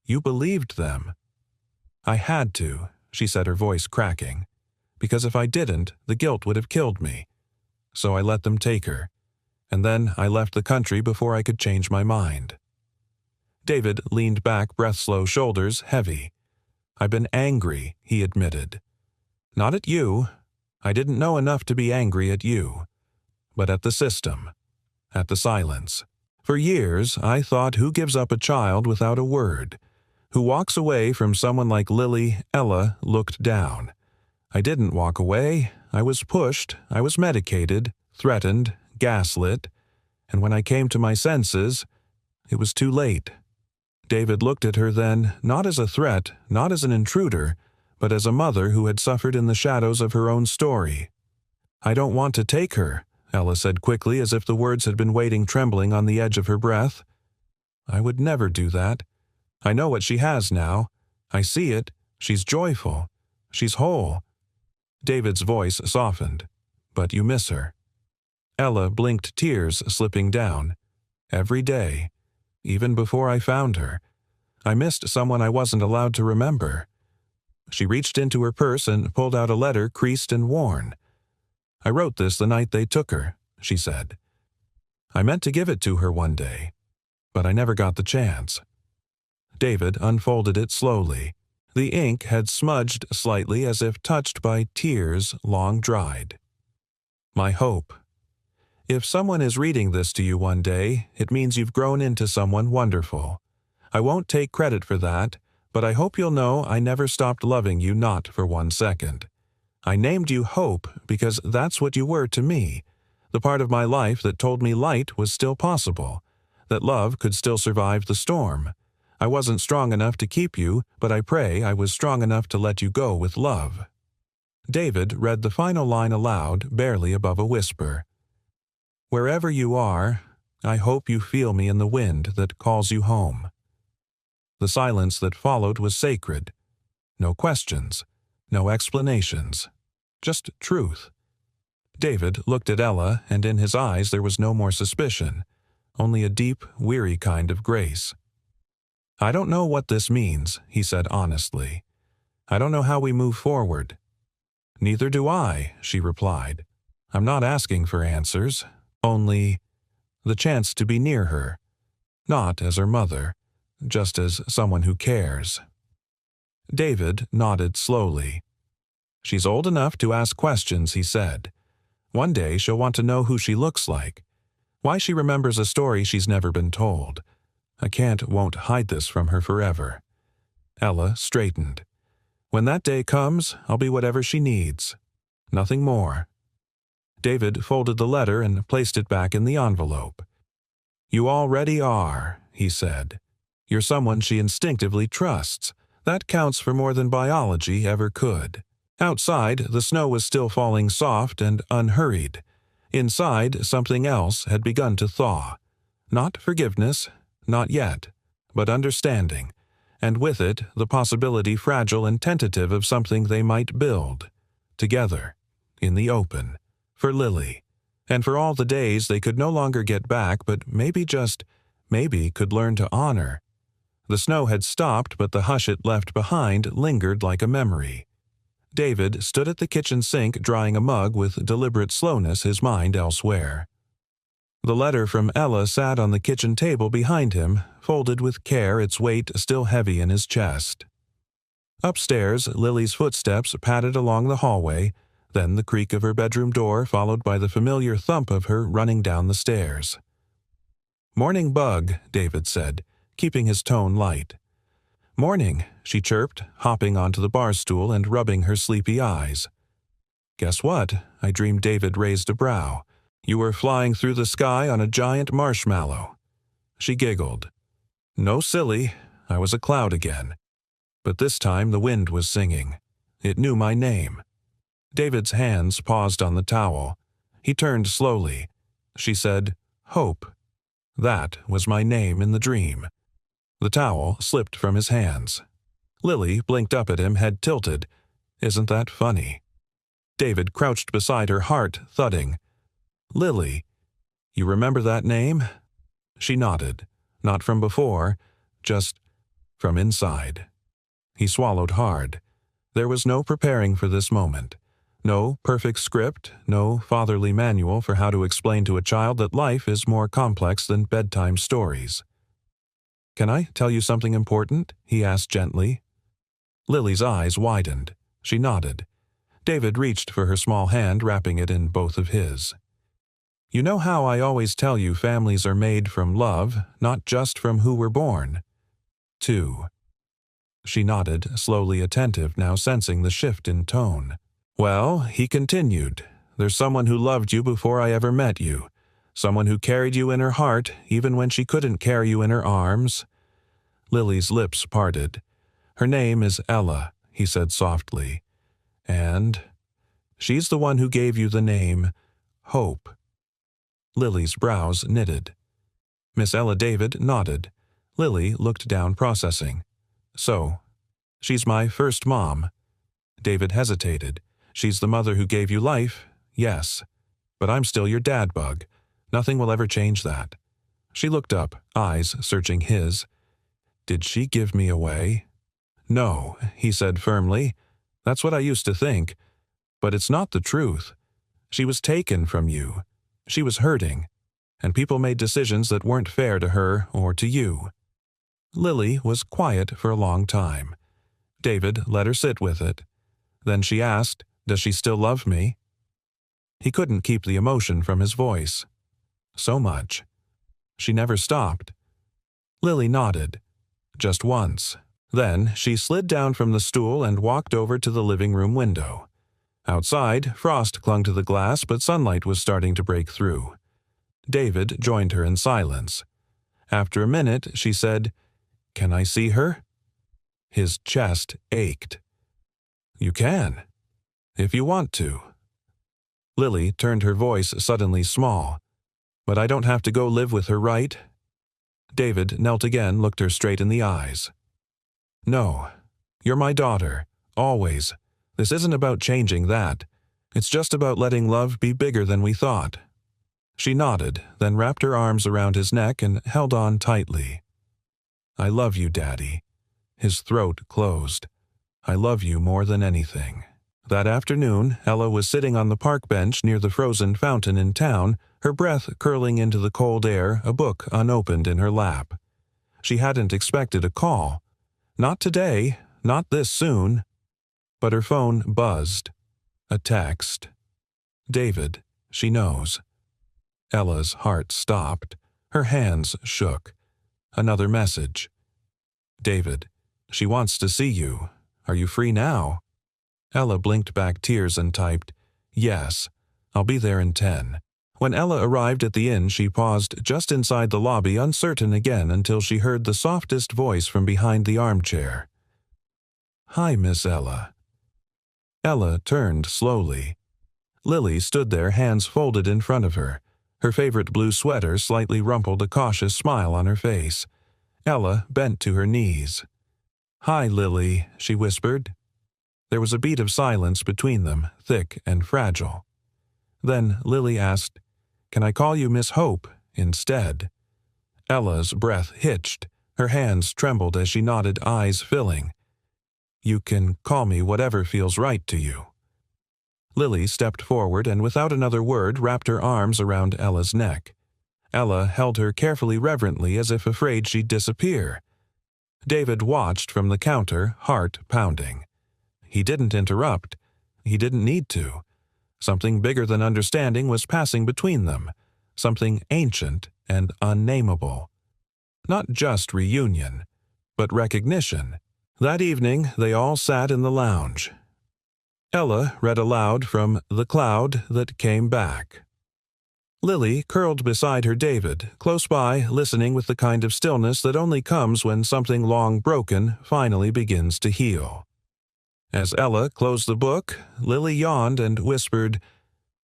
You believed them. I had to, she said, her voice cracking, because if I didn't, the guilt would have killed me. So I let them take her, and then I left the country before I could change my mind. David leaned back, breath-slow, shoulders heavy. I've been angry, he admitted. Not at you. I didn't know enough to be angry at you. But at the system. At the silence. For years, I thought, who gives up a child without a word? Who walks away from someone like Lily? Ella looked down. I didn't walk away. I was pushed. I was medicated, threatened, gaslit. And when I came to my senses, it was too late. David looked at her then, not as a threat, not as an intruder, but as a mother who had suffered in the shadows of her own story. I don't want to take her, Ella said quickly, as if the words had been waiting trembling on the edge of her breath. I would never do that. I know what she has now. I see it. She's joyful. She's whole. David's voice softened. But you miss her. Ella blinked, tears slipping down. Every day. Even before I found her. I missed someone I wasn't allowed to remember. She reached into her purse and pulled out a letter creased and worn. I wrote this the night they took her, she said. I meant to give it to her one day, but I never got the chance. David unfolded it slowly. The ink had smudged slightly as if touched by tears long dried. My hope. If someone is reading this to you one day, it means you've grown into someone wonderful. I won't take credit for that, but I hope you'll know I never stopped loving you, not for 1 second. I named you Hope because that's what you were to me, the part of my life that told me light was still possible, that love could still survive the storm. I wasn't strong enough to keep you, but I pray I was strong enough to let you go with love. David read the final line aloud, barely above a whisper. "Wherever you are, I hope you feel me in the wind that calls you home." The silence that followed was sacred. No questions, no explanations, just truth. David looked at Ella, and in his eyes there was no more suspicion, only a deep, weary kind of grace. "I don't know what this means," he said honestly. "I don't know how we move forward." "Neither do I," she replied. "I'm not asking for answers, only the chance to be near her, not as her mother, just as someone who cares." David nodded slowly. "She's old enough to ask questions," he said. "One day she'll want to know who she looks like, why she remembers a story she's never been told. I won't hide this from her forever." Ella straightened. "When that day comes, I'll be whatever she needs. Nothing more." David folded the letter and placed it back in the envelope. "You already are," he said. "You're someone she instinctively trusts. That counts for more than biology ever could." Outside, the snow was still falling soft and unhurried. Inside, something else had begun to thaw. Not forgiveness, not yet, but understanding, and with it the possibility fragile and tentative of something they might build, together, in the open, for Lily, and for all the days they could no longer get back but maybe could learn to honor. The snow had stopped, but the hush it left behind lingered like a memory. David stood at the kitchen sink drying a mug with deliberate slowness, his mind elsewhere. The letter from Ella sat on the kitchen table behind him, folded with care, its weight still heavy in his chest. Upstairs, Lily's footsteps padded along the hallway, then the creak of her bedroom door followed by the familiar thump of her running down the stairs. "Morning, Bug," David said, keeping his tone light. "Morning," she chirped, hopping onto the bar stool and rubbing her sleepy eyes. "Guess what?" I dreamed. David raised a brow. "You were flying through the sky on a giant marshmallow." She giggled. "No, silly, I was a cloud again. But this time the wind was singing. It knew my name." David's hands paused on the towel. He turned slowly. She said, "Hope." That was my name in the dream. The towel slipped from his hands. Lily blinked up at him, head tilted. "Isn't that funny?" David crouched beside her, heart thudding. "Lily, you remember that name?" She nodded. Not from before, just from inside. He swallowed hard. There was no preparing for this moment. No perfect script, no fatherly manual for how to explain to a child that life is more complex than bedtime stories. "Can I tell you something important?" he asked gently. Lily's eyes widened. She nodded. David reached for her small hand, wrapping it in both of his. "You know how I always tell you families are made from love, not just from who we're born?" "Two." She nodded, slowly attentive, now sensing the shift in tone. "Well," he continued, "there's someone who loved you before I ever met you. Someone who carried you in her heart, even when she couldn't carry you in her arms." Lily's lips parted. "Her name is Ella," he said softly. "And she's the one who gave you the name Hope." Lily's brows knitted. Miss Ella David nodded. Lily looked down, processing. "So, she's my first mom." David hesitated. "She's the mother who gave you life, yes. But I'm still your dad, Bug. Nothing will ever change that." She looked up, eyes searching his. "Did she give me away?" "No," he said firmly. "That's what I used to think. But it's not the truth. She was taken from you. She was hurting. And people made decisions that weren't fair to her or to you." Lily was quiet for a long time. David let her sit with it. Then she asked, "Does she still love me?" He couldn't keep the emotion from his voice. "So much." She never stopped. Lily nodded. Just once. Then she slid down from the stool and walked over to the living room window. Outside, frost clung to the glass, but sunlight was starting to break through. David joined her in silence. After a minute, she said, "Can I see her?" His chest ached. "You can." If you want to. Lily turned her voice suddenly small. But I don't have to go live with her, right? David knelt again, looked her straight in the eyes. No. You're my daughter. Always. This isn't about changing that. It's just about letting love be bigger than we thought. She nodded, then wrapped her arms around his neck and held on tightly. I love you, Daddy. His throat closed. I love you more than anything. That afternoon, Ella was sitting on the park bench near the frozen fountain in town, her breath curling into the cold air, a book unopened in her lap. She hadn't expected a call. Not today, not this soon. But her phone buzzed. A text. David, she knows. Ella's heart stopped. Her hands shook. Another message. David, she wants to see you. Are you free now? Ella blinked back tears and typed, Yes, I'll be there in 10. When Ella arrived at the inn, she paused just inside the lobby, uncertain again, until she heard the softest voice from behind the armchair. Hi, Miss Ella. Ella turned slowly. Lily stood there, hands folded in front of her. Her favorite blue sweater slightly rumpled, a cautious smile on her face. Ella bent to her knees. Hi, Lily, she whispered. There was a beat of silence between them, thick and fragile. Then Lily asked, Can I call you Miss Hope instead? Ella's breath hitched. Her hands trembled as she nodded, eyes filling. You can call me whatever feels right to you. Lily stepped forward and without another word wrapped her arms around Ella's neck. Ella held her carefully, reverently, as if afraid she'd disappear. David watched from the counter, heart pounding. He didn't interrupt. He didn't need to. Something bigger than understanding was passing between them, something ancient and unnameable. Not just reunion, but recognition. That evening, they all sat in the lounge. Ella read aloud from The Cloud That Came Back. Lily curled beside her David, close by, listening with the kind of stillness that only comes when something long broken finally begins to heal. As Ella closed the book, Lily yawned and whispered,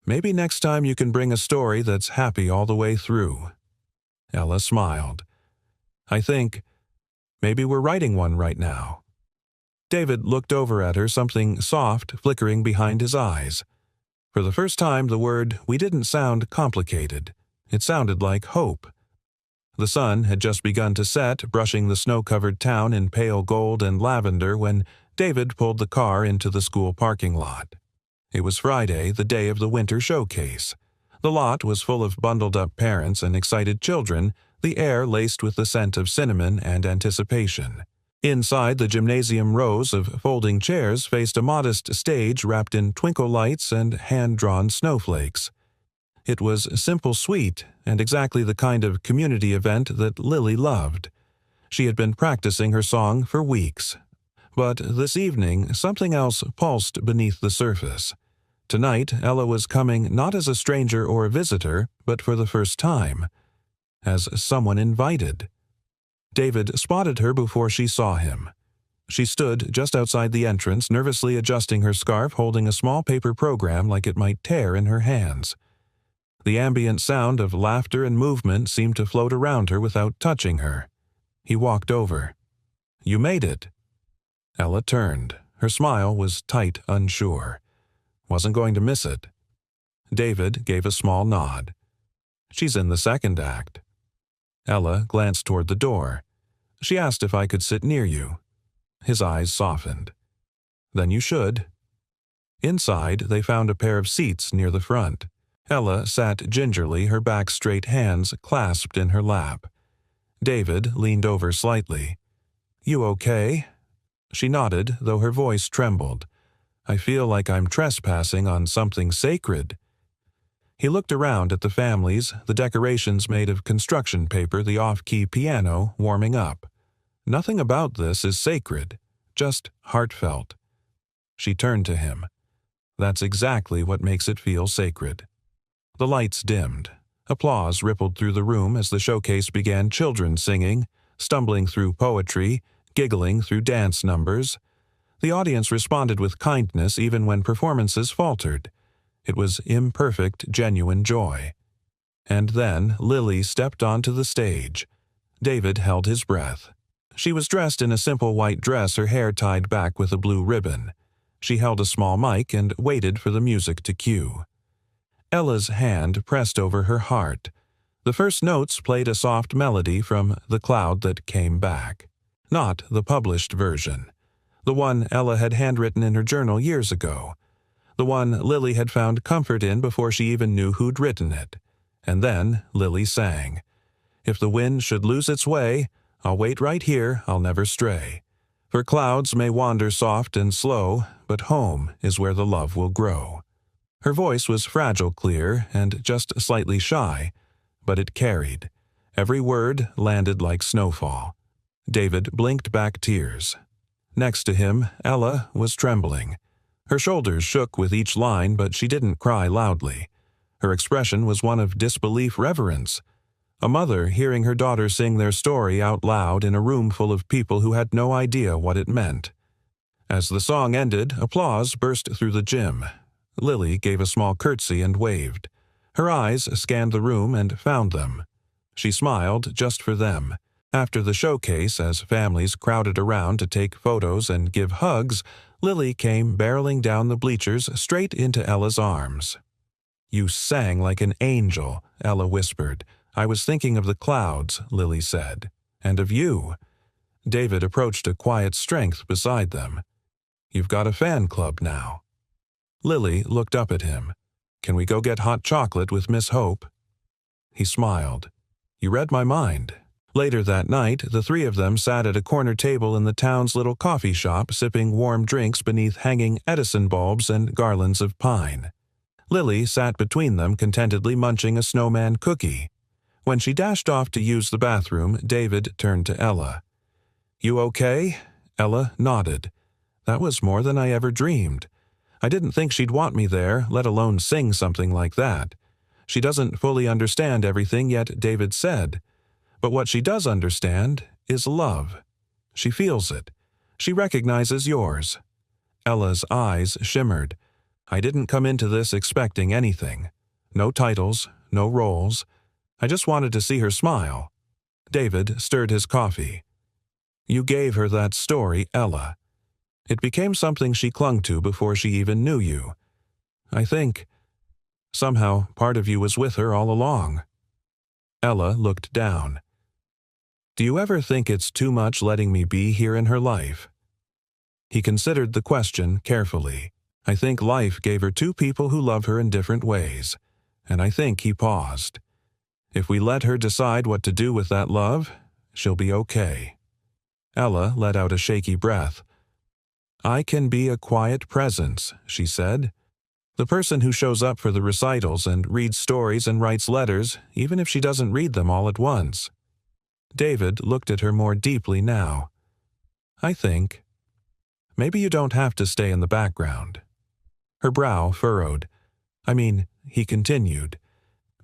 Maybe next time you can bring a story that's happy all the way through. Ella smiled. I think maybe we're writing one right now. David looked over at her, something soft flickering behind his eyes. For the first time, the word "we" didn't sound complicated. It sounded like hope. The sun had just begun to set, brushing the snow-covered town in pale gold and lavender when David pulled the car into the school parking lot. It was Friday, the day of the winter showcase. The lot was full of bundled-up parents and excited children, the air laced with the scent of cinnamon and anticipation. Inside, the gymnasium rows of folding chairs faced a modest stage wrapped in twinkle lights and hand-drawn snowflakes. It was simple, sweet, and exactly the kind of community event that Lily loved. She had been practicing her song for weeks. But this evening, something else pulsed beneath the surface. Tonight, Ella was coming not as a stranger or a visitor, but for the first time, as someone invited. David spotted her before she saw him. She stood just outside the entrance, nervously adjusting her scarf, holding a small paper program like it might tear in her hands. The ambient sound of laughter and movement seemed to float around her without touching her. He walked over. You made it. Ella turned. Her smile was tight, unsure. Wasn't going to miss it. David gave a small nod. She's in the second act. Ella glanced toward the door. She asked if I could sit near you. His eyes softened. Then you should. Inside, they found a pair of seats near the front. Ella sat gingerly, her back straight, hands clasped in her lap. David leaned over slightly. You okay? She nodded, though her voice trembled. I feel like I'm trespassing on something sacred. He looked around at the families, the decorations made of construction paper, the off-key piano warming up. Nothing about this is sacred, just heartfelt. She turned to him. That's exactly what makes it feel sacred. The lights dimmed. Applause rippled through the room as the showcase began, children singing, stumbling through poetry, giggling through dance numbers. The audience responded with kindness even when performances faltered. It was imperfect, genuine joy. And then Lily stepped onto the stage. David held his breath. She was dressed in a simple white dress, her hair tied back with a blue ribbon. She held a small mic and waited for the music to cue. Ella's hand pressed over her heart. The first notes played a soft melody from The Cloud That Came Back. Not the published version. The one Ella had handwritten in her journal years ago. The one Lily had found comfort in before she even knew who'd written it. And then Lily sang, "If the wind should lose its way, I'll wait right here, I'll never stray. For clouds may wander soft and slow, but home is where the love will grow." Her voice was fragile, clear, and just slightly shy, but it carried. Every word landed like snowfall. David blinked back tears. Next to him, Ella was trembling. Her shoulders shook with each line, but she didn't cry loudly. Her expression was one of disbelief, reverence. A mother hearing her daughter sing their story out loud in a room full of people who had no idea what it meant. As the song ended, applause burst through the gym. Lily gave a small curtsy and waved. Her eyes scanned the room and found them. She smiled just for them. After the showcase, as families crowded around to take photos and give hugs, Lily came barreling down the bleachers straight into Ella's arms. "You sang like an angel," Ella whispered. "I was thinking of the clouds," Lily said. "And of you." David approached a quiet strength beside them. "You've got a fan club now." Lily looked up at him. "Can we go get hot chocolate with Miss Hope?" He smiled. "You read my mind." Later that night, the three of them sat at a corner table in the town's little coffee shop, sipping warm drinks beneath hanging Edison bulbs and garlands of pine. Lily sat between them, contentedly munching a snowman cookie. When she dashed off to use the bathroom, David turned to Ella. "You okay?" Ella nodded. "That was more than I ever dreamed. I didn't think she'd want me there, let alone sing something like that. She doesn't fully understand everything yet," David said. "But what she does understand is love. She feels it. She recognizes yours." Ella's eyes shimmered. "I didn't come into this expecting anything. No titles, no roles. I just wanted to see her smile." David stirred his coffee. "You gave her that story, Ella. It became something she clung to before she even knew you. I think, somehow, part of you was with her all along." Ella looked down. "Do you ever think it's too much letting me be here in her life?" He considered the question carefully. "I think life gave her two people who love her in different ways." And I think he paused. "If we let her decide what to do with that love, she'll be okay." Ella let out a shaky breath. "I can be a quiet presence," she said. "The person who shows up for the recitals and reads stories and writes letters, even if she doesn't read them all at once." David looked at her more deeply now. "I think. Maybe you don't have to stay in the background." Her brow furrowed. He continued,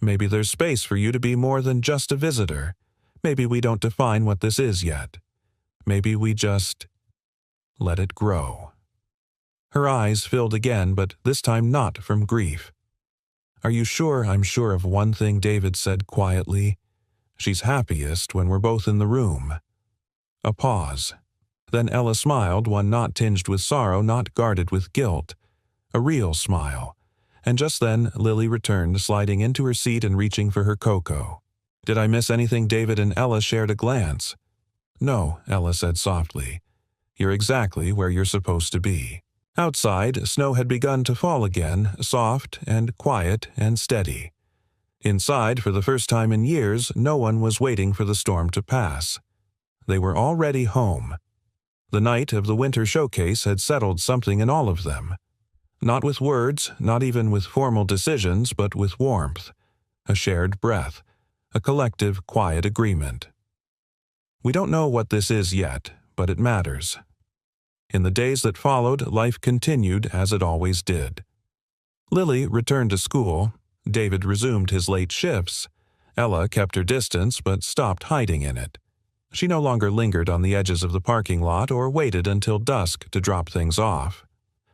"Maybe there's space for you to be more than just a visitor. Maybe we don't define what this is yet. Maybe we just let it grow." Her eyes filled again, but this time not from grief. "Are you sure I'm sure of one thing?" David said quietly. "She's happiest when we're both in the room." A pause. Then Ella smiled, one not tinged with sorrow, not guarded with guilt. A real smile. And just then Lily returned, sliding into her seat and reaching for her cocoa. "Did I miss anything?" David and Ella shared a glance. "No," Ella said softly. "You're exactly where you're supposed to be." Outside, snow had begun to fall again, soft and quiet and steady. Inside, for the first time in years, no one was waiting for the storm to pass. They were already home. The night of the winter showcase had settled something in all of them. Not with words, not even with formal decisions, but with warmth. A shared breath. A collective, quiet agreement. We don't know what this is yet, but it matters. In the days that followed, life continued as it always did. Lily returned to school. David resumed his late shifts. Ella kept her distance but stopped hiding in it. She no longer lingered on the edges of the parking lot or waited until dusk to drop things off.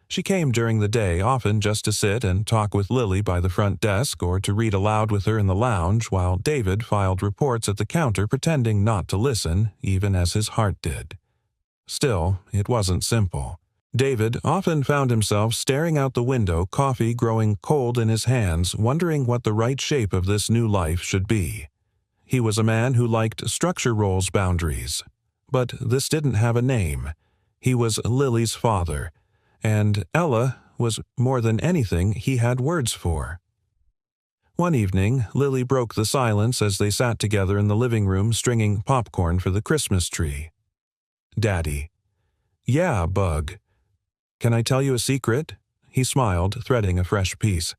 She came during the day, often just to sit and talk with Lily by the front desk or to read aloud with her in the lounge while David filed reports at the counter pretending not to listen, even as his heart did. Still, it wasn't simple. David often found himself staring out the window, coffee growing cold in his hands, wondering what the right shape of this new life should be. He was a man who liked structure roles boundaries. But this didn't have a name. He was Lily's father, and Ella was more than anything he had words for. One evening, Lily broke the silence as they sat together in the living room stringing popcorn for the Christmas tree. "Daddy." "Yeah, Bug." "Can I tell you a secret?" He smiled, threading a fresh piece.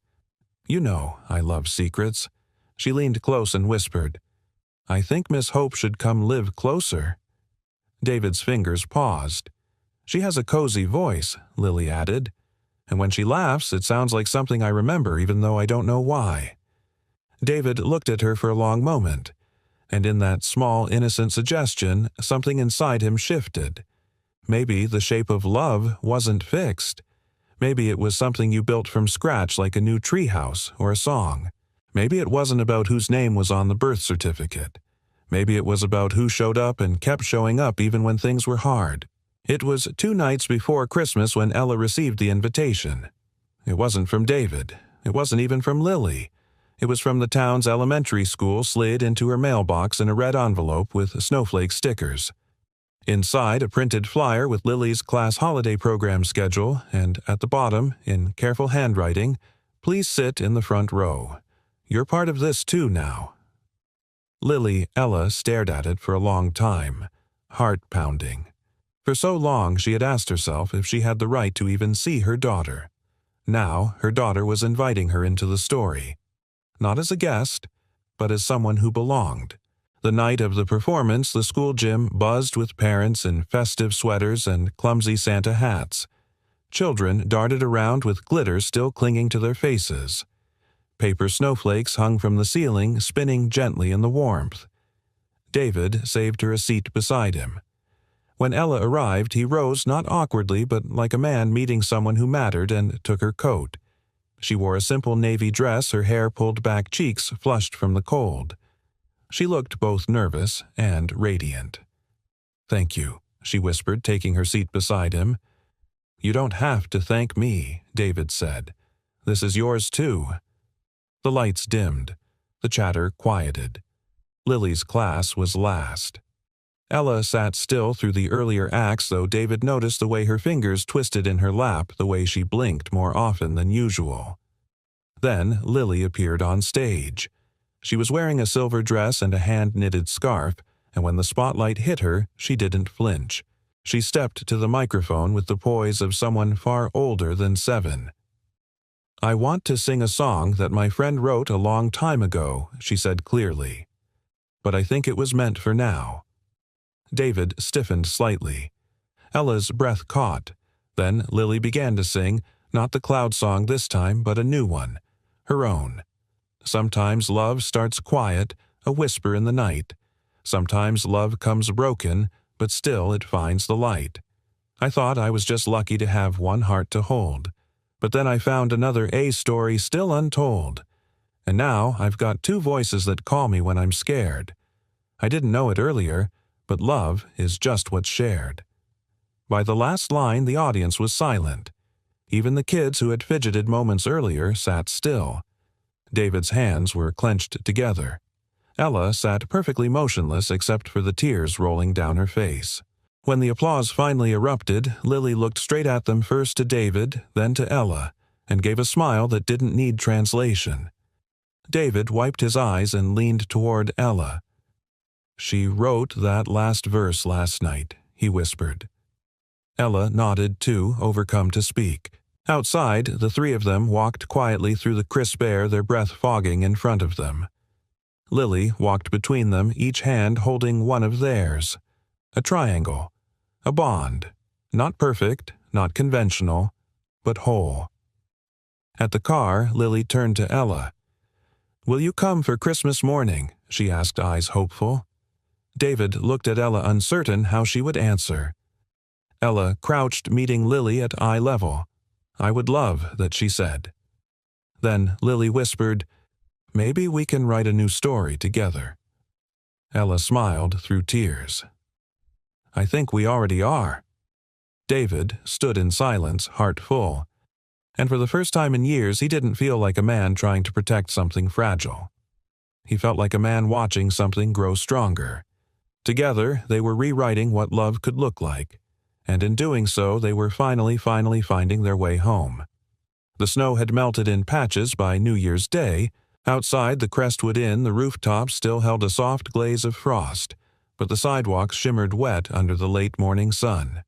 "You know I love secrets." She leaned close and whispered, "I think Miss Hope should come live closer." David's fingers paused. "She has a cozy voice," Lily added, "and when she laughs, it sounds like something I remember even though I don't know why." David looked at her for a long moment, and in that small, innocent suggestion, something inside him shifted. Maybe the shape of love wasn't fixed. Maybe it was something you built from scratch like a new treehouse or a song. Maybe it wasn't about whose name was on the birth certificate. Maybe it was about who showed up and kept showing up even when things were hard. It was 2 nights before Christmas when Ella received the invitation. It wasn't from David. It wasn't even from Lily. It was from the town's elementary school, slid into her mailbox in a red envelope with snowflake stickers. Inside, a printed flyer with Lily's class holiday program schedule, and at the bottom, in careful handwriting, "Please sit in the front row. You're part of this too now." Ella stared at it for a long time, heart pounding. For so long she had asked herself if she had the right to even see her daughter. Now her daughter was inviting her into the story. Not as a guest, but as someone who belonged. The night of the performance, the school gym buzzed with parents in festive sweaters and clumsy Santa hats. Children darted around with glitter still clinging to their faces. Paper snowflakes hung from the ceiling, spinning gently in the warmth. David saved her a seat beside him. When Ella arrived, he rose not awkwardly but like a man meeting someone who mattered and took her coat. She wore a simple navy dress, her hair pulled back, cheeks flushed from the cold. She looked both nervous and radiant. "Thank you," she whispered, taking her seat beside him. "You don't have to thank me," David said. "This is yours too." The lights dimmed. The chatter quieted. Lily's class was last. Ella sat still through the earlier acts, though David noticed the way her fingers twisted in her lap, the way she blinked more often than usual. Then Lily appeared on stage. She was wearing a silver dress and a hand-knitted scarf, and when the spotlight hit her, she didn't flinch. She stepped to the microphone with the poise of someone far older than 7. "I want to sing a song that my friend wrote a long time ago," she said clearly. "But I think it was meant for now." David stiffened slightly. Ella's breath caught. Then Lily began to sing, not the cloud song this time, but a new one, her own. Sometimes love starts quiet, a whisper in the night. Sometimes love comes broken, but still it finds the light. I thought I was just lucky to have one heart to hold. But then I found another A story still untold. And now I've got 2 voices that call me when I'm scared. I didn't know it earlier, but love is just what's shared. By the last line, the audience was silent. Even the kids who had fidgeted moments earlier sat still. David's hands were clenched together. Ella sat perfectly motionless except for the tears rolling down her face. When the applause finally erupted, Lily looked straight at them, first to David, then to Ella, and gave a smile that didn't need translation. David wiped his eyes and leaned toward Ella. "She wrote that last verse last night," he whispered. Ella nodded too, overcome to speak. Outside, the 3 of them walked quietly through the crisp air, their breath fogging in front of them. Lily walked between them, each hand holding one of theirs. A triangle. A bond. Not perfect, not conventional, but whole. At the car, Lily turned to Ella. "Will you come for Christmas morning?" she asked, eyes hopeful. David looked at Ella, uncertain how she would answer. Ella crouched, meeting Lily at eye level. "I would love that," she said. Then Lily whispered, "Maybe we can write a new story together." Ella smiled through tears. "I think we already are." David stood in silence, heart full. And for the first time in years, he didn't feel like a man trying to protect something fragile. He felt like a man watching something grow stronger. Together, they were rewriting what love could look like. And in doing so, they were finally finding their way home. The snow had melted in patches by New Year's Day. Outside the Crestwood Inn, the rooftops still held a soft glaze of frost, but the sidewalks shimmered wet under the late morning sun.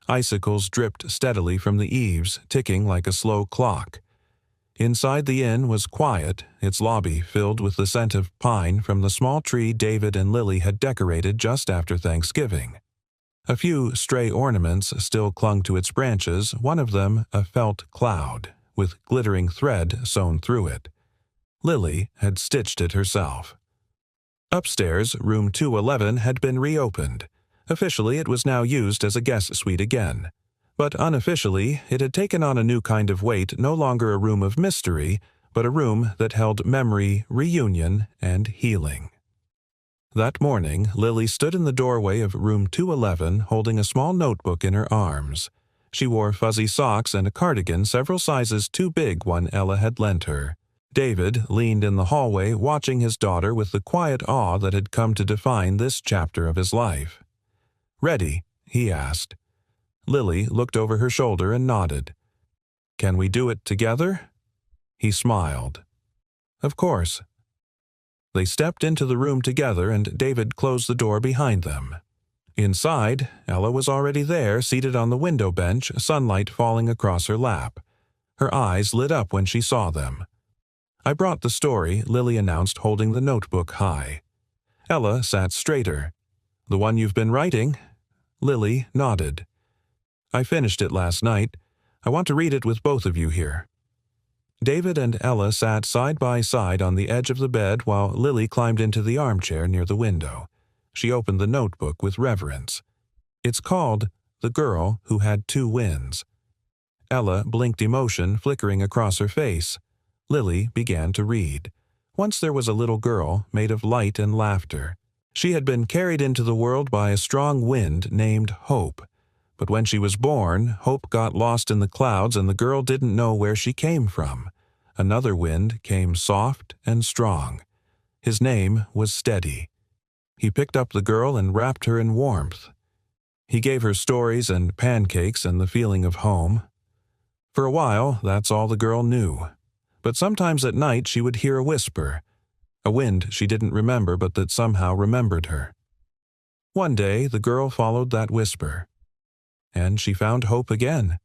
Icicles dripped steadily from the eaves, ticking like a slow clock. Inside the inn was quiet, its lobby filled with the scent of pine from the small tree David and Lily had decorated just after Thanksgiving. A few stray ornaments still clung to its branches, one of them a felt cloud, with glittering thread sewn through it. Lily had stitched it herself. Upstairs, room 211 had been reopened. Officially, it was now used as a guest suite again. But unofficially, it had taken on a new kind of weight, no longer a room of mystery, but a room that held memory, reunion, and healing. That morning, Lily stood in the doorway of room 211 holding a small notebook in her arms. She wore fuzzy socks and a cardigan several sizes too big one Ella had lent her. David leaned in the hallway watching his daughter with the quiet awe that had come to define this chapter of his life. "Ready?" he asked. Lily looked over her shoulder and nodded. "Can we do it together?" He smiled. "Of course." They stepped into the room together and David closed the door behind them. Inside, Ella was already there, seated on the window bench, sunlight falling across her lap. Her eyes lit up when she saw them. "I brought the story," Lily announced, holding the notebook high. Ella sat straighter. "The one you've been writing?" Lily nodded. "I finished it last night. I want to read it with both of you here." David and Ella sat side by side on the edge of the bed while Lily climbed into the armchair near the window. She opened the notebook with reverence. "It's called The Girl Who Had Two Winds." Ella blinked, emotion flickering across her face. Lily began to read. Once there was a little girl made of light and laughter. She had been carried into the world by a strong wind named Hope. But when she was born, Hope got lost in the clouds and the girl didn't know where she came from. Another wind came soft and strong. His name was Steady. He picked up the girl and wrapped her in warmth. He gave her stories and pancakes and the feeling of home. For a while, that's all the girl knew. But sometimes at night she would hear a whisper, a wind she didn't remember but that somehow remembered her. One day, the girl followed that whisper. And she found hope again.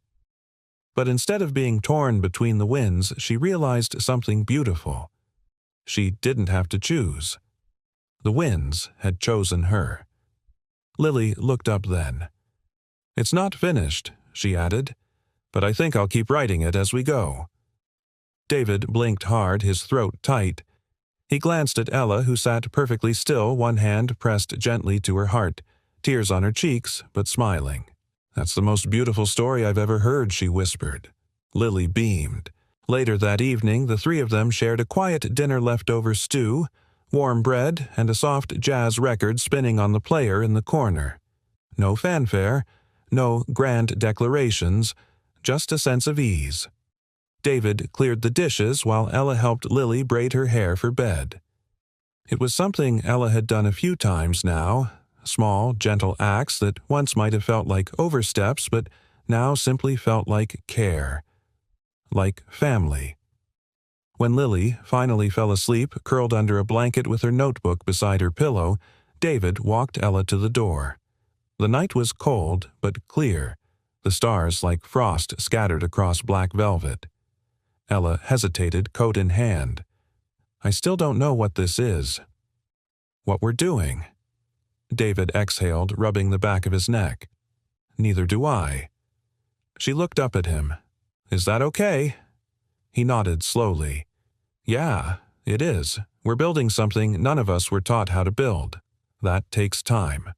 But instead of being torn between the winds, she realized something beautiful. She didn't have to choose. The winds had chosen her. Lily looked up then. "It's not finished," she added, "but I think I'll keep writing it as we go." David blinked hard, his throat tight. He glanced at Ella, who sat perfectly still, one hand pressed gently to her heart, tears on her cheeks, but smiling. "That's the most beautiful story I've ever heard," she whispered. Lily beamed. Later that evening, the three of them shared a quiet dinner leftover stew, warm bread, and a soft jazz record spinning on the player in the corner. No fanfare, no grand declarations, just a sense of ease. David cleared the dishes while Ella helped Lily braid her hair for bed. It was something Ella had done a few times now, small, gentle acts that once might have felt like oversteps but now simply felt like care, like family. When Lily finally fell asleep, curled under a blanket with her notebook beside her pillow, David walked Ella to the door. The night was cold but clear, the stars like frost scattered across black velvet. Ella hesitated, coat in hand. "I still don't know what this is." "What we're doing." David exhaled, rubbing the back of his neck. "Neither do I." She looked up at him. "Is that okay?" He nodded slowly. "Yeah, it is. We're building something none of us were taught how to build. That takes time.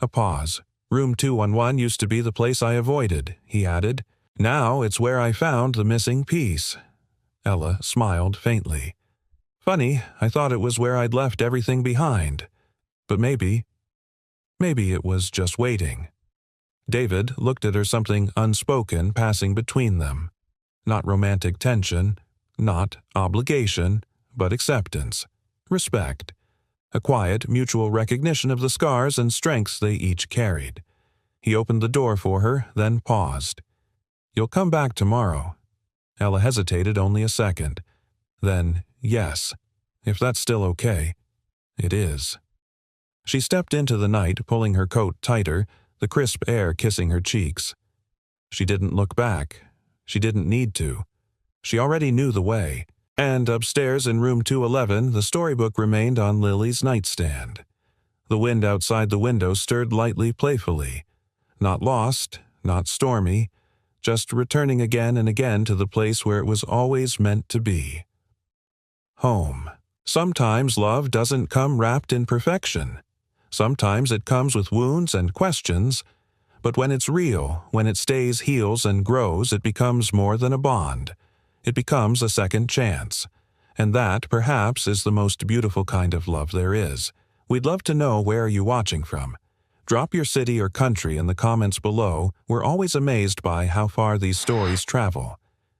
A pause. Room 211 used to be the place I avoided, he added. Now it's where I found the missing piece. Ella smiled faintly. Funny, I thought it was where I'd left everything behind. But maybe it was just waiting. David looked at her, something unspoken passing between them. Not romantic tension, not obligation, but acceptance, respect. A quiet, mutual recognition of the scars and strengths they each carried. He opened the door for her, then paused. You'll come back tomorrow. Ella hesitated only a second. Then, yes, if that's still okay. It is. She stepped into the night, pulling her coat tighter, the crisp air kissing her cheeks. She didn't look back. She didn't need to. She already knew the way. And upstairs in room 211, the storybook remained on Lily's nightstand. The wind outside the window stirred lightly, playfully. Not lost, not stormy, just returning again and again to the place where it was always meant to be. Home. Sometimes love doesn't come wrapped in perfection. Sometimes it comes with wounds and questions, but when it's real, when it stays, heals, and grows, it becomes more than a bond. It becomes a second chance. And that, perhaps, is the most beautiful kind of love there is. We'd love to know, where are you watching from? Drop your city or country in the comments below. We're always amazed by how far these stories travel.